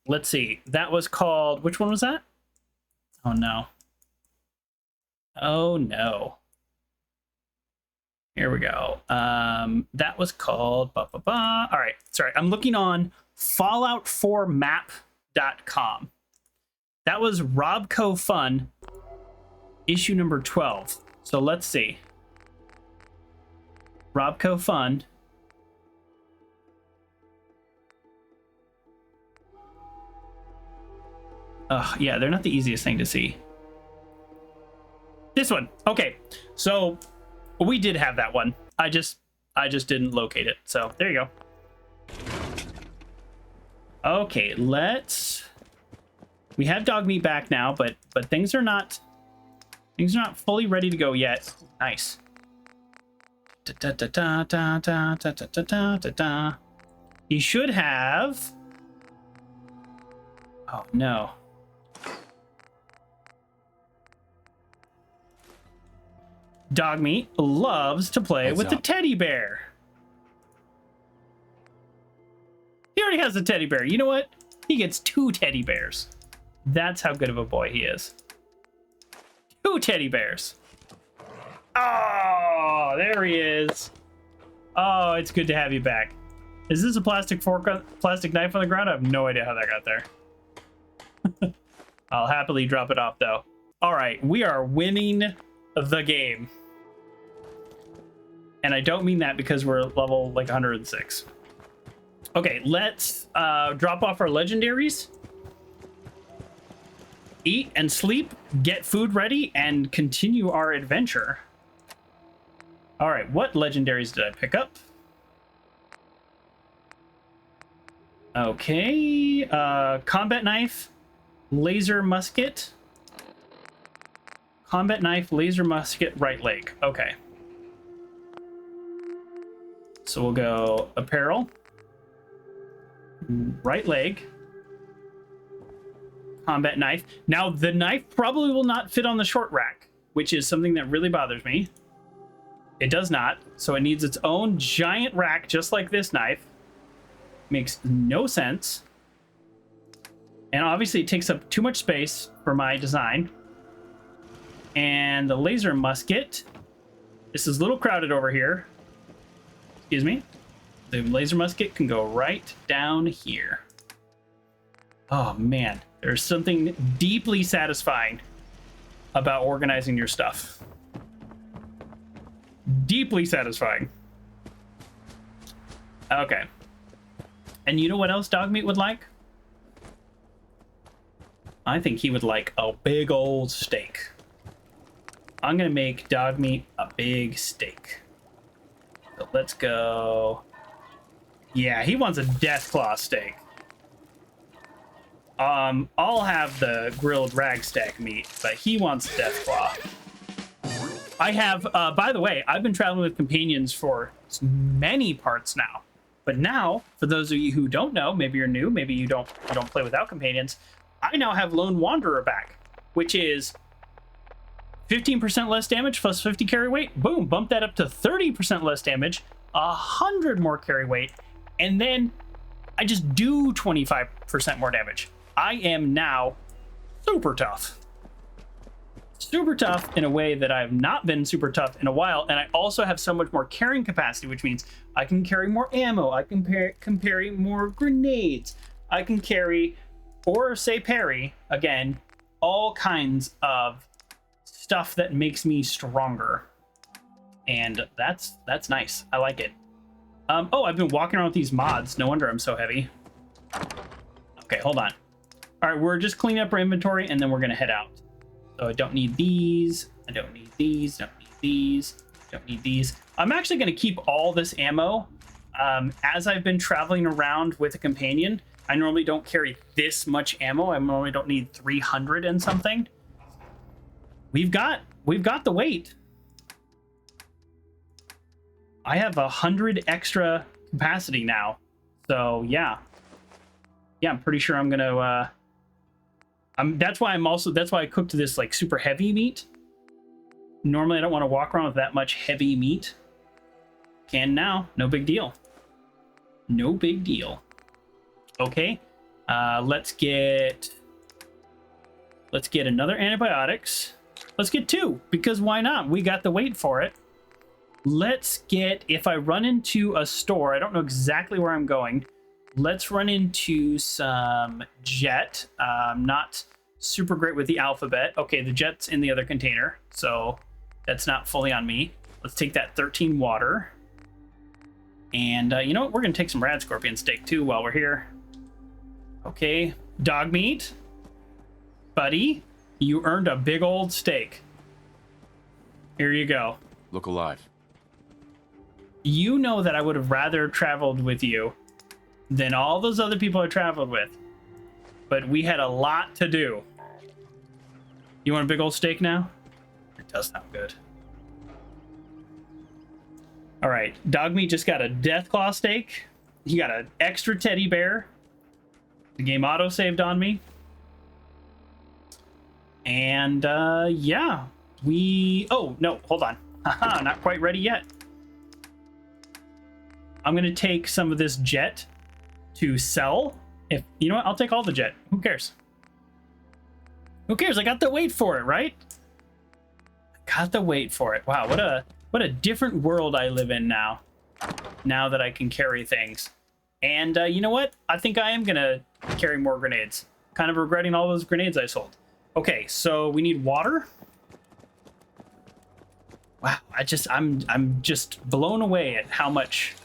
Let's see. That was called, which one was that? Oh no. Oh no. Here we go. That was called All right, sorry. I'm looking on Fallout4map.com. That was Robco Fun, issue number 12. So let's see. Robco Fun. Yeah, they're not the easiest thing to see. This one. Okay. So we did have that one. I just didn't locate it. So there you go. Okay, we have dog meat back now, but things are not fully ready to go yet. Nice. He should have. Oh no. Dog meat loves to play with the teddy bear. He already has a teddy bear. You know what? He gets 2 teddy bears. That's how good of a boy he is. 2 teddy bears. Oh, there he is. Oh, it's good to have you back. Is this a plastic fork, plastic knife on the ground? I have no idea how that got there. I'll happily drop it off though. All right, we are winning the game. And I don't mean that because we're level like 106. Okay, let's drop off our legendaries. Eat and sleep, get food ready, and continue our adventure. All right, what legendaries did I pick up? Okay, combat knife, laser musket. Combat knife, laser musket, right leg. Okay. So we'll go apparel, right leg, combat knife. Now, the knife probably will not fit on the short rack, which is something that really bothers me. It does not, so it needs its own giant rack just like this knife. Makes no sense. And obviously it takes up too much space for my design. And the laser musket. This is a little crowded over here. Excuse me. The laser musket can go right down here. Oh man, there's something deeply satisfying about organizing your stuff. Deeply satisfying. Okay. And you know what else Dog Meat would like? I think he would like a big old steak. I'm gonna make Dog Meat a big steak. So let's go. Yeah, he wants a Deathclaw steak. I'll have the grilled ragstack meat, but he wants Deathclaw. I have, by the way, I've been traveling with companions for many parts now. But now, for those of you who don't know, maybe you're new, maybe you don't play without companions, I now have Lone Wanderer back, which is 15% less damage plus 50 carry weight. Boom, bump that up to 30% less damage, 100 more carry weight, and then I just do 25% more damage. I am now super tough. Super tough in a way that I've not been super tough in a while, and I also have so much more carrying capacity, which means I can carry more ammo, I can carry more grenades, I can carry, or say parry, again, all kinds of stuff that makes me stronger. And that's nice. I like it. Oh, I've been walking around with these mods. No wonder I'm so heavy. Okay, hold on. All right, we're just cleaning up our inventory, and then we're gonna head out. So I don't need these, I don't need these, don't need these, don't need these. I'm actually going to keep all this ammo. As I've been traveling around with a companion, I normally don't carry this much ammo. I normally don't need 300 and something. We've got the weight. I have 100 extra capacity now. So yeah. Yeah, I'm pretty sure I'm going to... that's why I cooked this like super heavy meat. Normally I don't want to walk around with that much heavy meat. Can now, no big deal. No big deal. Okay, let's get another antibiotics. Let's get 2, because why not? We got the weight for it. Let's get, if I run into a store, I don't know exactly where I'm going. Let's run into some jet. Not super great with the alphabet. Okay, the jet's in the other container, so that's not fully on me. Let's take that 13 water. And you know what? We're going to take some rad scorpion steak too while we're here. Okay, Dog Meat. Buddy, you earned a big old steak. Here you go. Look alive. You know that I would have rather traveled with you than all those other people I traveled with. But we had a lot to do. You want a big old steak now? It does sound good. All right, Dogmeat just got a Deathclaw steak. He got an extra teddy bear. The game auto-saved on me. And, yeah. Oh, no, hold on. Haha, not quite ready yet. I'm going to take some of this jet to sell. You know what? I'll take all the jet. Who cares? Who cares? I got to wait for it, right? I got to wait for it. Wow, what a different world I live in now. Now that I can carry things. And you know what? I think I am going to carry more grenades. Kind of regretting all those grenades I sold. Okay, so we need water. Wow, I'm just blown away at how much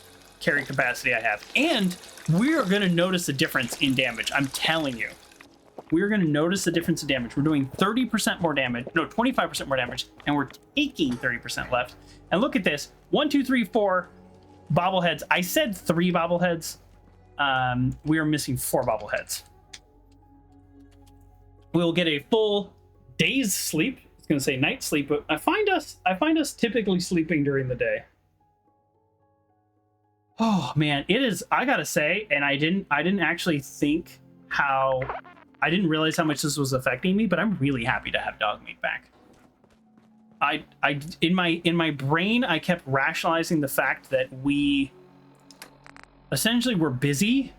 carry capacity I have. And we're going to notice a difference in damage. I'm telling you. We're going to notice the difference in damage. We're doing 30% more damage. No, 25% more damage. And we're taking 30% left. And look at this. 1, 2, 3, 4 bobbleheads. I said 3 bobbleheads. We are missing 4 bobbleheads. We'll get a full day's sleep. I was going to say night sleep, but I find us typically sleeping during the day. Oh man, it is. I gotta say, and I didn't actually think how. I didn't realize how much this was affecting me, but I'm really happy to have Dogmeat back. In my brain, I kept rationalizing the fact that we essentially were busy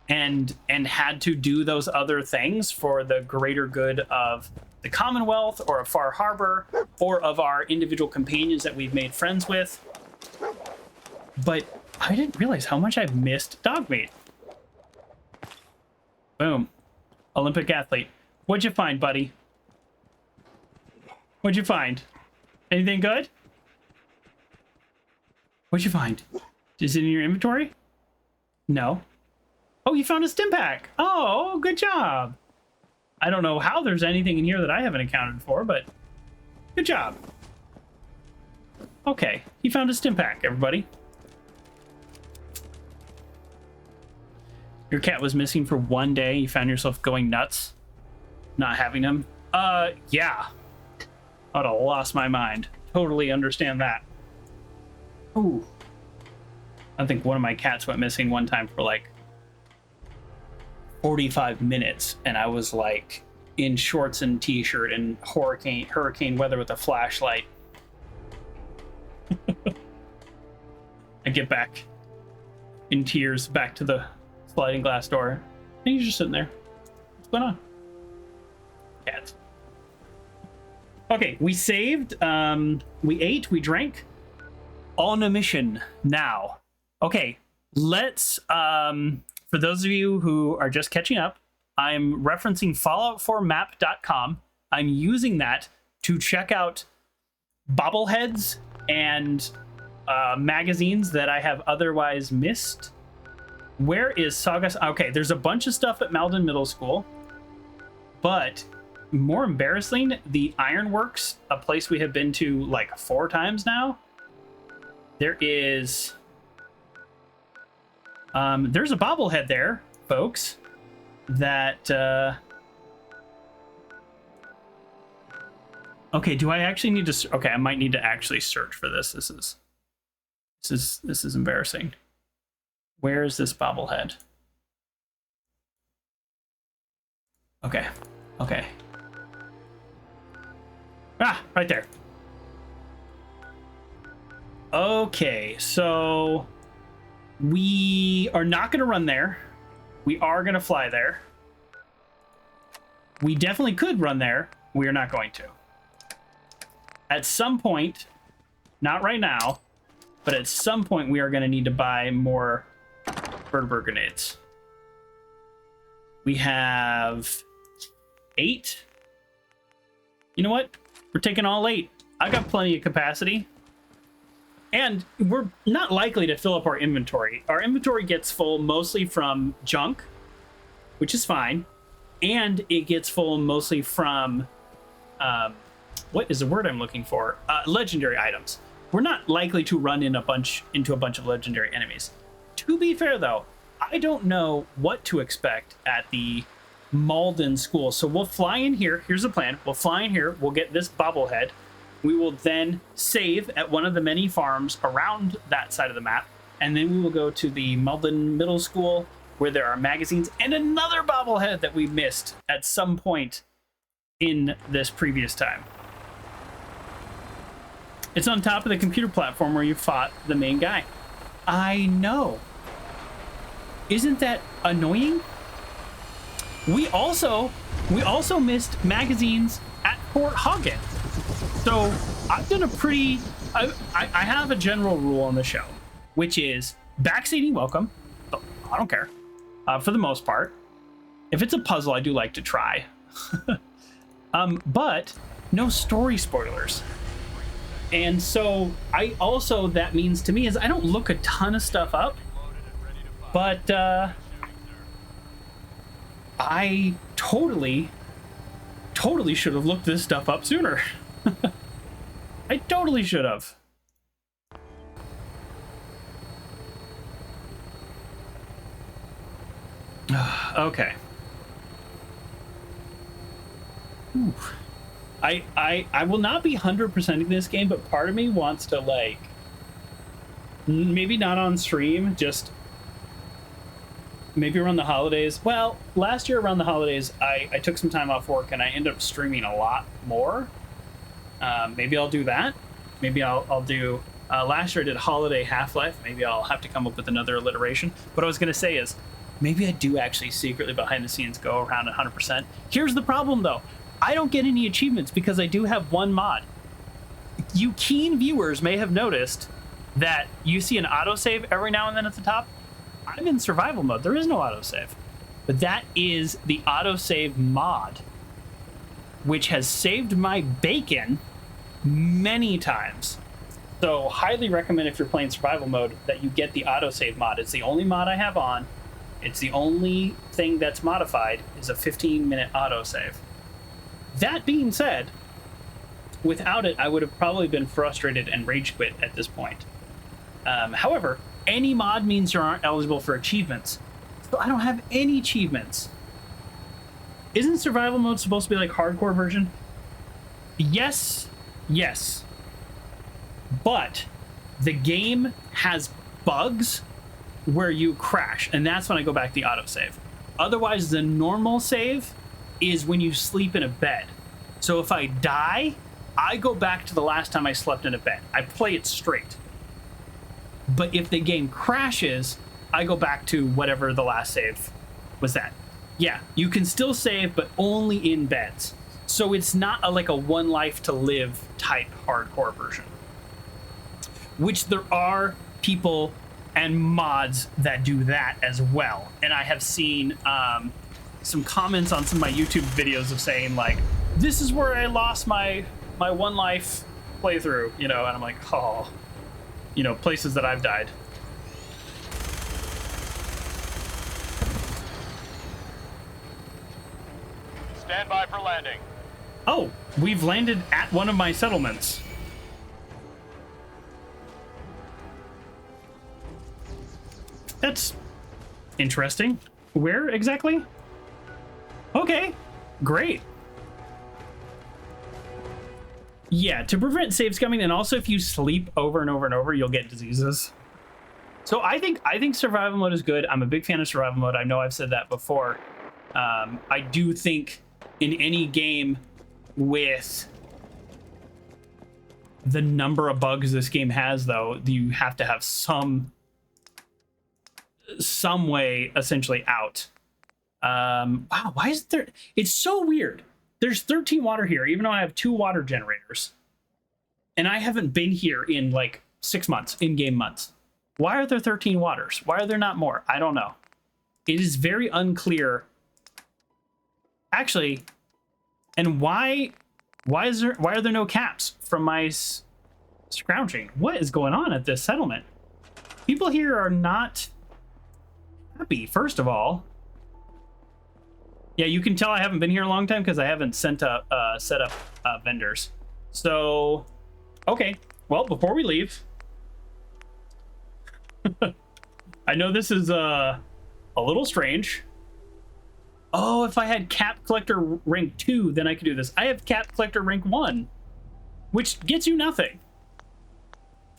and had to do those other things for the greater good of the Commonwealth or of Far Harbor or of our individual companions that we've made friends with. But I didn't realize how much I've missed Dogmeat. Boom. Olympic athlete. What'd you find, buddy? What'd you find? Anything good? What'd you find? Is it in your inventory? No. Oh, you found a stim pack. Oh, good job. I don't know how there's anything in here that I haven't accounted for, but good job. Okay, he found a stim pack, everybody. Your cat was missing for 1 day. You found yourself going nuts, not having him. Yeah. I would have lost my mind. Totally understand that. Ooh. I think one of my cats went missing one time for like 45 minutes, and I was like in shorts and t-shirt and hurricane weather with a flashlight. I get back in tears back to the sliding glass door, and he's just sitting there. What's going on? Cats. Okay, we saved, we ate, we drank. On a mission now. Okay, let's, for those of you who are just catching up, I'm referencing Fallout4map.com. I'm using that to check out bobbleheads and magazines that I have otherwise missed. Where is Saga? Okay, there's a bunch of stuff at Malden Middle School, but more embarrassing, the Ironworks, a place we have been to like 4 times now. There is, there's a bobblehead there, folks, that, okay, do I actually need to, okay, I might need to actually search for this. This is embarrassing. Where is this bobblehead? Okay. Okay. Ah, right there. Okay, so we are not going to run there. We are going to fly there. We definitely could run there. We are not going to. At some point, not right now, but at some point we are going to need to buy more vertebrate grenades. We have 8. You know what? We're taking all 8. I got plenty of capacity. And we're not likely to fill up our inventory. Our inventory gets full mostly from junk, which is fine. And it gets full mostly from, what is the word I'm looking for? Legendary items. We're not likely to run into a bunch of legendary enemies. To be fair, though, I don't know what to expect at the Malden school. So we'll fly in here. Here's the plan. We'll fly in here. We'll get this bobblehead. We will then save at one of the many farms around that side of the map. And then we will go to the Malden Middle School where there are magazines and another bobblehead that we missed at some point in this previous time. It's on top of the computer platform where you fought the main guy. I know. Isn't that annoying? We also missed magazines at Fort Hoggett. So I've done a pretty... I have a general rule on the show, which is backseating welcome. Oh, I don't care. For the most part. If it's a puzzle, I do like to try. But no story spoilers. And so that means to me is I don't look a ton of stuff up, but I totally should have looked this stuff up sooner. I totally should have. Okay. Ooh. I will not be 100%ing this game, but part of me wants to, like, maybe not on stream, just maybe around the holidays. Well, last year around the holidays, I took some time off work and I ended up streaming a lot more. Maybe I'll do that. Maybe I'll do, last year I did Holiday Half-Life. Maybe I'll have to come up with another alliteration. What I was going to say is, maybe I do actually secretly behind the scenes go around 100%. Here's the problem, though. I don't get any achievements because I do have one mod. You keen viewers may have noticed that you see an autosave every now and then at the top. I'm in survival mode. There is no autosave. But that is the autosave mod, which has saved my bacon many times. So highly recommend if you're playing survival mode that you get the autosave mod. It's the only mod I have on. It's the only thing that's modified is a 15-minute autosave. That being said, without it, I would have probably been frustrated and rage quit at this point. However, any mod means you aren't eligible for achievements. So I don't have any achievements. Isn't survival mode supposed to be like hardcore version? Yes. But the game has bugs where you crash, and that's when I go back to the autosave. Otherwise, the normal save is when you sleep in a bed. So if I die, I go back to the last time I slept in a bed. I play it straight. But if the game crashes, I go back to whatever the last save was at. Yeah, you can still save, but only in beds. So it's not like a one life to live type hardcore version. Which there are people and mods that do that as well. And I have seen some comments on some of my YouTube videos of saying, like, this is where I lost my one life playthrough, you know, and I'm like, oh, you know, places that I've died. Stand by for landing. Oh, we've landed at one of my settlements. That's interesting. Where exactly? Okay, great. Yeah, to prevent save scumming, and also if you sleep over and over and over, you'll get diseases. So I think survival mode is good. I'm a big fan of survival mode. I know I've said that before. I do think in any game with the number of bugs this game has, though, you have to have some way essentially out. Wow, why is there... It's so weird. There's 13 water here, even though I have 2 water generators. And I haven't been here in like 6 months, in-game months. Why are there 13 waters? Why are there not more? I don't know. It is very unclear. Actually, and why are there no caps from my scrounging? What is going on at this settlement? People here are not happy, first of all. Yeah, you can tell I haven't been here a long time because I haven't set up vendors. So, okay. Well, before we leave, I know this is a little strange. Oh, if I had Cap Collector rank 2, then I could do this. I have Cap Collector rank 1, which gets you nothing.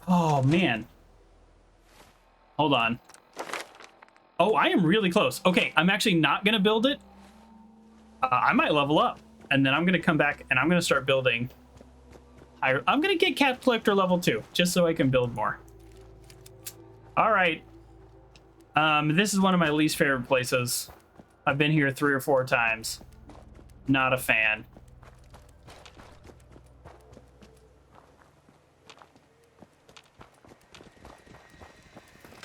Oh, man. Hold on. Oh, I am really close. Okay, I'm actually not going to build it. I might level up, and then I'm going to come back, and I'm going to start building higher. I'm going to get Cap Collector level 2, just so I can build more. All right. This is one of my least favorite places. I've been here 3 or 4 times. Not a fan.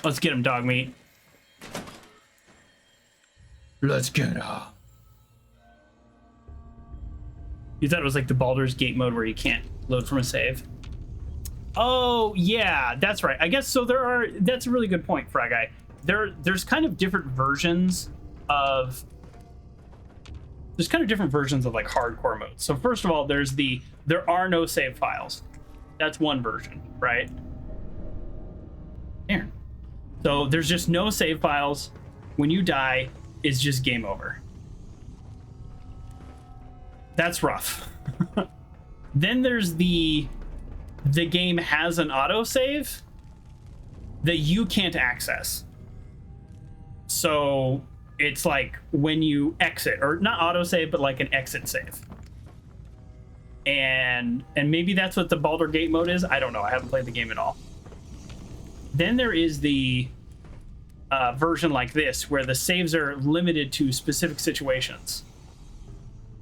Let's get him, dog meat. Let's get her. You thought it was like the Baldur's Gate mode where you can't load from a save? Oh, yeah, that's right. I guess so. That's a really good point, Fry Guy. There's kind of different versions of like hardcore modes. So first of all, there are no save files. That's one version, right? There. So there's just no save files. When you die, it's just game over. That's rough. Then there's the game has an autosave that you can't access. So it's like when you exit, or not autosave, but like an exit save. And maybe that's what the Baldur's Gate mode is. I don't know. I haven't played the game at all. Then there is the version like this, where the saves are limited to specific situations.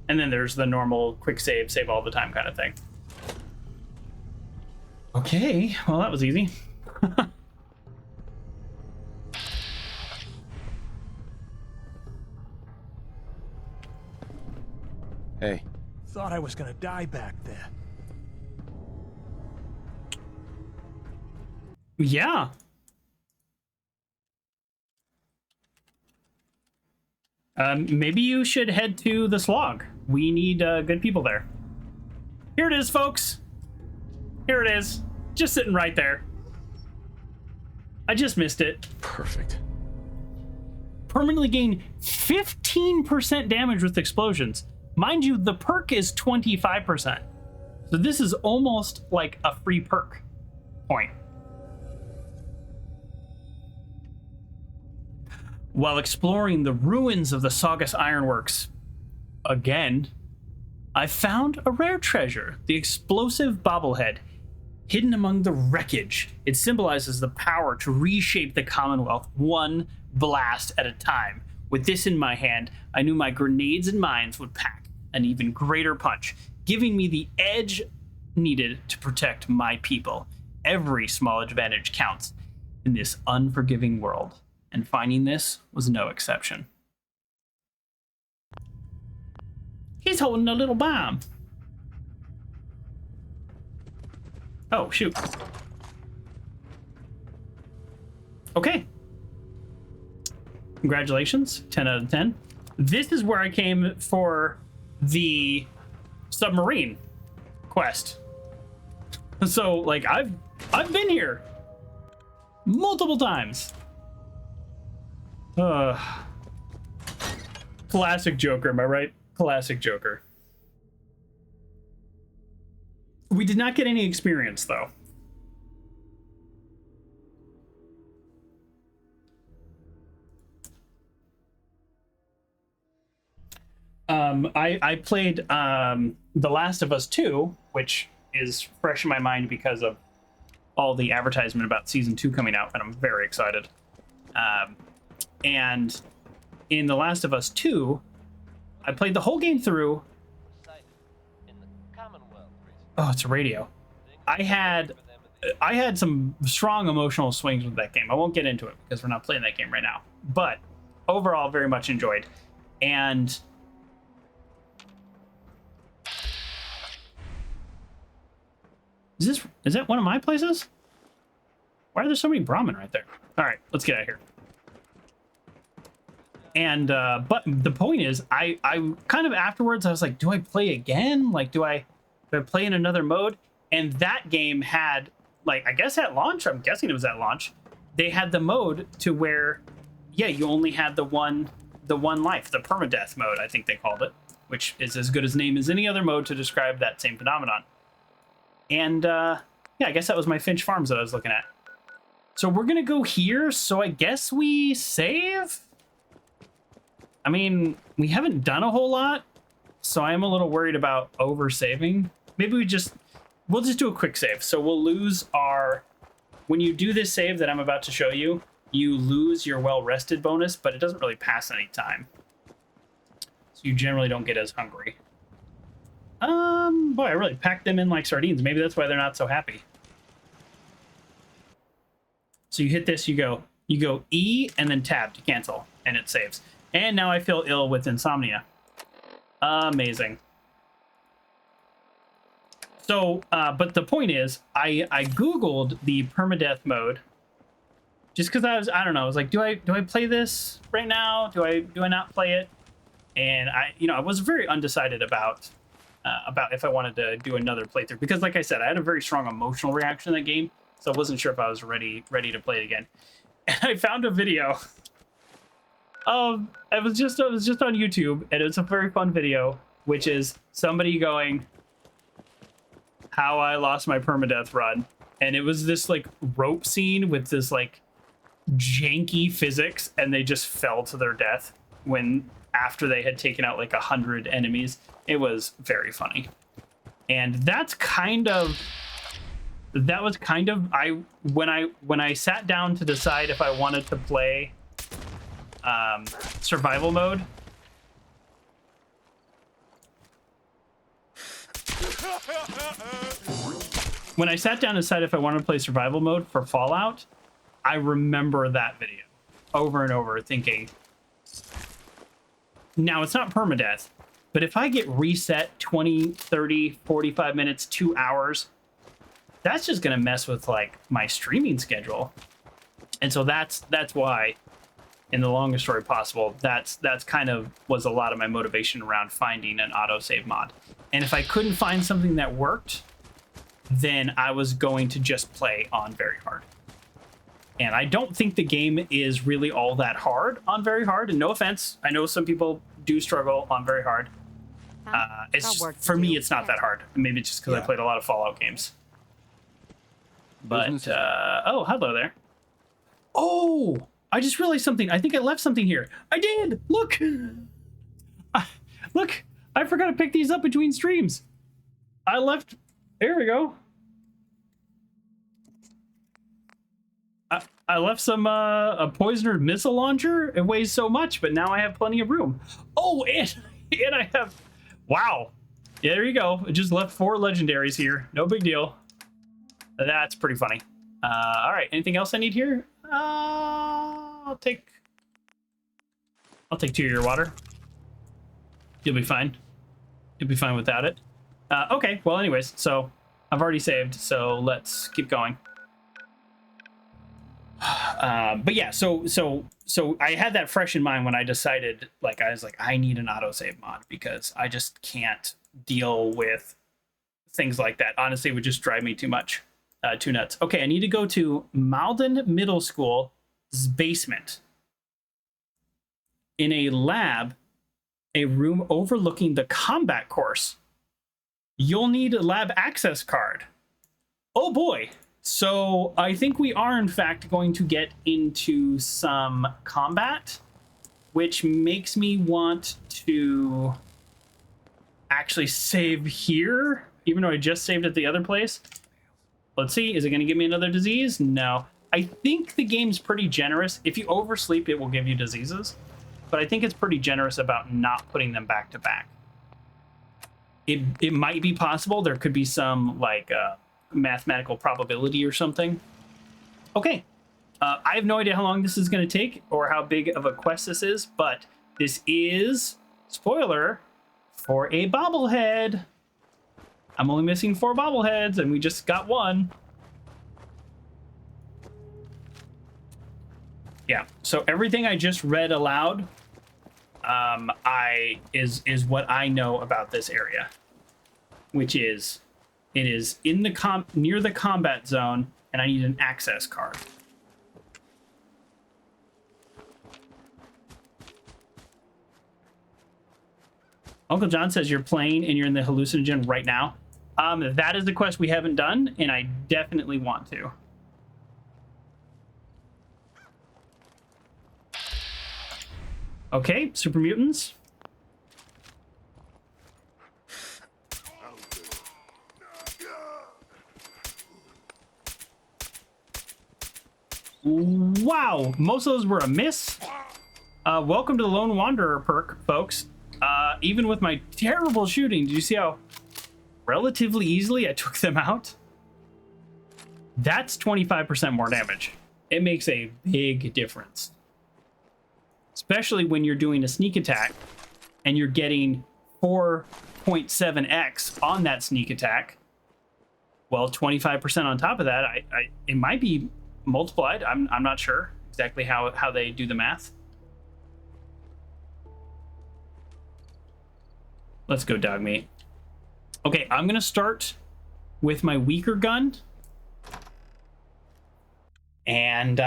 And then there's the normal quick save all the time kind of thing. Okay, well, that was easy. Hey. Thought I was gonna die back there. Yeah. Maybe you should head to the slog. We need good people there. Here it is, folks. Here it is. Just sitting right there. I just missed it. Perfect. Permanently gain 15% damage with explosions. Mind you, the perk is 25%. So this is almost like a free perk point. While exploring the ruins of the Saugus Ironworks again, I found a rare treasure, the explosive bobblehead, hidden among the wreckage. It symbolizes the power to reshape the Commonwealth one blast at a time. With this in my hand, I knew my grenades and mines would pack an even greater punch, giving me the edge needed to protect my people. Every small advantage counts in this unforgiving world, and finding this was no exception. He's holding a little bomb. Oh, shoot. Okay. Congratulations, 10 out of 10. This is where I came for the submarine quest. So, like, I've been here multiple times. Classic Joker, am I right? Classic Joker. We did not get any experience, though. I played The Last of Us 2, which is fresh in my mind because of all the advertisement about season 2 coming out, and I'm very excited. And in The Last of Us 2, I played the whole game through. Oh, it's a radio. I had some strong emotional swings with that game. I won't get into it because we're not playing that game right now. But overall, very much enjoyed. And is that one of my places? Why are there so many Brahmin right there? All right, let's get out of here. And but the point is, I kind of afterwards I was like, do I play again? Like, do I play in another mode? And that game had, like, I guess at launch, I'm guessing it was at launch, they had the mode to where yeah, you only had the one life, the permadeath mode, I think they called it, which is as good a name as any other mode to describe that same phenomenon. And yeah, I guess that was my Finch Farms that I was looking at. So we're gonna go here, so I guess we save? I mean, we haven't done a whole lot, so I am a little worried about over-saving. Maybe we'll just do a quick save. So we'll lose our... When you do this save that I'm about to show you, you lose your well-rested bonus, but it doesn't really pass any time. So you generally don't get as hungry. Boy, I really packed them in like sardines. Maybe that's why they're not so happy. So you hit this, you go E and then tab to cancel, and it saves. And now I feel ill with insomnia. Amazing. So, but the point is, I Googled the permadeath mode just because I don't know, I was like, do I play this right now? Do I not play it? And I was very undecided about if I wanted to do another playthrough, because like I said, I had a very strong emotional reaction to that game, so I wasn't sure if I was ready to play it again. And I found a video. It was just on YouTube, and it was a very fun video, which is somebody going, how I lost my permadeath run. And it was this like rope scene with this like janky physics, and they just fell to their death after they had taken out like 100 enemies. It was very funny. And that was kind of when I sat down to decide if I wanted to play survival mode. When I sat down to decide if I wanted to play survival mode for Fallout, I remember that video over and over thinking, now it's not permadeath, but if I get reset 20, 30, 45 minutes, 2 hours, that's just going to mess with like my streaming schedule. And so that's why, in the longest story possible, that's kind of was a lot of my motivation around finding an autosave mod. And if I couldn't find something that worked, then I was going to just play on very hard. And I don't think the game is really all that hard on very hard. And no offense, I know some people do struggle on very hard. For me, it's not that hard. Maybe it's just because I played a lot of Fallout games. But, oh, hello there. Oh, I just realized something. I think I left something here. I did. Look. Look, I forgot to pick these up between streams. I left. There we go. I left some a poisoner missile launcher. It weighs so much, but now I have plenty of room. Oh, and I have, wow. Yeah, there you go. I just left 4 legendaries here. No big deal. That's pretty funny. All right, anything else I need here? I'll take 2 of your water. You'll be fine. You'll be fine without it. Okay, well, anyways, so I've already saved, so let's keep going. But yeah, so I had that fresh in mind when I decided, like, I was like, I need an autosave mod because I just can't deal with things like that. Honestly, it would just drive me too much, too nuts. Okay, I need to go to Malden Middle School's basement. In a lab, a room overlooking the combat course. You'll need a lab access card. Oh boy. So I think we are, in fact, going to get into some combat, which makes me want to actually save here, even though I just saved at the other place. Let's see. Is it going to give me another disease? No. I think the game's pretty generous. If you oversleep, it will give you diseases. But I think it's pretty generous about not putting them back to back. It might be possible. There could be some, like, mathematical probability or something. Okay. I have no idea how long this is going to take or how big of a quest this is, but this is, spoiler, for a bobblehead. I'm only missing 4 bobbleheads, and we just got 1. Yeah, so everything I just read aloud is what I know about this area, which is it is in the near the combat zone, and I need an access card. Uncle John says you're playing and you're in the hallucinogen right now. That is the quest we haven't done, and I definitely want to. Okay, super mutants. Wow, most of those were a miss. Welcome to the Lone Wanderer perk, folks. Even with my terrible shooting, did you see how relatively easily I took them out? That's 25% more damage. It makes a big difference. Especially when you're doing a sneak attack and you're getting 4.7x on that sneak attack. Well, 25% on top of that, it might be multiplied. I'm not sure exactly how they do the math. Let's go, dog meat. Okay, I'm gonna start with my weaker gun, and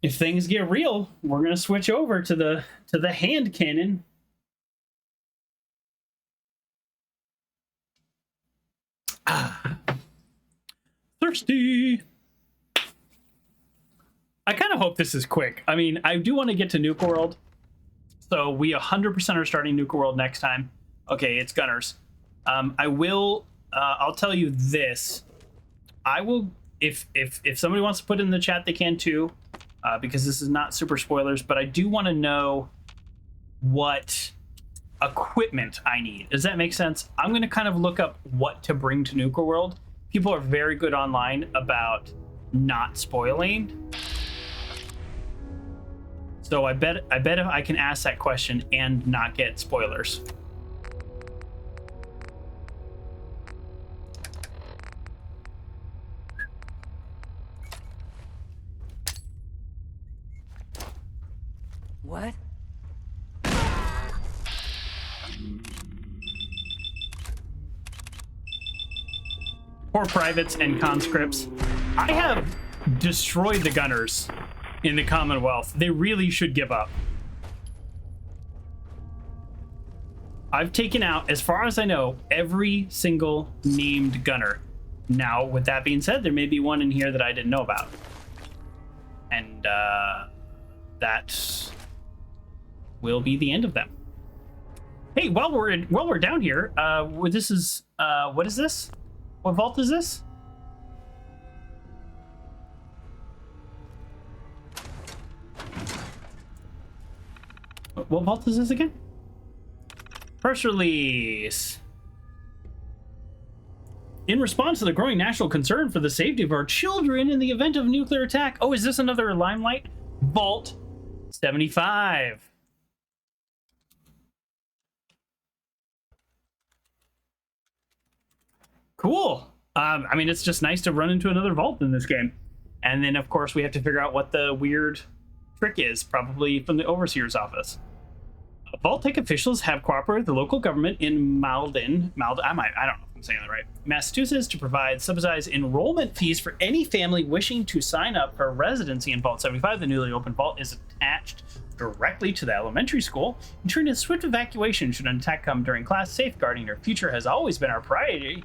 if things get real, we're gonna switch over to the hand cannon. Thirsty. I kind of hope this is quick. I mean, I do want to get to Nuka World, so we 100% are starting Nuka World next time. Okay, it's Gunners. I will. I'll tell you this. I will. If somebody wants to put it in the chat, they can too, because this is not super spoilers. But I do want to know what equipment I need. Does that make sense? I'm going to kind of look up what to bring to Nuka World. People are very good online about not spoiling. So I bet if I can ask that question and not get spoilers. What? Poor privates and conscripts. I have destroyed the Gunners in the Commonwealth. They really should give up. I've taken out, as far as I know, every single named Gunner. Now, with that being said, there may be one in here that I didn't know about. And that will be the end of them. Hey, while we're down here, this is what is this? What vault is this? What vault is this again? Press release. In response to the growing national concern for the safety of our children in the event of nuclear attack. Oh, is this another Limelight? Vault 75. Cool. I mean, it's just nice to run into another vault in this game. And then, of course, we have to figure out what the weird trick is, probably from the Overseer's office. Vault-Tec officials have cooperated with the local government in Malden, I don't know if I'm saying that right, Massachusetts, to provide subsidized enrollment fees for any family wishing to sign up for residency in Vault 75. The newly opened vault is attached directly to the elementary school, ensuring a swift evacuation should an attack come during class. Safeguarding your future has always been our priority,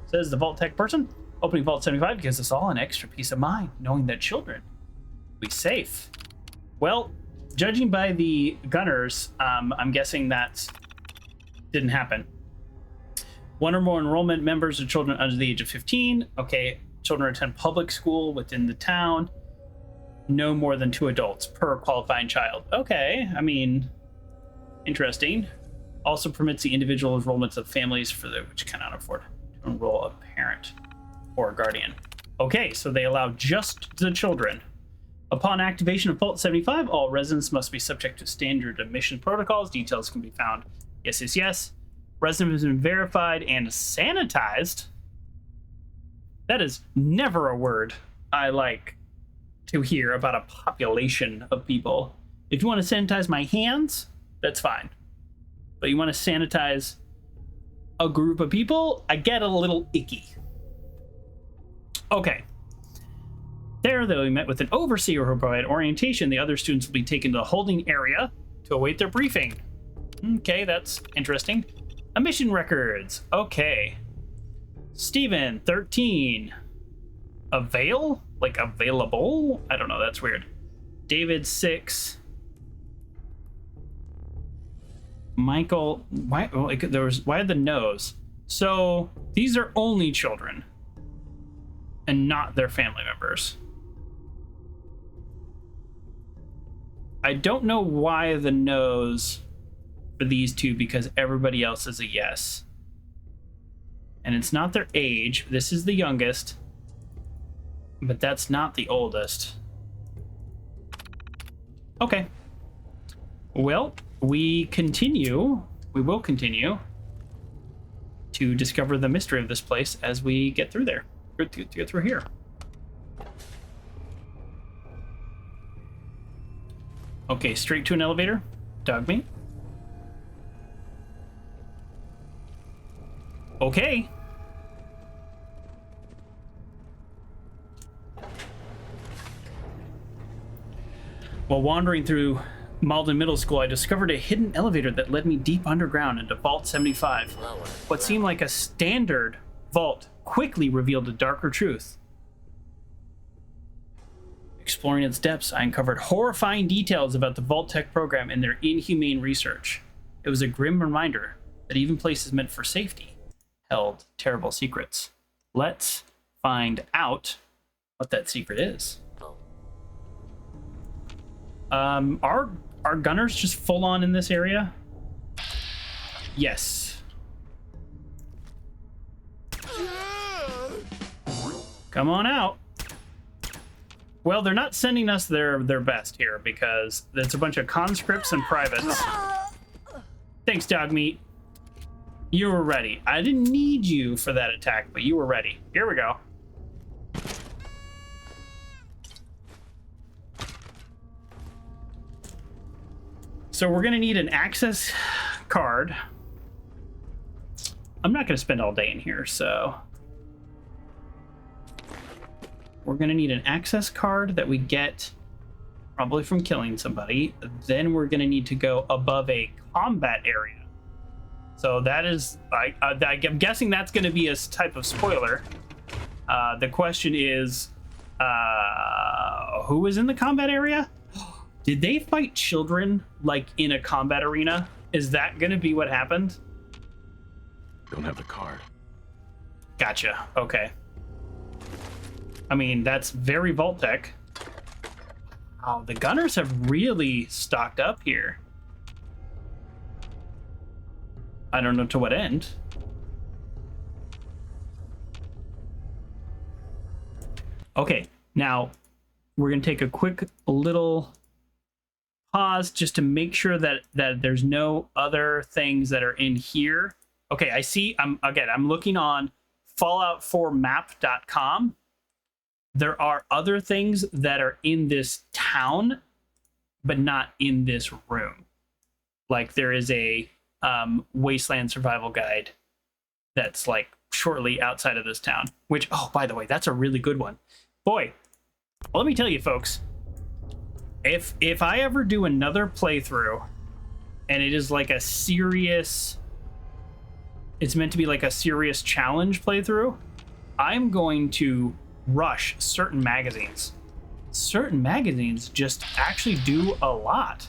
says the Vault-Tec person. Opening Vault 75 gives us all an extra peace of mind, knowing that children will be safe. Well, judging by the Gunners, I'm guessing that didn't happen. One or more enrollment members of children under the age of 15. Okay, children attend public school within the town. No more than 2 adults per qualifying child. Okay, I mean, interesting. Also permits the individual enrollments of families which cannot afford to enroll a parent or a guardian. Okay, so they allow just the children. Upon activation of Vault 75, all residents must be subject to standard admission protocols. Details can be found. Yes, yes, yes. Resident has been verified and sanitized. That is never a word I like to hear about a population of people. If you want to sanitize my hands, that's fine. But you want to sanitize a group of people, I get a little icky. Okay. There, though, we met with an overseer who provided orientation. The other students will be taken to the holding area to await their briefing. Okay, that's interesting. Emission records. Okay. Steven, 13. Avail? Like available? I don't know, that's weird. David, 6. Michael, why? Well, why the nose? So these are only children and not their family members. I don't know why the nose for these two, because everybody else is a yes. And it's not their age. This is the youngest, but that's not the oldest. Okay. Well, we will continue to discover the mystery of this place as we get through there, to get through here. Okay, straight to an elevator. Dog meat. Okay. While wandering through Malden Middle School, I discovered a hidden elevator that led me deep underground into Vault 75. What seemed like a standard vault quickly revealed a darker truth. Exploring its depths, I uncovered horrifying details about the Vault Tech program and their inhumane research. It was a grim reminder that even places meant for safety held terrible secrets. Let's find out what that secret is. Are gunners just full on in this area? Yes. Come on out. Well, they're not sending us their best here because it's a bunch of conscripts and privates. Thanks, dog meat. You were ready. I didn't need you for that attack, but you were ready. Here we go. So we're going to need an access card. I'm not going to spend all day in here, so we're going to need an access card that we get probably from killing somebody. Then we're going to need to go above a combat area. So that is, I'm guessing that's going to be a type of spoiler. The question is, who is in the combat area? Did they fight children like in a combat arena? Is that going to be what happened? Don't have the card. Gotcha. Okay. I mean, that's very Vault Tech. Oh, the gunners have really stocked up here. I don't know to what end. Okay, now we're going to take a quick little pause just to make sure that there's no other things that are in here. Okay, I see. I'm looking on fallout4map.com. There are other things that are in this town, but not in this room. Like there is a wasteland survival guide that's like shortly outside of this town, which, oh, by the way, that's a really good one. Boy, let me tell you folks, if I ever do another playthrough and it is like a serious, it's meant to be like a serious challenge playthrough, I'm going to rush certain magazines. Certain magazines just actually do a lot.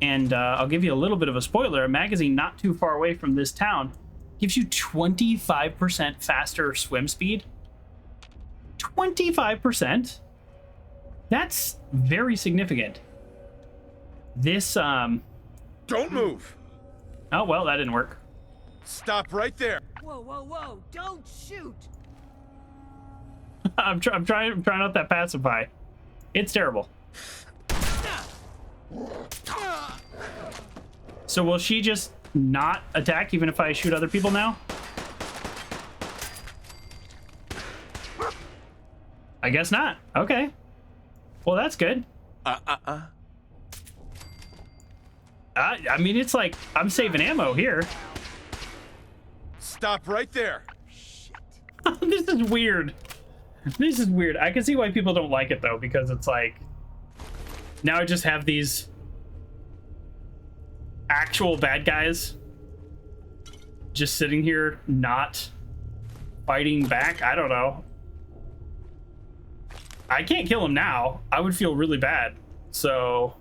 And I'll give you a little bit of a spoiler. A magazine not too far away from this town gives you 25% faster swim speed. 25%? That's very significant. This, Don't move! Oh, well, that didn't work. Stop right there! Whoa, whoa, whoa! Don't shoot! I'm trying out that pacify. It's terrible. So will she just not attack even if I shoot other people now? I guess not. Okay. Well, that's good. I mean, it's like I'm saving ammo here. Stop right there! This is weird. This is weird. I can see why people don't like it though, because it's like now I just have these actual bad guys just sitting here not fighting back. I don't know. I can't kill them now. I would feel really bad. So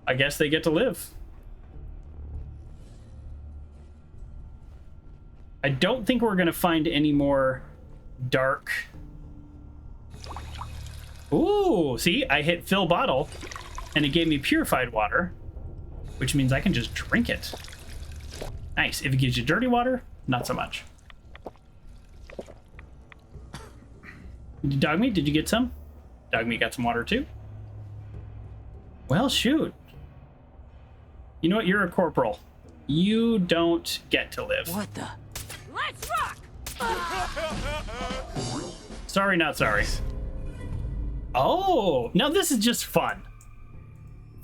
I guess they get to live. I don't think we're gonna find any more dark. Ooh, see, I hit fill bottle and it gave me purified water, which means I can just drink it. Nice. If it gives you dirty water, not so much. Dog meat, did you get some? Dog meat got some water too. Well, shoot. You know what? You're a corporal. You don't get to live. What the? Let's rock! Sorry, not sorry. Oh, now this is just fun.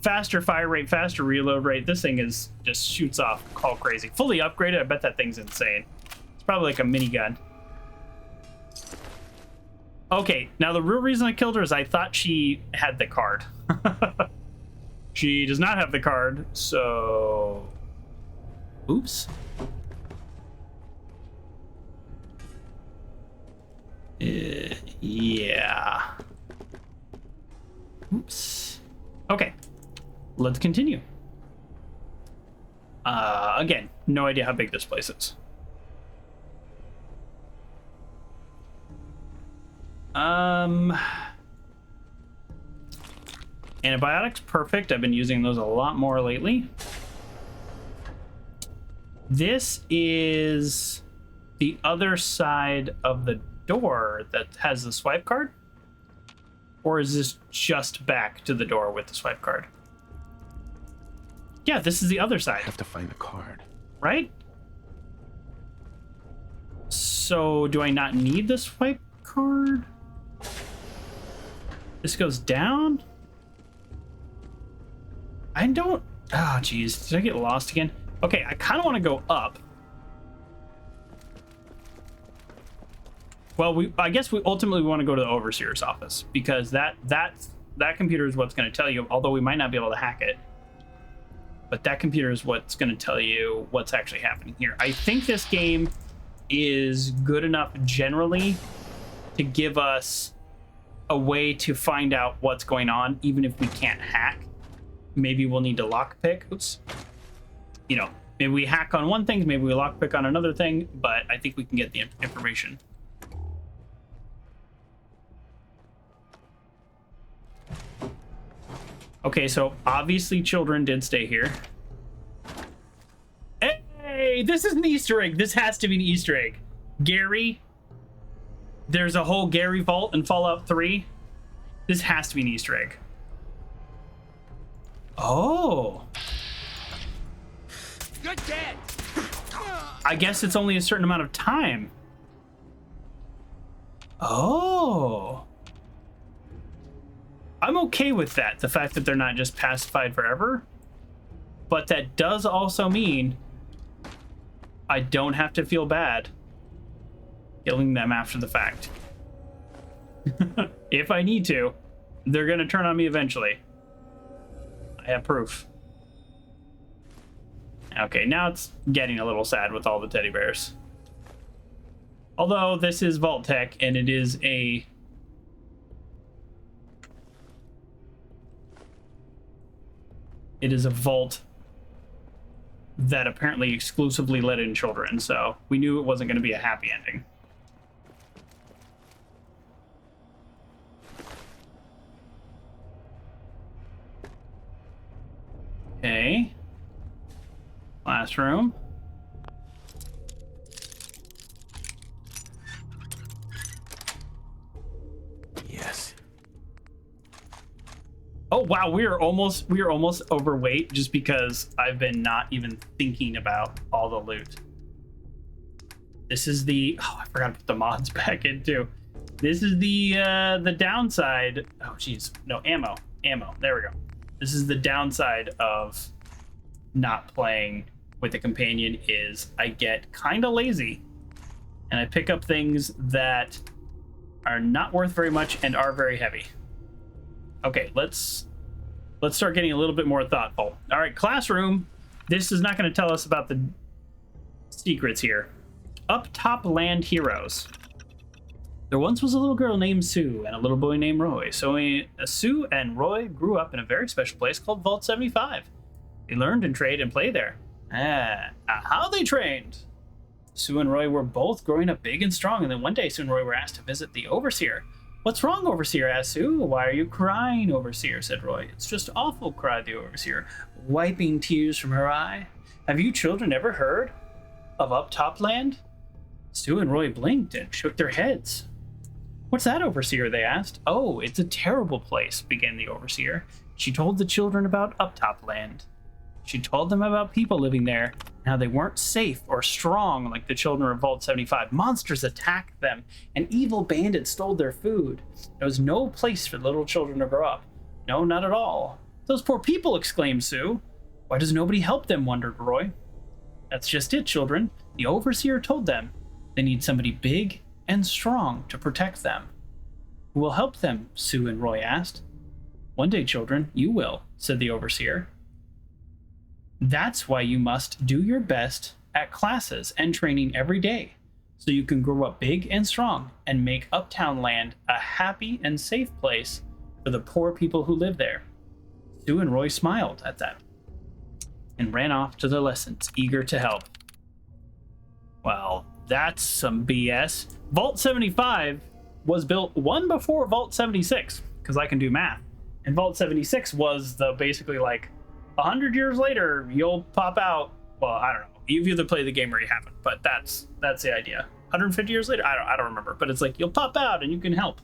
Faster fire rate, faster reload rate. This thing is just shoots off all crazy. Fully upgraded, I bet that thing's insane. It's probably like a minigun. Okay, now the real reason I killed her is I thought she had the card. She does not have the card, so... Oops. Yeah. Oops. Okay. Let's continue. Again, no idea how big this place is. Antibiotics, perfect. I've been using those a lot more lately. This is the other side of the door that has the swipe card? Or is this just back to the door with the swipe card? Yeah, this is the other side. I have to find the card. Right? So, do I not need the swipe card? This goes down? I don't... Oh, geez. Did I get lost again? Okay, I kind of want to go up. Well, I guess we ultimately want to go to the overseer's office because that computer is what's going to tell you, although we might not be able to hack it. But that computer is what's going to tell you what's actually happening here. I think this game is good enough generally to give us a way to find out what's going on, even if we can't hack. Maybe we'll need to lockpick. Oops. You know, maybe we hack on one thing, maybe we lockpick on another thing, but I think we can get the information. Okay, so obviously children did stay here. Hey, this is an Easter egg. This has to be an Easter egg. Gary. There's a whole Gary vault in Fallout 3. This has to be an Easter egg. Oh. You're dead. I guess it's only a certain amount of time. Oh. I'm okay with that, the fact that they're not just pacified forever. But that does also mean I don't have to feel bad killing them after the fact. If I need to, they're going to turn on me eventually. I have proof. Okay, now it's getting a little sad with all the teddy bears. Although this is Vault Tech and it is a... It is a vault that apparently exclusively let in children, so we knew it wasn't going to be a happy ending. Okay. Classroom. Yes. Oh wow, we are almost overweight just because I've been not even thinking about all the loot. This is the I forgot to put the mods back in too. This is the downside. Oh geez, no ammo. There we go. This is the downside of not playing with a companion is I get kind of lazy and I pick up things that are not worth very much and are very heavy. Okay, let's start getting a little bit more thoughtful. All right, classroom. this is not going to tell us about the secrets here. Up top land heroes. There once was a little girl named Sue and a little boy named Roy. So Sue and Roy grew up in a very special place called Vault 75. They learned and trained and played there. How they trained? Sue and Roy were both growing up big and strong, and then one day Sue and Roy were asked to visit the Overseer. What's wrong, Overseer? Asked Sue. Why are you crying, Overseer? Said Roy. It's just awful, cried the Overseer, wiping tears from her eye. Have you children ever heard of Up Top Land? Sue and Roy blinked and shook their heads. What's that, Overseer? They asked. Oh, it's a terrible place, began the Overseer. She told the children about Up Top Land. She told them about people living there, and how they weren't safe or strong like the children of Vault 75. Monsters attacked them, and evil bandits stole their food. There was no place for little children to grow up. No, not at all. Those poor people, exclaimed Sue. Why does nobody help them, wondered Roy. That's just it, children. The Overseer told them they need somebody big and strong to protect them. Who will help them? Sue and Roy asked. One day, children, you will, said the Overseer. That's why you must do your best at classes and training every day, so you can grow up big and strong and make Uptown Land a happy and safe place for the poor people who live there. Sue and Roy smiled at that and ran off to their lessons, eager to help. Well, that's some BS. Vault 75 was built one before Vault 76, because I can do math. And Vault 76 was the basically like 100 years later, you'll pop out. Well, I don't know. You've either played the game or you haven't, but that's the idea. 150 years later, I don't remember, but it's like you'll pop out and you can help.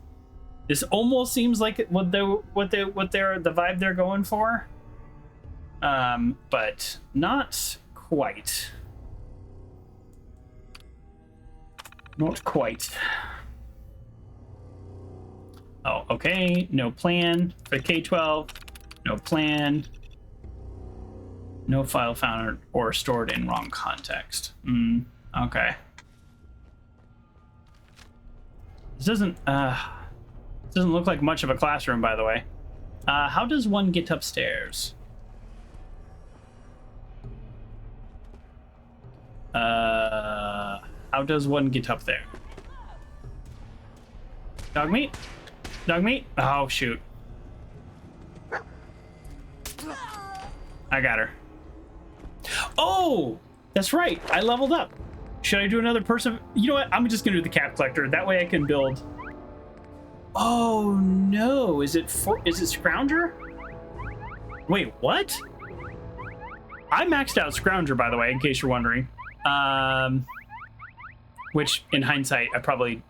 This almost seems like what they're the vibe they're going for, but not quite. Not quite. Oh, okay. No plan for K-12. No plan. No file found or stored in wrong context. Okay. This doesn't look like much of a classroom, by the way. How does one get upstairs? How does one get up there? Dog meat? Dog meat? Oh, shoot. I got her. Oh, that's right. I leveled up. Should I do another person? You know what? I'm just gonna do the cap collector. That way I can build. Oh no! Is it Scrounger? Wait, what? I maxed out Scrounger, by the way, in case you're wondering. Which, in hindsight, I probably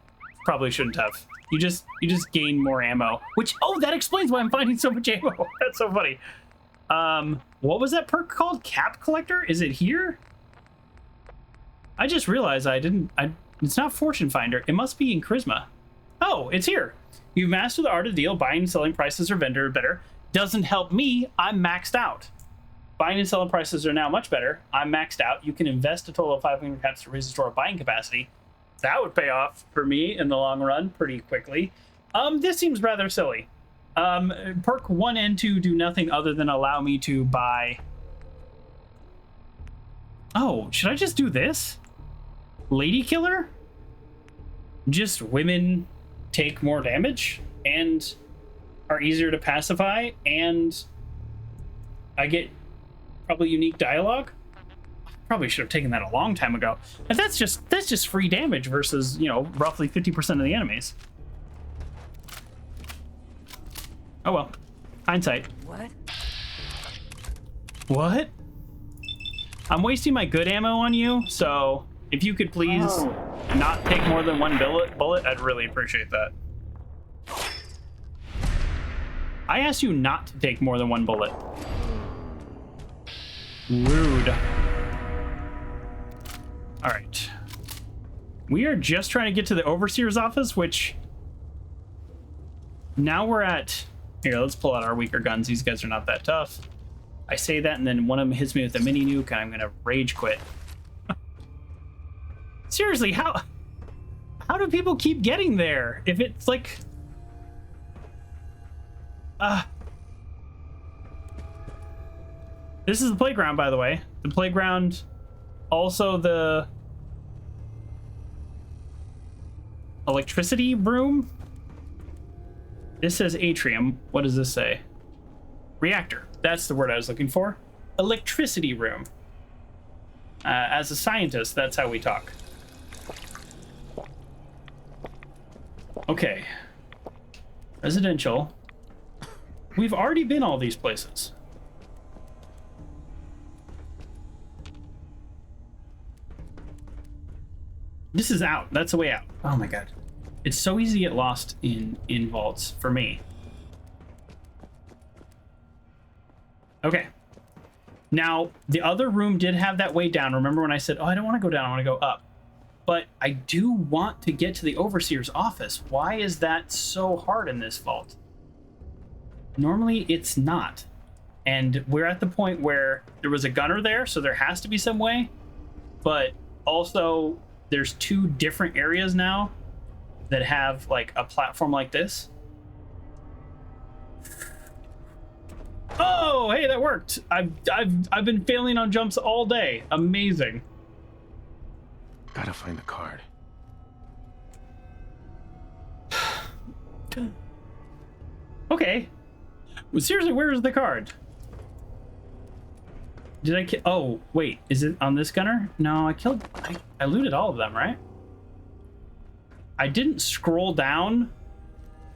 shouldn't have. You just gain more ammo. Which, oh, that explains why I'm finding so much ammo. That's so funny. What was that perk called? Cap Collector? Is it here? I just realized it's not Fortune Finder. It must be in Charisma. Oh, it's here. You've mastered the art of deal. Buying and selling prices are better. Doesn't help me. I'm maxed out. Buying and selling prices are now much better. I'm maxed out. You can invest a total of 500 caps to raise the store buying capacity. That would pay off for me in the long run pretty quickly. This seems rather silly. Perk 1 and 2 do nothing other than allow me to buy. Oh, should I just do this? Lady Killer? Just women take more damage and are easier to pacify, and I get probably unique dialogue. Probably should have taken that a long time ago. But that's just free damage versus, you know, roughly 50% of the enemies. Oh well. Hindsight. What? I'm wasting my good ammo on you, so if you could please not take more than one bullet, I'd really appreciate that. I asked you not to take more than one bullet. Rude. All right. We are just trying to get to the Overseer's office, which now we're at. Here, let's pull out our weaker guns. These guys are not that tough. I say that, and then one of them hits me with a mini nuke, and I'm gonna rage quit. Seriously, how do people keep getting there? If it's like, This is the playground, by the way. The playground, also the electricity room. This says atrium. What does this say? Reactor. That's the word I was looking for. Electricity room. As a scientist, that's how we talk. Okay. Residential. We've already been all these places. This is out. That's the way out. Oh my god. It's so easy to get lost in vaults for me. Okay. Now, the other room did have that way down. Remember when I said, oh, I don't want to go down, I want to go up. But I do want to get to the Overseer's office. Why is that so hard in this vault? Normally, it's not. And we're at the point where there was a gunner there, so there has to be some way. But also, there's two different areas now that have like a platform like this. Oh, hey, that worked. I've been failing on jumps all day. Amazing. Gotta find the card. Okay. Well, seriously, where is the card? Did I kill? Oh, wait. Is it on this gunner? No, I looted all of them, right? I didn't scroll down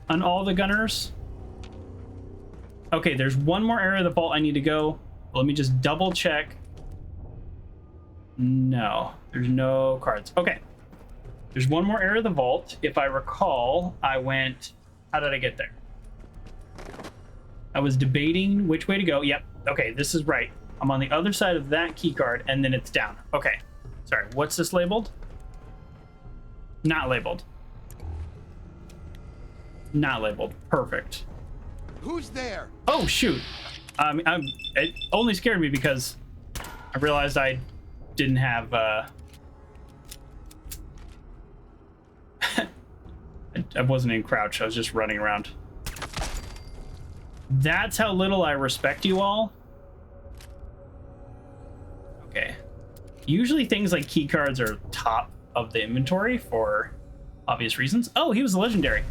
on all the gunners. Okay, there's one more area of the vault I need to go. Let me just double check. No, there's no cards. Okay. There's one more area of the vault. If I recall, I went... How did I get there? I was debating which way to go. Yep. Okay, this is right. I'm on the other side of that key card, and then it's down. Okay. Sorry, what's this labeled? Not labeled. Not labeled. Perfect. Who's there? Oh, shoot. It only scared me because I realized I didn't have... I wasn't in crouch. I was just running around. That's how little I respect you all. Okay. Usually things like key cards are top of the inventory for obvious reasons. Oh, he was a legendary.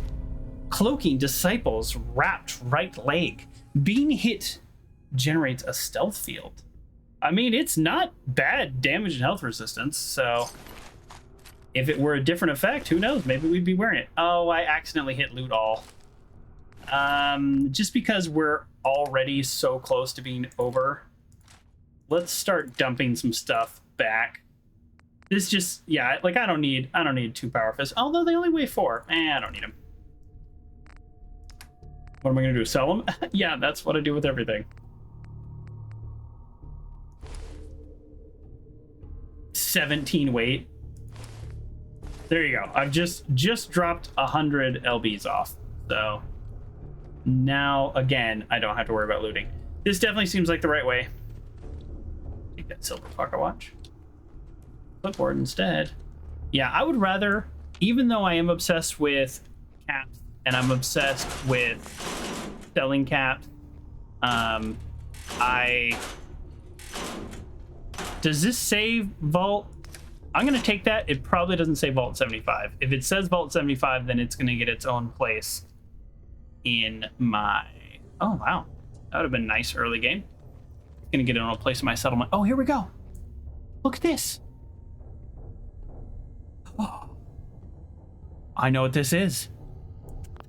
Cloaking disciples wrapped right leg. Being hit generates a stealth field. I mean, it's not bad damage and health resistance, so if it were a different effect, who knows? Maybe we'd be wearing it. Oh, I accidentally hit loot all. Just because we're already so close to being over, let's start dumping some stuff back. This just, yeah, like I don't need 2 power fists, although they only weigh 4. I don't need them. What am I gonna do? Sell them? Yeah, that's what I do with everything. 17 weight. There you go. I've just dropped 100 LBs off. So now again, I don't have to worry about looting. This definitely seems like the right way. Take that silver pocket watch. Clipboard instead. Yeah, I would rather, even though I am obsessed with caps and I'm obsessed with selling caps, does this say vault? I'm gonna take that. It probably doesn't say vault 75. If it says vault 75, then it's gonna get its own place in my... Oh, wow. That would have been nice early game. It's gonna get its own place in my settlement. Oh, here we go. Look at this. Oh. I know what this is.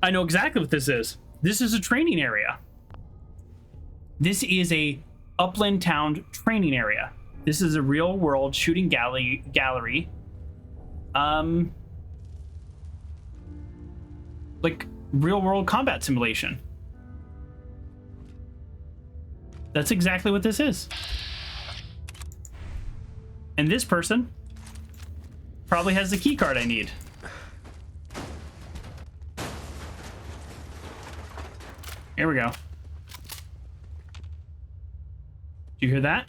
I know exactly what this is. This is a training area. This is a upland town training area. This is a real world shooting gallery. Like real world combat simulation. That's exactly what this is. And this person probably has the key card I need. Here we go. Do you hear that?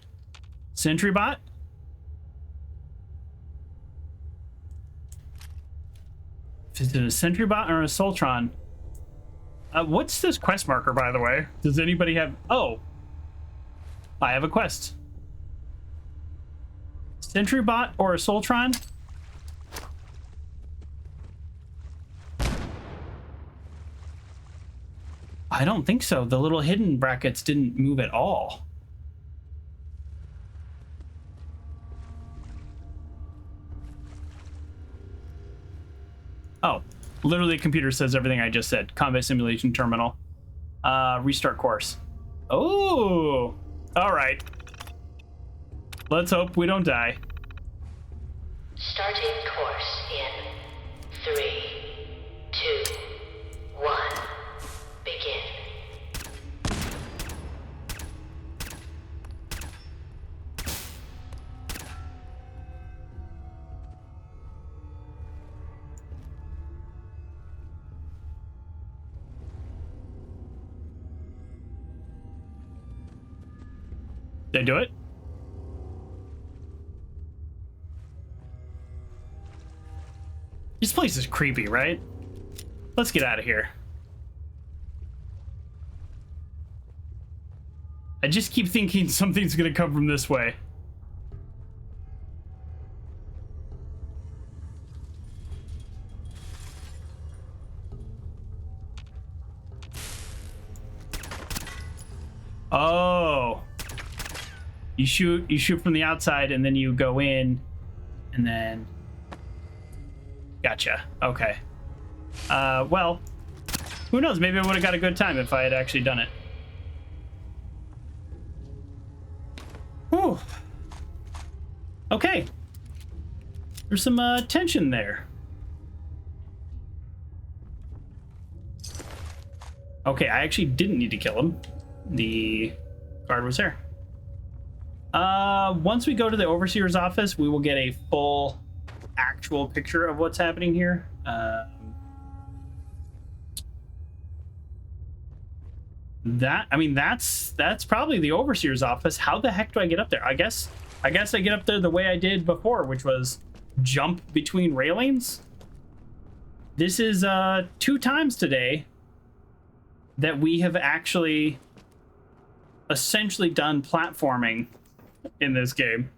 Sentry bot? Is it a sentry bot or a Soltron? What's this quest marker, by the way? Does anybody have... Oh. I have a quest. Sentry bot or a Soltron? I don't think so. The little hidden brackets didn't move at all. Oh, literally the computer says everything I just said. Combat simulation terminal. Restart course. Oh, all right. Let's hope we don't die. Starting course in 3, 2, 1. Begin. Did I do it? This place is creepy, right? Let's get out of here. I just keep thinking something's gonna come from this way. Oh. You shoot from the outside and then you go in and then gotcha. Okay. Well, who knows? Maybe I would have got a good time if I had actually done it. Whew. Okay. There's some tension there. Okay, I actually didn't need to kill him. The guard was there. Once we go to the overseer's office, we will get a full actual picture of what's happening here. That's probably the overseer's office. How the heck do I get up there? I guess I get up there the way I did before, which was jump between railings. This is 2 times today that we have actually essentially done platforming in this game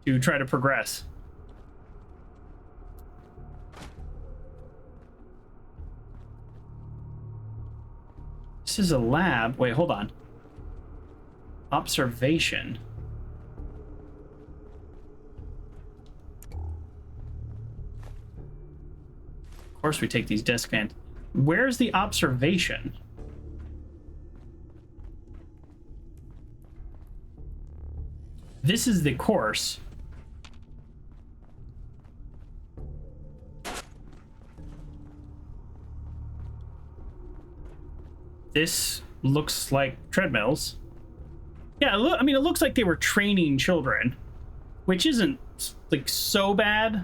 to try to progress. This is a lab. Wait, hold on. Observation. Of course we take these desk fans. Where's the observation? This is the course. This looks like treadmills. Yeah, I mean, it looks like they were training children, which isn't like so bad.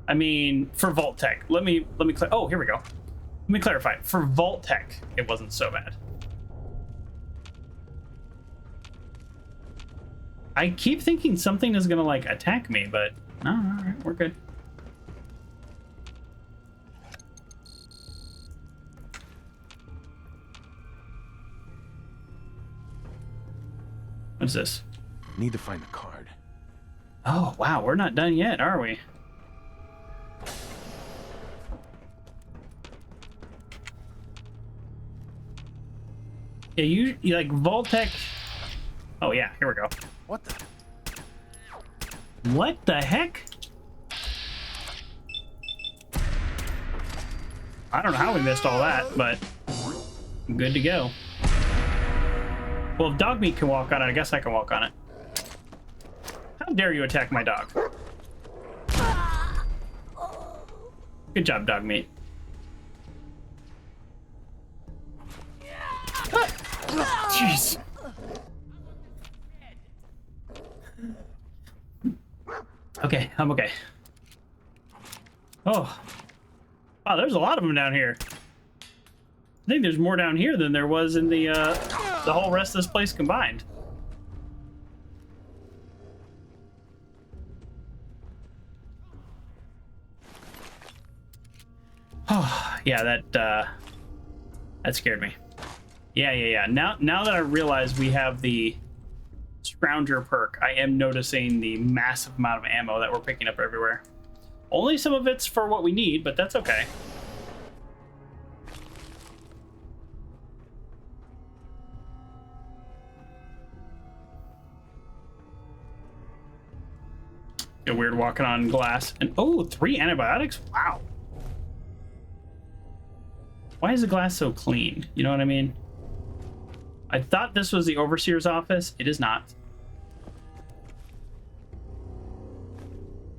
I mean, for Vault Tech, let me oh, here we go. Let me clarify. For Vault Tech, it wasn't so bad. I keep thinking something is gonna like attack me, but no, all right, we're good. What's this? Need to find the card. Oh, wow, we're not done yet, are we? Yeah, you like Vault-Tec. Oh yeah, here we go. What the? What the heck? I don't know how we missed all that, but I'm good to go. Well, if dog meat can walk on it, I guess I can walk on it. How dare you attack my dog? Good job, dog meat. Jeez. Okay, I'm okay. Oh. Wow, there's a lot of them down here. I think there's more down here than there was in the whole rest of this place combined. Oh, yeah, that scared me. Yeah. Now that I realize we have the Scrounger perk, I am noticing the massive amount of ammo that we're picking up everywhere. Only some of it's for what we need, but that's okay. Get weird walking on glass. And oh, 3 antibiotics? Wow. Why is the glass so clean? You know what I mean? I thought this was the overseer's office. It is not.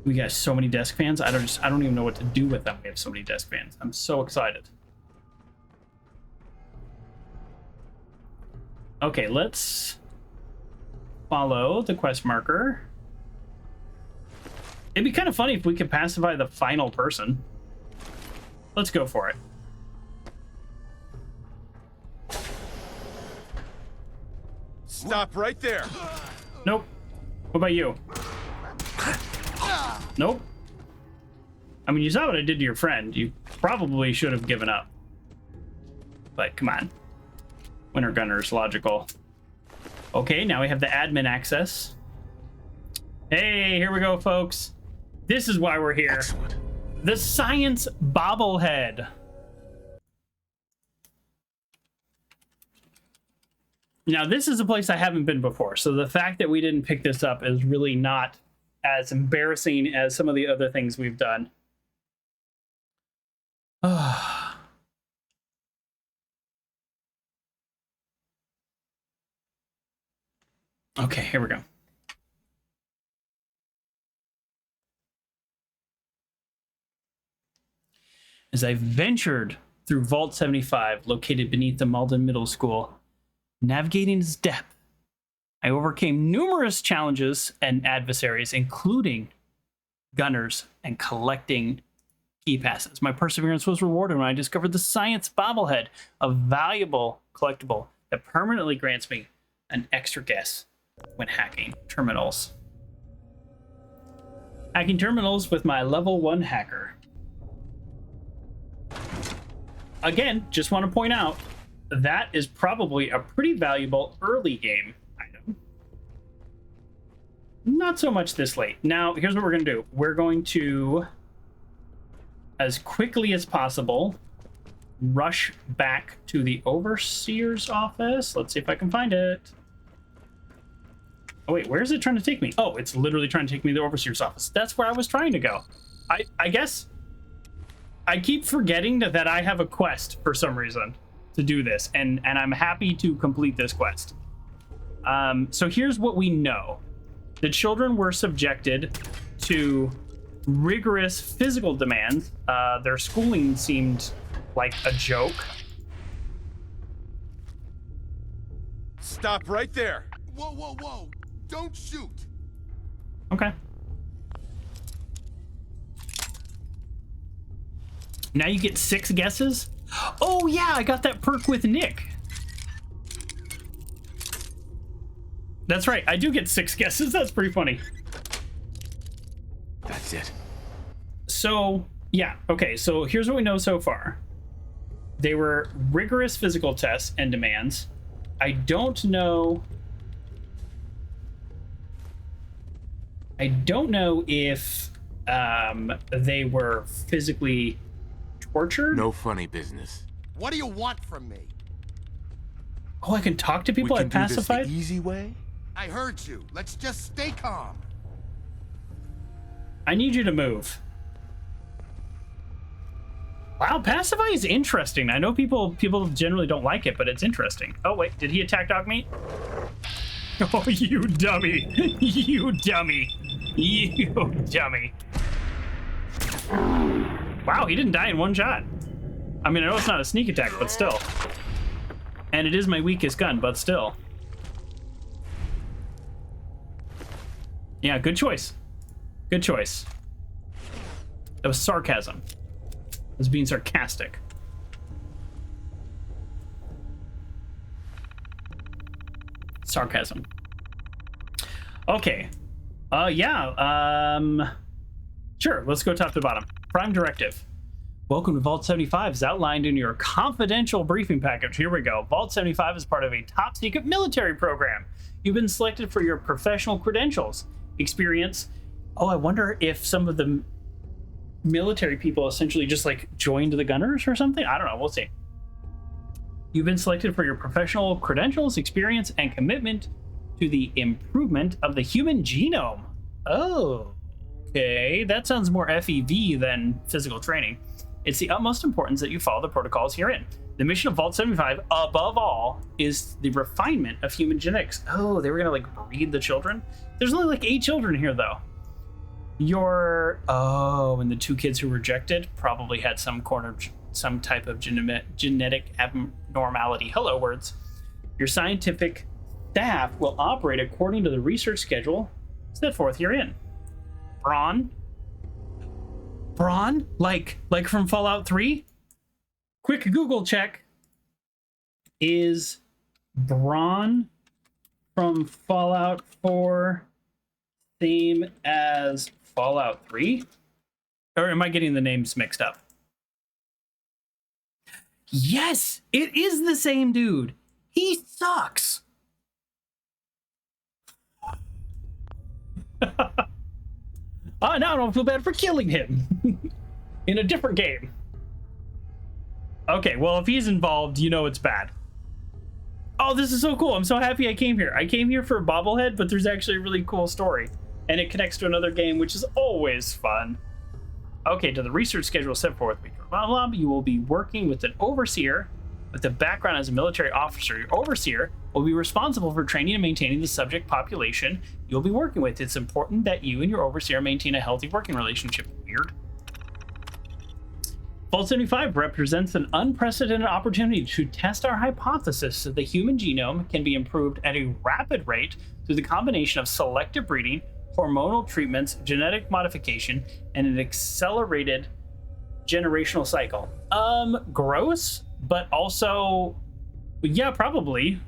We got so many desk fans. I don't even know what to do with them. We have so many desk fans. I'm so excited. Okay, let's follow the quest marker. It'd be kind of funny if we could pacify the final person. Let's go for it. Stop right there. Nope. What about you? Nope. I mean, you saw what I did to your friend. You probably should have given up. But come on. Winter Gunner's logical. Okay, now we have the admin access. Hey, here we go, folks. This is why we're here. Excellent. The science bobblehead. Now, this is a place I haven't been before, so the fact that we didn't pick this up is really not as embarrassing as some of the other things we've done. Okay, here we go. As I ventured through Vault 75, located beneath the Malden Middle School, navigating its depth, I overcame numerous challenges and adversaries, including gunners and collecting key passes. My perseverance was rewarded when I discovered the science bobblehead, a valuable collectible that permanently grants me an extra guess when hacking terminals. Hacking terminals with my level 1 hacker. Again, just want to point out, that is probably a pretty valuable early game item. Not so much this late. Now, here's what we're going to do. We're going to, as quickly as possible, rush back to the Overseer's office. Let's see if I can find it. Oh, wait, where is it trying to take me? Oh, it's literally trying to take me to the Overseer's office. That's where I was trying to go. I guess I keep forgetting that I have a quest for some reason to do this, and I'm happy to complete this quest. So here's what we know. The children were subjected to rigorous physical demands. Their schooling seemed like a joke. Stop right there. Whoa. Don't shoot. Okay. Now you get 6 guesses? Oh yeah, I got that perk with Nick. That's right, I do get 6 guesses. That's pretty funny. That's it. So, yeah, okay, so here's what we know so far. They were rigorous physical tests and demands. I don't know if they were physically tortured. No funny business. What do you want from me? Oh, I can talk to people I pacified? Do this the easy way? I heard you. Let's just stay calm. I need you to move. Wow, pacify is interesting. I know people generally don't like it, but it's interesting. Oh wait, did he attack dog meat? Oh, you dummy. You dummy. You dummy. Wow, he didn't die in one shot. I mean, I know it's not a sneak attack, but still. And it is my weakest gun, but still. Yeah, good choice. Good choice. That was sarcasm. I was being sarcastic. Sarcasm. Okay. Sure, let's go top to bottom. Prime directive. Welcome to Vault 75, as outlined in your confidential briefing package. Here we go. Vault 75 is part of a top-secret military program. You've been selected for your professional credentials, experience. Oh, I wonder if some of the military people essentially just like joined the Gunners or something. I don't know. We'll see. You've been selected for your professional credentials, experience, and commitment to the improvement of the human genome. Oh, okay. That sounds more FEV than physical training. It's the utmost importance that you follow the protocols herein. The mission of Vault 75, above all, is the refinement of human genetics. Oh, they were gonna like breed the children? There's only like 8 children here though. And the 2 kids who rejected probably had some type of genetic abnormality. Hello, words. Your scientific staff will operate according to the research schedule set forth herein. Braun? Like from Fallout 3? Quick Google check. Is Braun from Fallout 4 same as Fallout 3? Or am I getting the names mixed up? Yes, it is the same dude. He sucks. Oh, now I don't feel bad for killing him in a different game. Okay, well, if he's involved, you know it's bad. Oh, this is so cool. I'm so happy I came here. I came here for Bobblehead, but there's actually a really cool story. And it connects to another game, which is always fun. Okay, to the research schedule set forth. Blah, blah, you will be working with an overseer with a background as a military officer. Your overseer will be responsible for training and maintaining the subject population you'll be working with. It's important that you and your overseer maintain a healthy working relationship. Weird. Vault 75 represents an unprecedented opportunity to test our hypothesis that the human genome can be improved at a rapid rate through the combination of selective breeding, hormonal treatments, genetic modification, and an accelerated generational cycle. Gross, but also, yeah, probably.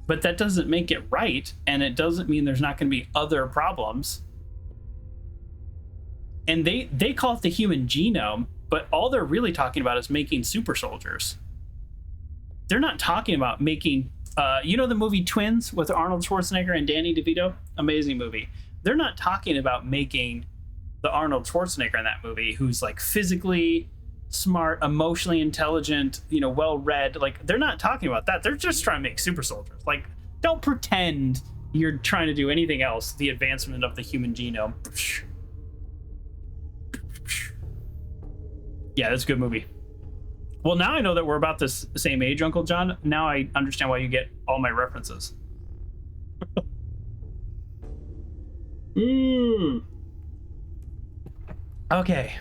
But that doesn't make it right, and it doesn't mean there's not going to be other problems. And they call it the human genome, but all they're really talking about is making super soldiers. They're not talking about making, you know the movie Twins with Arnold Schwarzenegger and Danny DeVito? Amazing movie. They're not talking about making the Arnold Schwarzenegger in that movie who's like physically smart, emotionally intelligent, you know, well-read. Like, they're not talking about that. They're just trying to make super soldiers. Like, don't pretend you're trying to do anything else. The advancement of the human genome. Yeah, that's a good movie. Well, now I know that we're about the same age, Uncle John. Now I understand why you get all my references. Okay.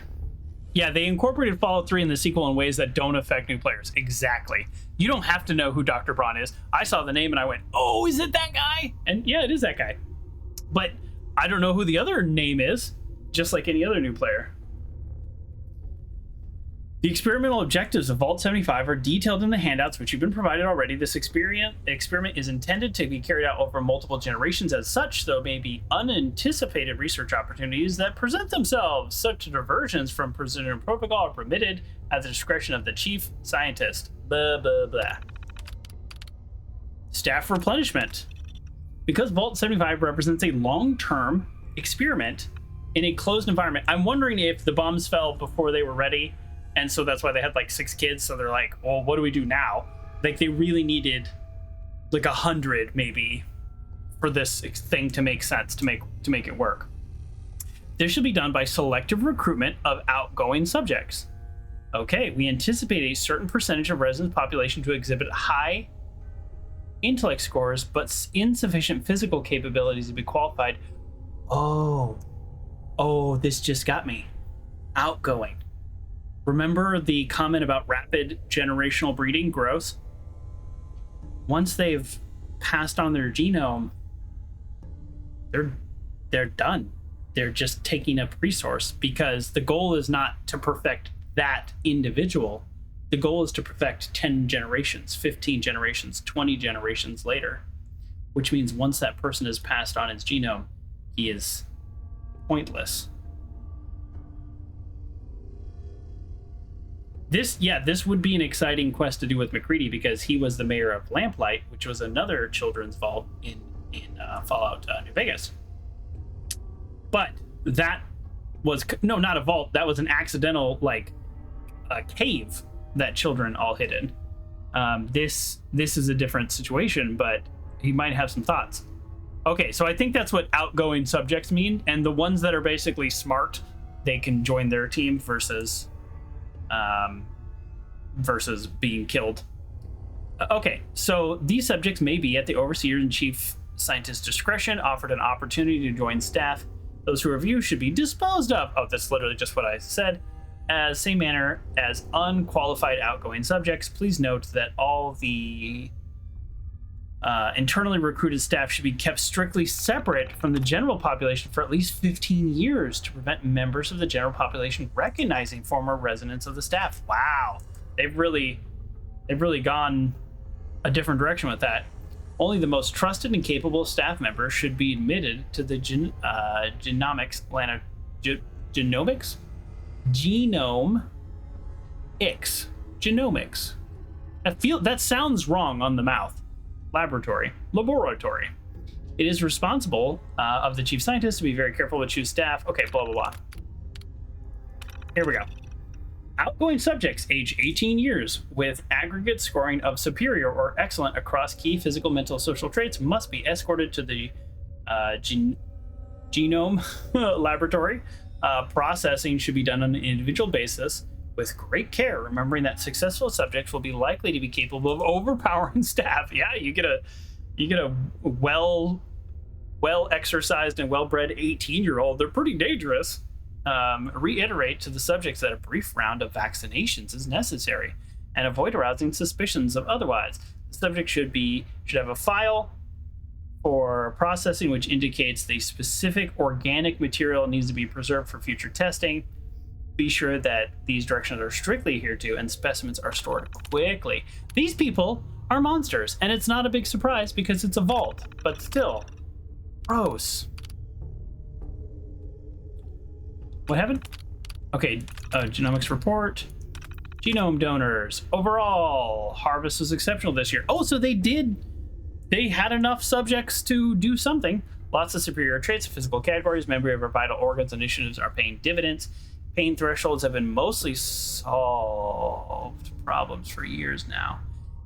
Yeah, they incorporated Fallout 3 in the sequel in ways that don't affect new players. Exactly. You don't have to know who Dr. Braun is. I saw the name and I went, oh, is it that guy? And yeah, it is that guy. But I don't know who the other name is, just like any other new player. The experimental objectives of Vault 75 are detailed in the handouts, which you've been provided already. This experiment is intended to be carried out over multiple generations. As such, there may be unanticipated research opportunities that present themselves. Such diversions from presumed protocol are permitted at the discretion of the chief scientist. Blah, blah, blah. Staff replenishment. Because Vault 75 represents a long-term experiment in a closed environment, I'm wondering if the bombs fell before they were ready. And so that's why they had like 6 kids. So they're like, well, what do we do now? Like, they really needed like 100 maybe for this thing to make sense, to make it work. This should be done by selective recruitment of outgoing subjects. Okay, we anticipate a certain percentage of resident population to exhibit high intellect scores, but insufficient physical capabilities to be qualified. Oh, this just got me. Outgoing. Remember the comment about rapid generational breeding? Gross. Once they've passed on their genome, they're done. They're just taking up resource, because the goal is not to perfect that individual. The goal is to perfect 10 generations, 15 generations, 20 generations later, which means once that person has passed on his genome, he is pointless. this would be an exciting quest to do with McCready because he was the mayor of Lamplight, which was another children's vault in Fallout New Vegas. But that was not a vault. That was an accidental a cave that children all hid in. This is a different situation, but he might have some thoughts. Okay, so I think that's what outgoing subjects mean, and the ones that are basically smart, they can join their team versus being killed. Okay, so these subjects may be at the overseer and chief scientist's discretion, offered an opportunity to join staff. Those who review should be disposed of. Oh, that's literally just what I said. As same manner as unqualified outgoing subjects, please note that all the internally recruited staff should be kept strictly separate from the general population for at least 15 years to prevent members of the general population recognizing former residents of the staff. Wow, they've really gone a different direction with that. Only the most trusted and capable staff members should be admitted to the genomics. That sounds wrong on the mouth. Laboratory. It is responsible of the chief scientist to be very careful to choose staff. Okay, blah blah blah. Here we go. Outgoing subjects age 18 years with aggregate scoring of superior or excellent across key physical, mental, social traits must be escorted to the genome laboratory. Processing should be done on an individual basis with great care, remembering that successful subjects will be likely to be capable of overpowering staff. Yeah, you get a well exercised and well-bred 18-year-old. They're pretty dangerous. Reiterate to the subjects that a brief round of vaccinations is necessary and avoid arousing suspicions of otherwise. The subject should have a file for processing which indicates the specific organic material needs to be preserved for future testing. Be sure that these directions are strictly adhered to and specimens are stored quickly. These people are monsters, and it's not a big surprise because it's a vault, but still, gross. What happened? Okay, genomics report. Genome donors. Overall, harvest was exceptional this year. Oh, so they had enough subjects to do something. Lots of superior traits, physical categories, memory of our vital organs initiatives are paying dividends. Pain thresholds have been mostly solved problems for years now.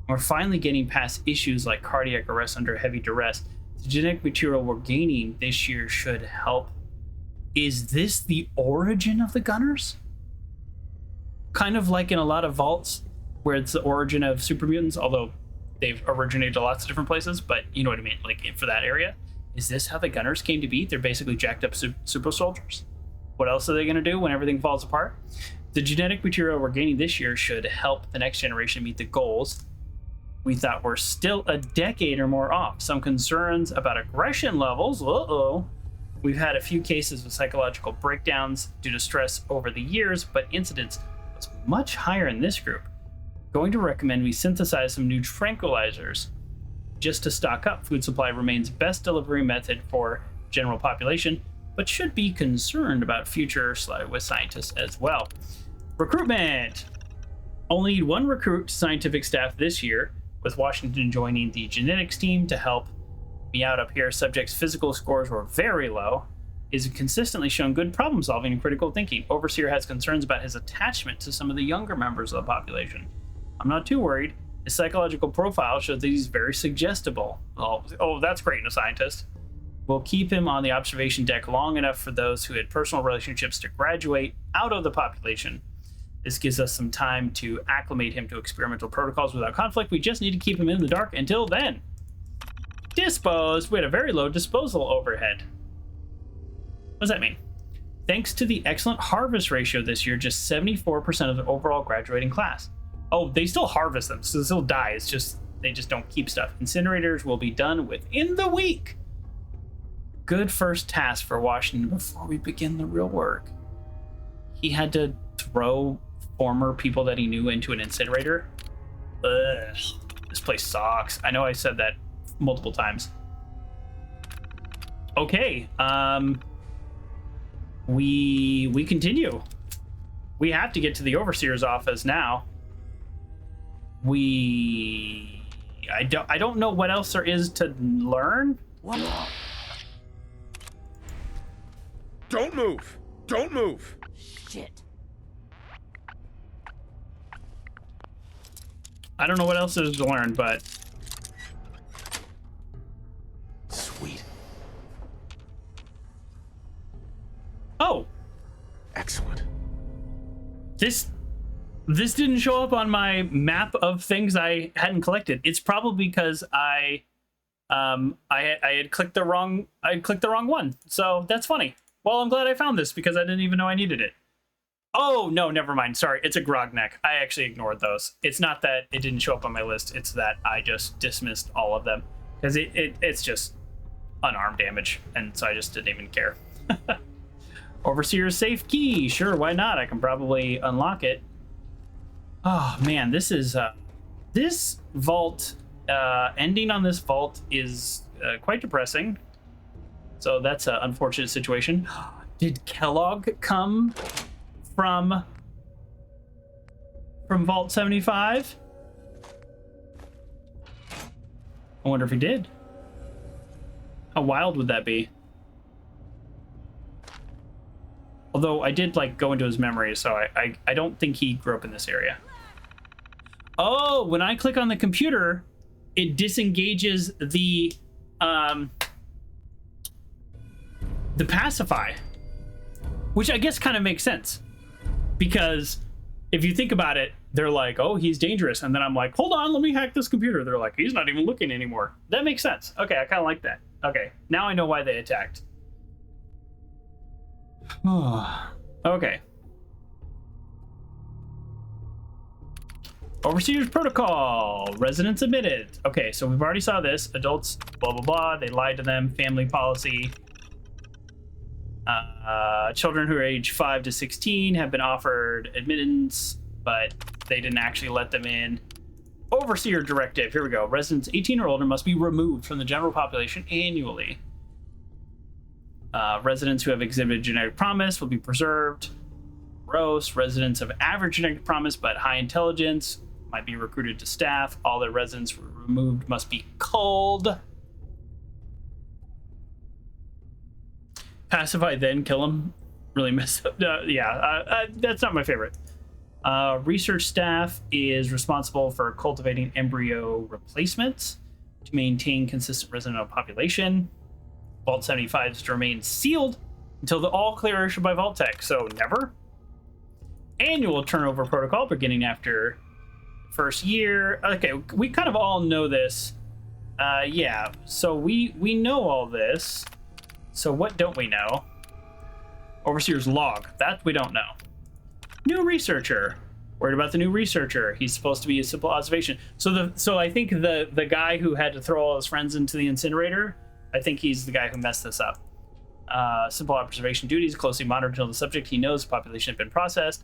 We're finally getting past issues like cardiac arrest under heavy duress. The genetic material we're gaining this year should help. Is this the origin of the Gunners? Kind of like in a lot of vaults where it's the origin of super mutants, although they've originated lots of different places, but you know what I mean, like for that area. Is this how the Gunners came to be? They're basically jacked up super soldiers. What else are they going to do when everything falls apart? The genetic material we're gaining this year should help the next generation meet the goals we thought were still a decade or more off. Some concerns about aggression levels. We've had a few cases of psychological breakdowns due to stress over the years, but incidence was much higher in this group. Going to recommend we synthesize some new tranquilizers just to stock up. Food supply remains best delivery method for general population, but should be concerned about future with scientists as well. Recruitment. Only need one recruit to scientific staff this year, with Washington joining the genetics team to help me out up here. Subjects' physical scores were very low. Is consistently shown good problem solving and critical thinking. Overseer has concerns about his attachment to some of the younger members of the population. I'm not too worried. His psychological profile shows that he's very suggestible. Oh, that's great in a scientist. We'll keep him on the observation deck long enough for those who had personal relationships to graduate out of the population. This gives us some time to acclimate him to experimental protocols without conflict. We just need to keep him in the dark until then. Disposed. We had a very low disposal overhead. What does that mean? Thanks to the excellent harvest ratio this year, just 74% of the overall graduating class. Oh, they still harvest them, so they still die. It's just, they just don't keep stuff. Incinerators will be done within the week. Good first task for Washington before we begin the real work. He had to throw former people that he knew into an incinerator. Ugh, this place sucks. I know I said that multiple times. Okay, we continue. we have to get to the overseer's office now. I don't know what else there is to learn. Don't move! Don't move! Shit. I don't know what else there is to learn, but Sweet. oh, Excellent. this didn't show up on my map of things I hadn't collected. It's probably because I had clicked the wrong one. So that's funny. Well, I'm glad I found this because I didn't even know I needed it. Oh, no, never mind. Sorry, it's a grog neck. I actually ignored those. It's not that it didn't show up on my list. It's that I just dismissed all of them because it's just unarmed damage, and so I just didn't even care. Overseer's safe key. Sure, why not? I can probably unlock it. Oh, man, this is... this vault... ending on this vault is quite depressing. So that's an unfortunate situation. Did Kellogg come from Vault 75? I wonder if he did. How wild would that be? Although I did like go into his memory, so I don't think he grew up in this area. Oh, when I click on the computer, it disengages the pacify, which I guess kind of makes sense, because if you think about it, they're like, oh, he's dangerous, and then I'm like, hold on, let me hack this computer. They're like, he's not even looking anymore. That makes sense. Okay, I kind of like that. Okay, now I know why they attacked. Okay. Overseer's protocol. Residents admitted. Okay, so we've already saw this. Adults, blah, blah, blah. They lied to them. Family policy. Children who are age 5 to 16 have been offered admittance, but they didn't actually let them in. Overseer directive. Here we go. Residents 18 or older must be removed from the general population annually. Residents who have exhibited genetic promise will be preserved. Gross. Residents of average genetic promise but high intelligence might be recruited to staff. All their residents removed must be culled. Pacify, then kill them. Really messed up. That's not my favorite. Research staff is responsible for cultivating embryo replacements to maintain consistent resident population. Vault 75 is to remain sealed until the all clear issued by Vault Tech, so never. Annual turnover protocol beginning after first year. Okay, we kind of all know this. Yeah, so we know all this. So what don't we know? Overseer's log. That we don't know. New researcher. Worried about the new researcher. He's supposed to be a simple observation. So I think the guy who had to throw all his friends into the incinerator, I think he's the guy who messed this up. Simple observation duties, closely monitor until the subject he knows population had been processed.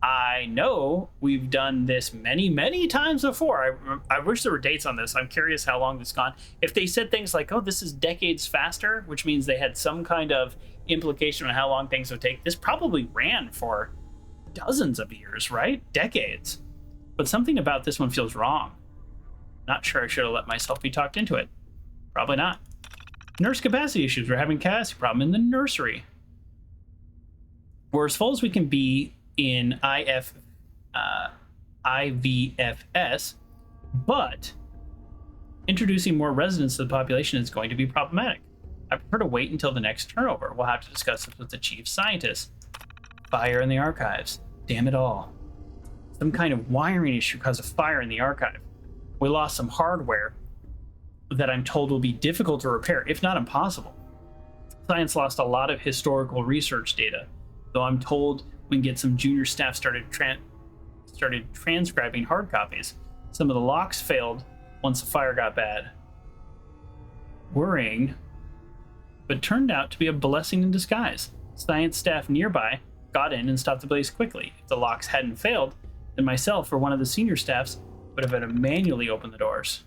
I know we've done this many, many times before. I wish there were dates on this. I'm curious how long this has gone. If they said things like, oh, this is decades faster, which means they had some kind of implication on how long things would take, this probably ran for dozens of years, right? Decades. But something about this one feels wrong. Not sure I should have let myself be talked into it. Probably not. Nurse capacity issues. We're having capacity problem in the nursery. We're as full as we can be in IVFS, but introducing more residents to the population is going to be problematic. I prefer to wait until the next turnover. We'll have to discuss this with the chief scientist. Fire in the archives. Damn it all. Some kind of wiring issue caused a fire in the archive. We lost some hardware that I'm told will be difficult to repair, if not impossible. Science lost a lot of historical research data, though I'm told we can get some junior staff started transcribing hard copies. Some of the locks failed once the fire got bad. Worrying, but turned out to be a blessing in disguise. Science staff nearby got in and stopped the blaze quickly. If the locks hadn't failed, then myself or one of the senior staffs would have had to manually open the doors.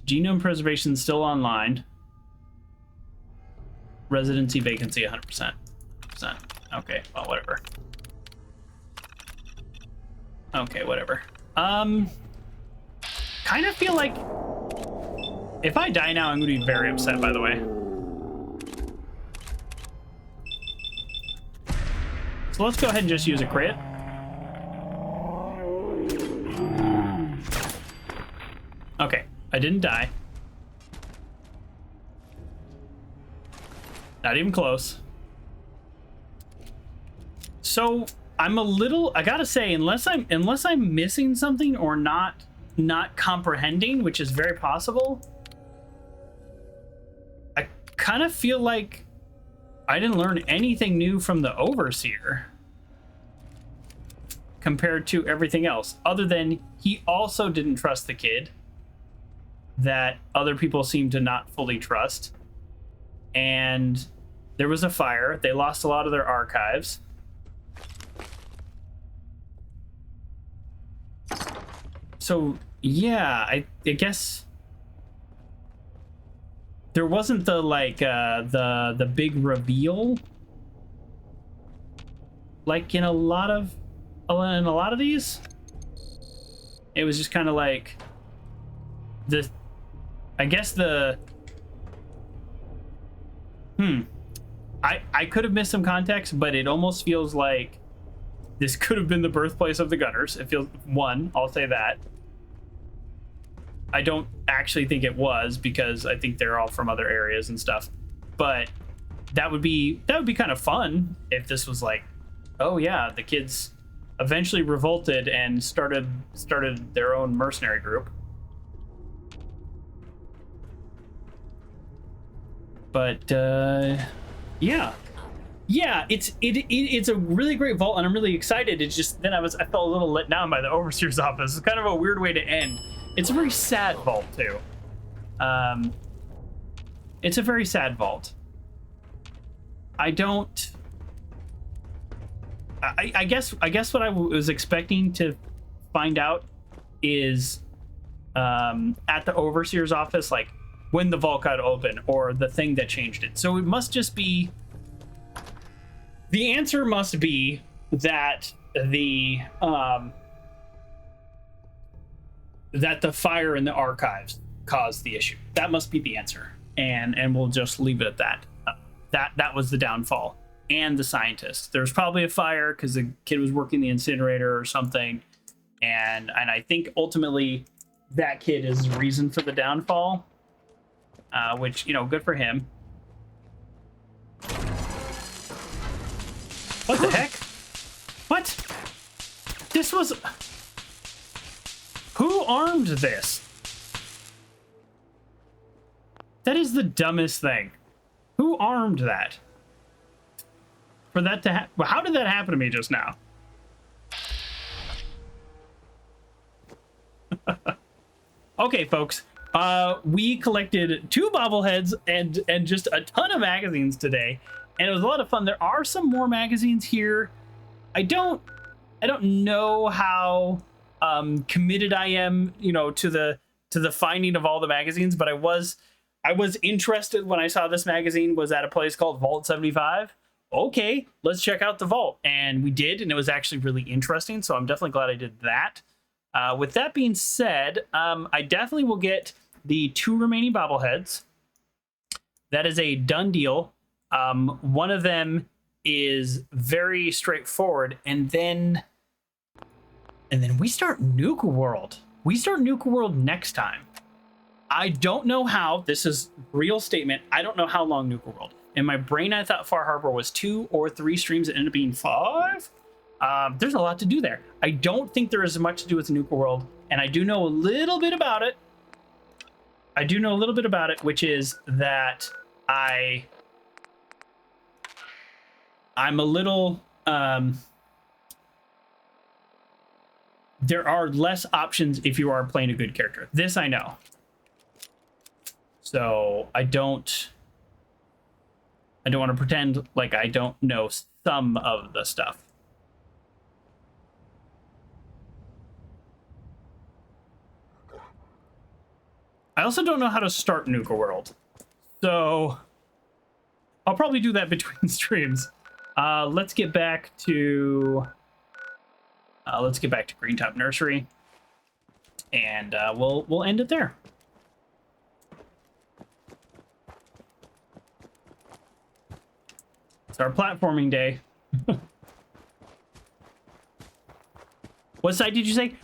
Genome preservation still online. Residency vacancy 100%. Okay, well, whatever. Okay, whatever. Kind of feel like if I die now, I'm gonna be very upset, by the way. So let's go ahead and just use a crit. Okay, I didn't die. Not even close. So I'm a little, I gotta say, unless I'm missing something or not comprehending, which is very possible, I kind of feel like I didn't learn anything new from the Overseer compared to everything else, other than he also didn't trust the kid that other people seem to not fully trust. And there was a fire. They lost a lot of their archives. So yeah, I guess there wasn't the like the big reveal like in a lot of these. It was just kind of like I guess the I could have missed some context, but it almost feels like this could have been the birthplace of the Gunners. It feels, I'll say that. I don't actually think it was, because I think they're all from other areas and stuff. But that would be kind of fun if this was like, oh yeah, the kids eventually revolted and started their own mercenary group. But yeah, it's a really great vault, and I'm really excited. It's just then I felt a little let down by the Overseer's office. It's kind of a weird way to end. It's a very sad vault too. It's a very sad vault. I guess what I was expecting to find out is at the Overseer's office, like when the vault got open or the thing that changed it. So it must just be, the answer must be that the fire in the archives caused the issue. That must be the answer, and we'll just leave it at that. That was the downfall. And the scientist. There's probably a fire because the kid was working the incinerator or something, and I think ultimately that kid is the reason for the downfall. Which, good for him. What the heck? What? This was... Who armed this? That is the dumbest thing. Who armed that? For that to happen? How did that happen to me just now? Okay, folks. We collected 2 bobbleheads and just a ton of magazines today, and it was a lot of fun. There are some more magazines here. I don't know how committed I am, to the finding of all the magazines, but I was interested when I saw this magazine was at a place called Vault 75. Okay, let's check out the vault, and we did, and it was actually really interesting. So I'm definitely glad I did that. With that being said, I definitely will get the 2 remaining bobbleheads. That is a done deal. One of them is very straightforward, and then we start Nuka World. We start Nuka World next time. I don't know how. This is real statement. I don't know how long Nuka World. In my brain, I thought Far Harbor was 2 or 3 streams. It ended up being 5. There's a lot to do there. I don't think there is much to do with Nuka World, and I do know a little bit about it. Which is that I'm a little... there are less options if you are playing a good character. This I know. So I don't want to pretend like I don't know some of the stuff. I also don't know how to start Nuka World. So I'll probably do that between streams. Let's get back to Green Top Nursery, and we'll end it there. It's our platforming day. What side did you say?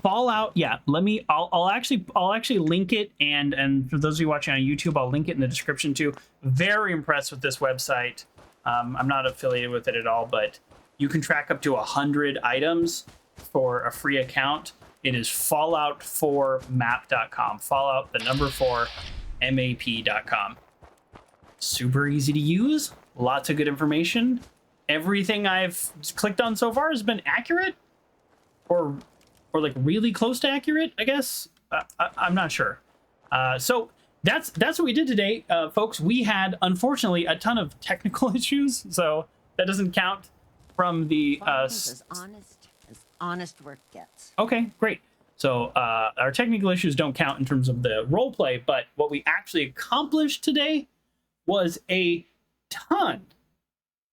Fallout. Yeah, I'll actually link it, and for those of you watching on YouTube, I'll link it in the description too. Very impressed with this website. I'm not affiliated with it at all, but you can track up to 100 items for a free account. It is fallout4map.com. Fallout the number 4 map.com. Super easy to use. Lots of good information. Everything I've clicked on so far has been accurate, or like really close to accurate, I guess. I'm not sure. So that's what we did today, folks. We had, unfortunately, a ton of technical issues, so that doesn't count from the as honest work gets. Okay, great. So our technical issues don't count in terms of the role play, but what we actually accomplished today was a ton,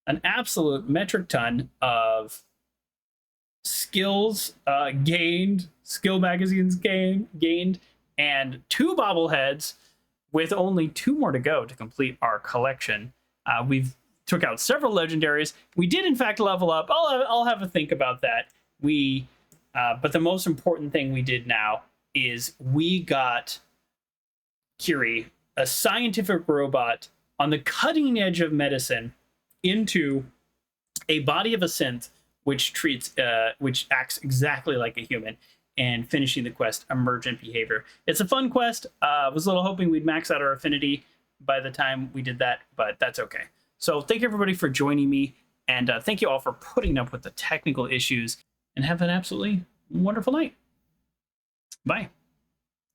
an absolute metric ton of skills gained, skill magazines gained, and 2 bobbleheads, with only 2 more to go to complete our collection. We've took out several legendaries. We did in fact level up. I'll have a think about that. But the most important thing we did now is we got Curie, a scientific robot on the cutting edge of medicine, into a body of a synth which acts exactly like a human, and finishing the quest Emergent Behavior. It's a fun quest. Was a little hoping we'd max out our affinity by the time we did that, but that's okay. So thank you everybody for joining me, and thank you all for putting up with the technical issues, and have an absolutely wonderful night. Bye.